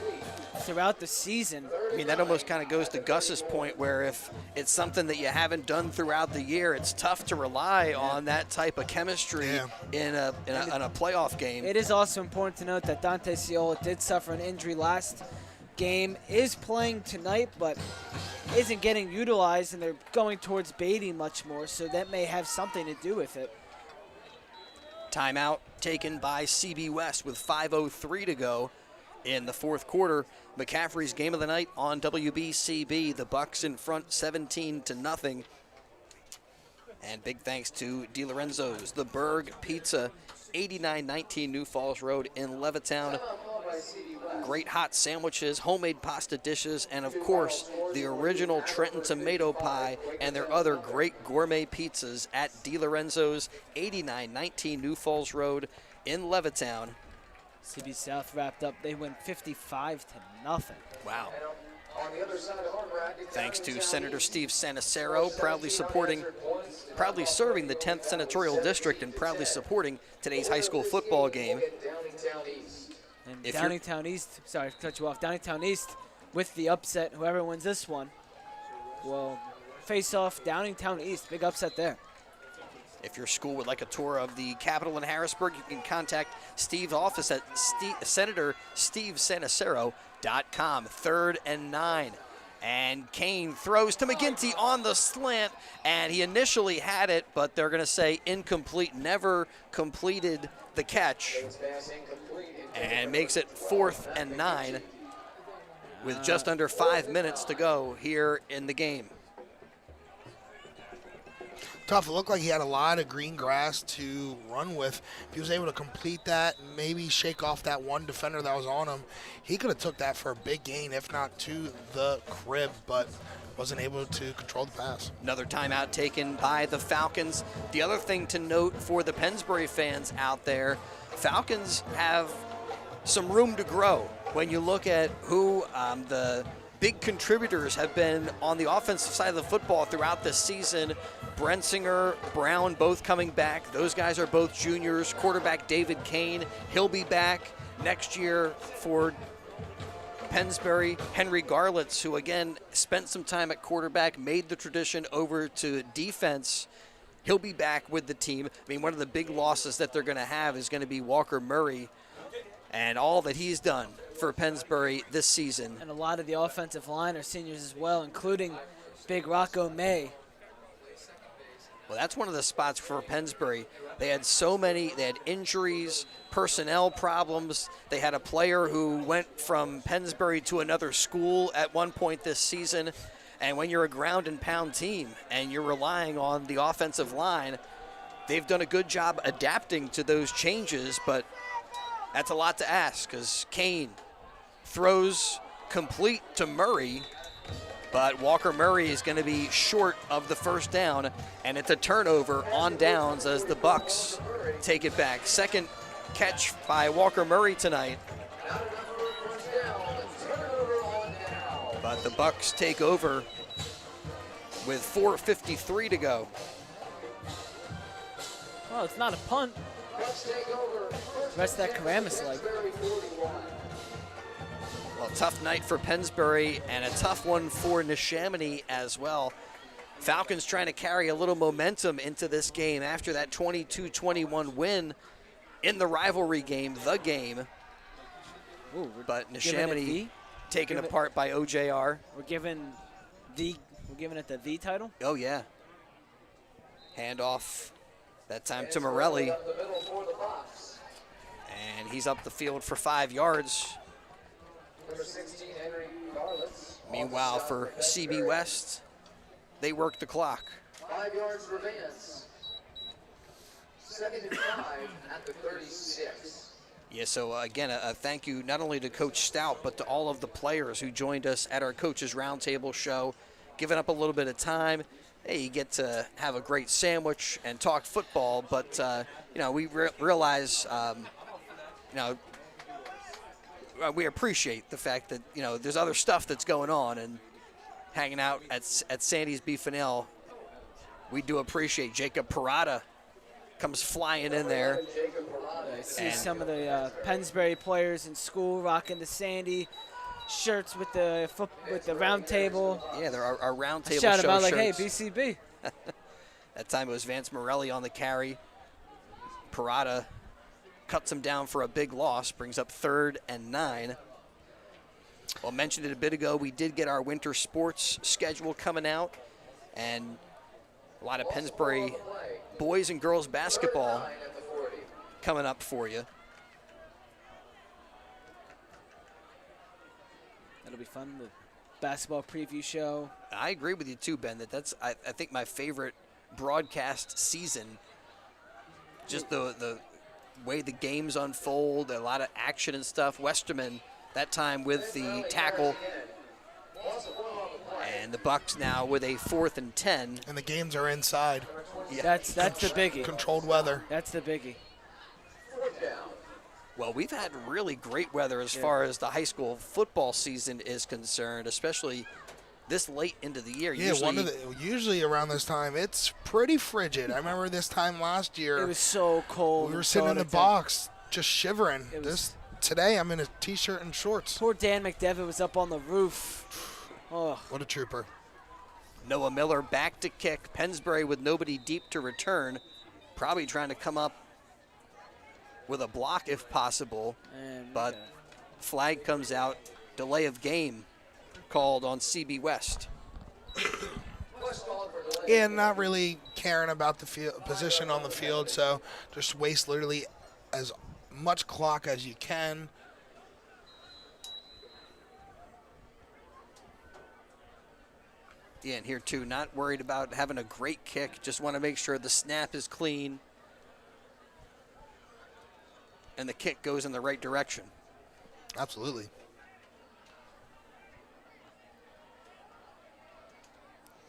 throughout the season. I mean, that almost kind of goes to Gus's point where if it's something that you haven't done throughout the year, it's tough to rely on that type of chemistry in a playoff game. It is also important to note that Dante Ciola did suffer an injury last game, is playing tonight, but isn't getting utilized, and they're going towards Beatty much more, so that may have something to do with it. Timeout taken by CB West with 5:03 to go in the fourth quarter. McCaffrey's game of the night on WBCB. The Bucks in front 17-0. And big thanks to DiLorenzo's, the Berg Pizza, 8919 New Falls Road in Levittown. Great hot sandwiches, homemade pasta dishes, and of course, the original Trenton tomato pie and their other great gourmet pizzas at DiLorenzo's, 8919 New Falls Road in Levittown. CB South wrapped up. They win 55-0. Wow. Thanks to Senator Steve Sanacero, proudly serving the 10th Senatorial District and proudly supporting today's high school football game. And Downingtown East, sorry to cut you off, Downingtown East with the upset. Whoever wins this one will face off Downingtown East. Big upset there. If your school would like a tour of the Capitol in Harrisburg, you can contact Steve's office at SenatorSteveSanacero.com. 3rd and 9. And Kane throws to McGinty on the slant, and he initially had it, but they're going to say incomplete, never completed the catch, and makes it 4th and 9 with just under 5 minutes to go here in the game. Tough. It looked like he had a lot of green grass to run with. If he was able to complete that and maybe shake off that one defender that was on him, he could have took that for a big gain, if not to the crib, but wasn't able to control the pass. Another timeout taken by the Falcons. The other thing to note for the Pennsbury fans out there, Falcons have some room to grow. When you look at who the big contributors have been on the offensive side of the football throughout this season, Brensinger, Brown both coming back. Those guys are both juniors. Quarterback David Kane, he'll be back next year for Pennsbury. Henry Garlitz, who again spent some time at quarterback, made the tradition over to defense. He'll be back with the team. I mean, one of the big losses that they're going to have is going to be Walker Murray and all that he's done for Pennsbury this season. And a lot of the offensive line are seniors as well, including Big Rocco May. Well, that's one of the spots for Pennsbury. They had injuries, personnel problems. They had a player who went from Pennsbury to another school at one point this season. And when you're a ground and pound team and you're relying on the offensive line, they've done a good job adapting to those changes, but that's a lot to ask because Kane throws complete to Murray, but Walker Murray is going to be short of the first down, and it's a turnover on downs as the Bucks take it back. Second catch by Walker Murray tonight. But the Bucks take over with 4:53 to go. Well, it's not a punt. Rest that Karamis leg. Well, tough night for Pennsbury and a tough one for Neshaminy as well. Falcons trying to carry a little momentum into this game after that 22-21 win in the rivalry game, the game. Ooh, but Neshaminy taken apart by OJR. We're giving it the title? Oh, yeah. Handoff that time to Morelli. And he's up the field for 5 yards. Number 16, Henry Garlitz. Meanwhile, for CB West, they work the clock. 5 yards for Vance. 2nd and 5 at the 36. Yeah, so again, a thank you not only to Coach Stout, but to all of the players who joined us at our Coaches Roundtable show, giving up a little bit of time. Hey, you get to have a great sandwich and talk football, but, we realize, we appreciate the fact that, there's other stuff that's going on, and hanging out at Sandy's Beef and Ale, we do appreciate Jacob Parada comes flying in there. I see some of the Pennsbury players in school rocking the Sandy shirts with the round table. Yeah, there are our round table shout show them out like, shirts. hey, BCB. That time it was Vance Morelli on the carry. Parada cuts him down for a big loss, brings up 3rd and 9. Well, I mentioned it a bit ago, we did get our winter sports schedule coming out, and a lot of Pennsbury boys and girls basketball coming up for you. That'll be fun, the basketball preview show. I agree with you too, Ben, that's I think my favorite broadcast season. Just the way the games unfold, a lot of action and stuff. Westerman that time with the tackle, and the Bucks now with a 4th and 10. And the games are inside. Yeah. That's the biggie. Controlled weather. That's the biggie. Well, we've had really great weather as far as the high school football season is concerned, especially this late into the year. Yeah, usually around this time, it's pretty frigid. I remember this time last year. It was so cold. We were sitting in the box just shivering. Today, I'm in a T-shirt and shorts. Poor Dan McDevitt was up on the roof. Oh, what a trooper. Noah Miller back to kick. Pennsbury with nobody deep to return. Probably trying to come up with a block if possible. But flag comes out. Delay of game called on CB West. Yeah, not really caring about the position on the field, so just waste literally as much clock as you can. Yeah, and here too, not worried about having a great kick. Just want to make sure the snap is clean and the kick goes in the right direction. Absolutely.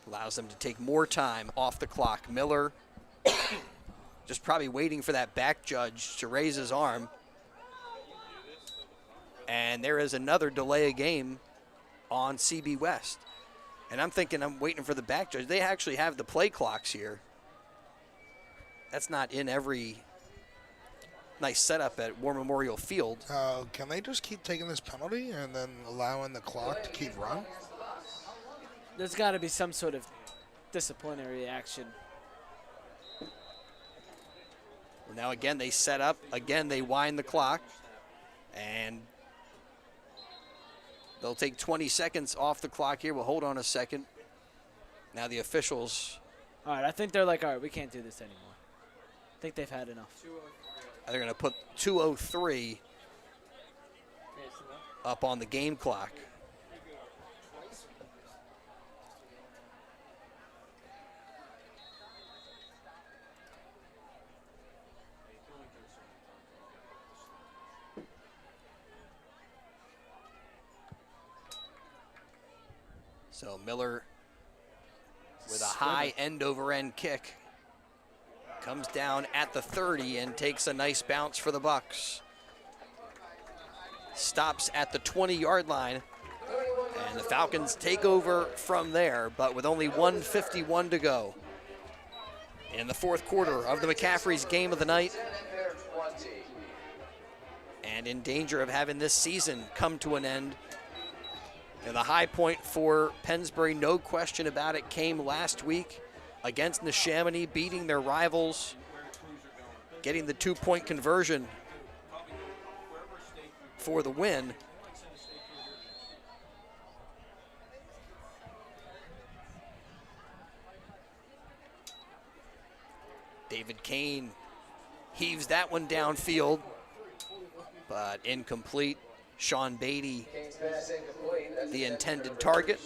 Allows them to take more time off the clock. Miller just probably waiting for that back judge to raise his arm. And there is another delay of game on CB West. And I'm thinking I'm waiting for the back judge. They actually have the play clocks here. That's not in every nice setup at War Memorial Field. Can they just keep taking this penalty and then allowing the clock to keep running? There's got to be some sort of disciplinary action. Well, now again they set up. Again they wind the clock. And they'll take 20 seconds off the clock here. We'll hold on a second. Now the officials. All right, I think they're like, all right, we can't do this anymore. I think they've had enough. They're going to put 2:03 up on the game clock. So Miller with a high end-over-end kick comes down at the 30 and takes a nice bounce for the Bucks. Stops at the 20-yard line, and the Falcons take over from there, but with only 1:51 to go in the fourth quarter of the McCaffrey's game of the night, and in danger of having this season come to an end. And the high point for Pennsbury, no question about it, came last week against Neshaminy, beating their rivals, getting the 2-point conversion for the win. David Kane heaves that one downfield, but incomplete. Sean Beatty, the intended target.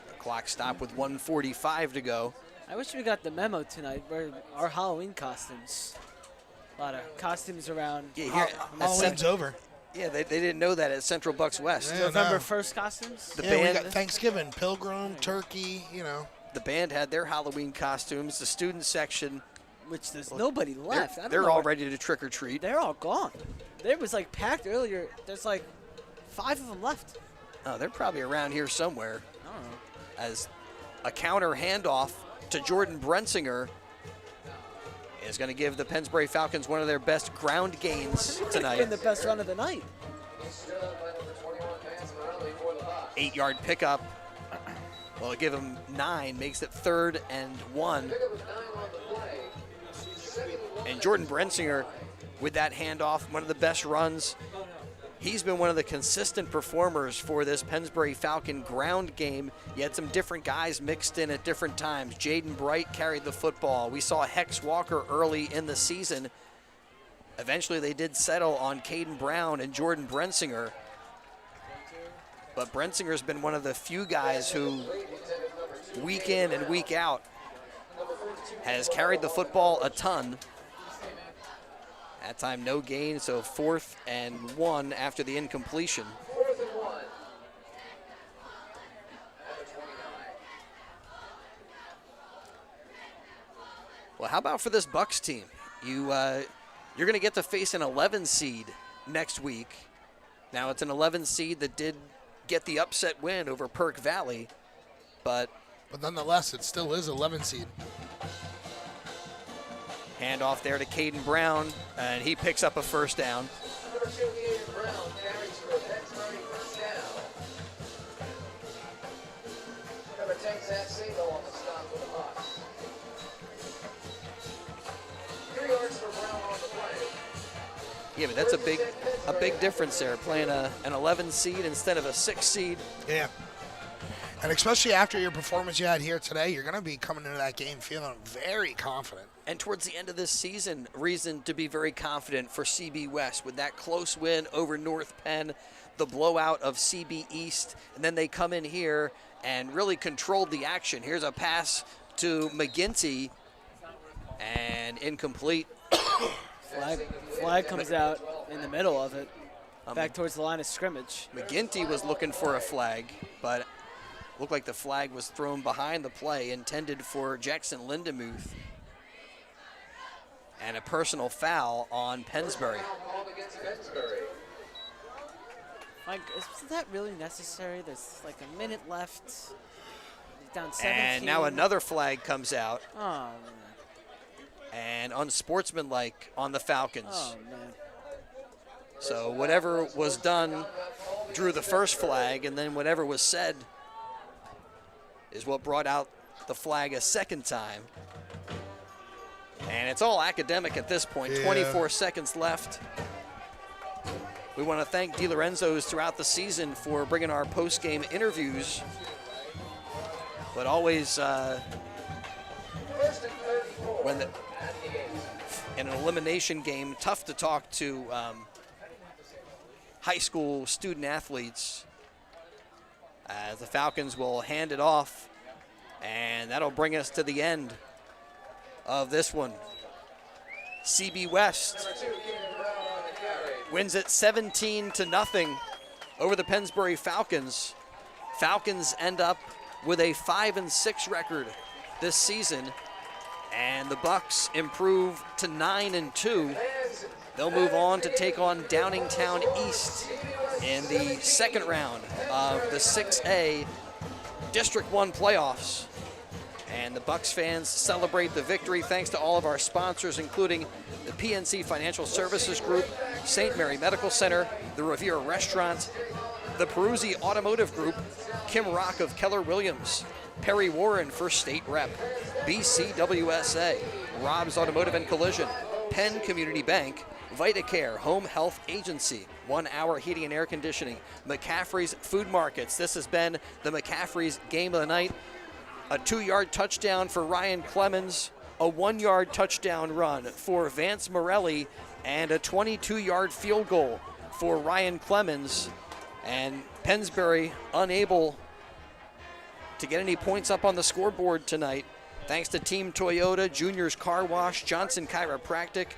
The clock stopped with 1:45 to go. I wish we got the memo tonight where our Halloween costumes. A lot of costumes around. Yeah, here, Halloween's over. Yeah, they didn't know that at Central Bucks West. Yeah, November 1st costumes? The We band, got Thanksgiving, Pilgrim, Turkey, you know. the band had their Halloween costumes. The student section, which there's nobody left. I don't they're know all where- ready to trick or treat. They're all gone. There was like packed earlier. There's like 5 of them left. Oh, they're probably around here somewhere. I don't know. As a counter handoff to Jordan Brensinger. is going to give the Pennsbury Falcons one of their best ground gains tonight. Been the best run of the night. 8-yard pickup. Well, it'll give him 9, makes it 3rd and 1. And Jordan Brensinger with that handoff, one of the best runs. He's been one of the consistent performers for this Pennsbury Falcon ground game. You had some different guys mixed in at different times. Jaden Bright carried the football. We saw Hex Walker early in the season. Eventually they did settle on Caden Brown and Jordan Brensinger. But Brensinger's been one of the few guys who, week in and week out, has carried the football a ton. That time, no gain, so 4th and 1 after the incompletion. Well, how about for this Bucks team? You're going to get to face an 11 seed next week. Now, it's an 11 seed that did get the upset win over Perk Valley, but nonetheless, it still is 11 seed. Handoff there to Caden Brown, and he picks up a first down. Number 2, Caden Brown carries for a Pennsbury first down. Number 10, Zach Sabo on the stop for the Bucks. 3 yards for Brown on the play. Yeah, but that's a big difference there, playing an 11 seed instead of a 6 seed. Yeah. And especially after your performance you had here today, you're going to be coming into that game feeling very confident. And towards the end of this season, reason to be very confident for CB West with that close win over North Penn, the blowout of CB East, and then they come in here and really controlled the action. Here's a pass to McGinty, and incomplete. Flag comes out in the middle of it, back towards the line of scrimmage. McGinty was looking for a flag, but looked like the flag was thrown behind the play, intended for Jackson Lindemuth. And a personal foul on Pennsbury. Mike, is that really necessary? There's like a minute left. Down 17. And now another flag comes out. Oh, man. And unsportsmanlike on the Falcons. Oh, man. So whatever was done drew the first flag, and then whatever was said is what brought out the flag a second time. And it's all academic at this point. 24 seconds left. We want to thank DiLorenzo's throughout the season for bringing our post-game interviews. But always, when in an elimination game, tough to talk to high school student athletes. As the Falcons will hand it off, and that'll bring us to the end of this one. CB West wins it 17-0 over the Pennsbury Falcons. Falcons end up with a 5-6 record this season, and the Bucks improve to 9-2. They'll move on to take on Downingtown East in the second round of the 6A District 1 playoffs. And the Bucks fans celebrate the victory thanks to all of our sponsors, including the PNC Financial Services Group, St. Mary Medical Center, the Riviera Restaurant, the Peruzzi Automotive Group, Kim Rock of Keller Williams, Perry Warren First State Rep, BCWSA, Rob's Automotive and Collision, Penn Community Bank, VitaCare Home Health Agency, 1 Hour Heating and Air Conditioning, McCaffrey's Food Markets. This has been the McCaffrey's Game of the Night. A 2-yard touchdown for Ryan Clemens, a 1-yard touchdown run for Vance Morelli, and a 22-yard field goal for Ryan Clemens. And Pennsbury unable to get any points up on the scoreboard tonight, thanks to Team Toyota, Junior's Car Wash, Johnson Chiropractic,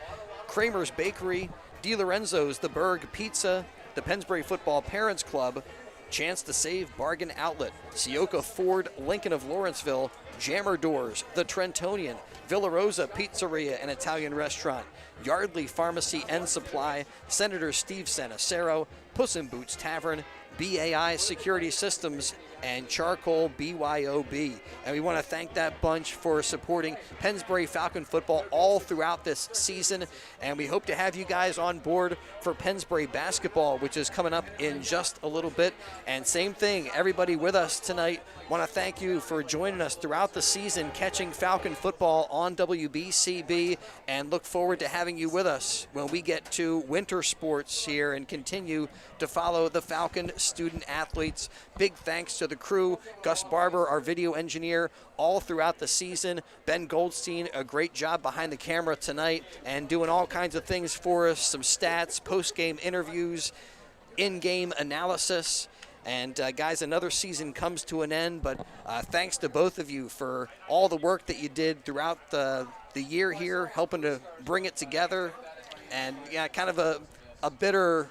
Kramer's Bakery, DiLorenzo's The Berg Pizza, the Pennsbury Football Parents Club, Chance to Save Bargain Outlet, Sioka Ford, Lincoln of Lawrenceville, Jammer Doors, The Trentonian, Villa Rosa Pizzeria and Italian Restaurant, Yardley Pharmacy and Supply, Senator Steve Sanacero, Puss in Boots Tavern, BAI Security Systems, and Charcoal BYOB. And we want to thank that bunch for supporting Pennsbury Falcon football all throughout this season. And we hope to have you guys on board for Pennsbury basketball, which is coming up in just a little bit. And same thing, everybody with us tonight, want to thank you for joining us throughout the season, catching Falcon football on WBCB, and look forward to having you with us when we get to winter sports here and continue to follow the Falcon student athletes. Big thanks to the crew, Gus Barber, our video engineer, all throughout the season. Ben Goldstein, a great job behind the camera tonight and doing all kinds of things for us, some stats, post-game interviews, in-game analysis. And guys, another season comes to an end, but thanks to both of you for all the work that you did throughout the year here, helping to bring it together. And yeah, kind of a bitter,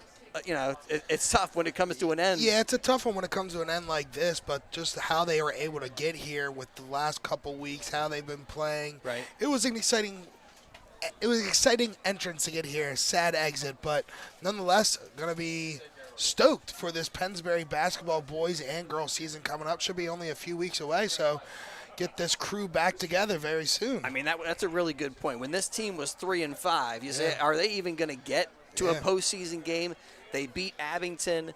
it's tough when it comes to an end. Yeah, it's a tough one when it comes to an end like this, but just how they were able to get here with the last couple weeks, how they've been playing. Right. It was an exciting entrance to get here, sad exit, but nonetheless, going to be stoked for this Pennsbury basketball boys and girls season coming up. Should be only a few weeks away, so get this crew back together very soon. I mean, that's a really good point. When this team was 3-5, you say, are they even going to get to a postseason game? They beat Abington,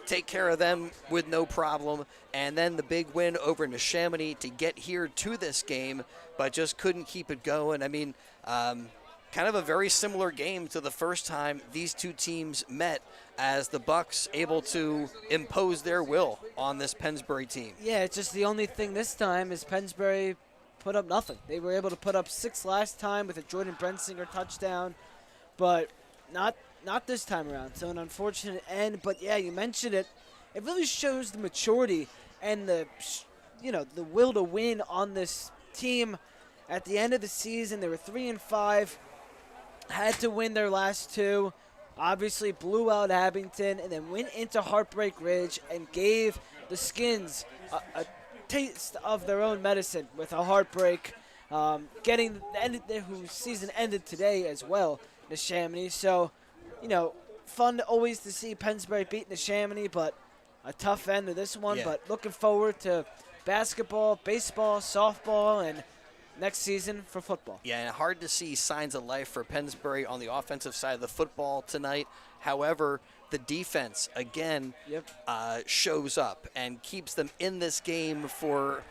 take care of them with no problem, and then the big win over Neshaminy to get here to this game, but just couldn't keep it going. I mean, kind of a very similar game to the first time these two teams met, as the Bucks able to impose their will on this Pennsbury team. Yeah, it's just the only thing this time is Pennsbury put up nothing. They were able to put up 6 last time with a Jordan Brensinger touchdown, but not this time around. So an unfortunate end, but yeah, you mentioned it. It really shows the maturity and the will to win on this team. At the end of the season, they were 3-5, had to win their last 2. Obviously blew out Abington and then went into Heartbreak Ridge and gave the Skins a taste of their own medicine with a heartbreak, whose season ended today as well, Neshaminy. So, fun always to see Pennsbury beat Neshaminy, but a tough end to this one. Yeah. But looking forward to basketball, baseball, softball, and next season for football. Yeah, and hard to see signs of life for Pennsbury on the offensive side of the football tonight. However, the defense, again, shows up and keeps them in this game for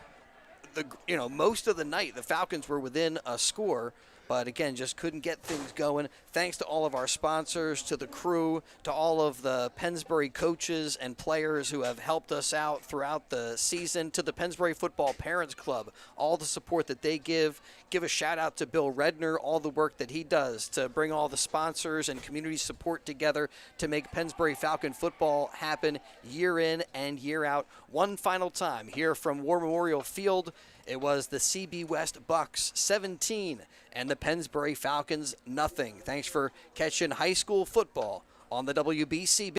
most of the night. The Falcons were within a score, but again, just couldn't get things going. Thanks to all of our sponsors, to the crew, to all of the Pennsbury coaches and players who have helped us out throughout the season, to the Pennsbury Football Parents Club, all the support that they give. Give a shout out to Bill Redner, all the work that he does to bring all the sponsors and community support together to make Pennsbury Falcon football happen year in and year out. One final time here from War Memorial Field, it was the CB West Bucks 17 and the Pennsbury Falcons nothing. Thanks for catching high school football on the WBCB.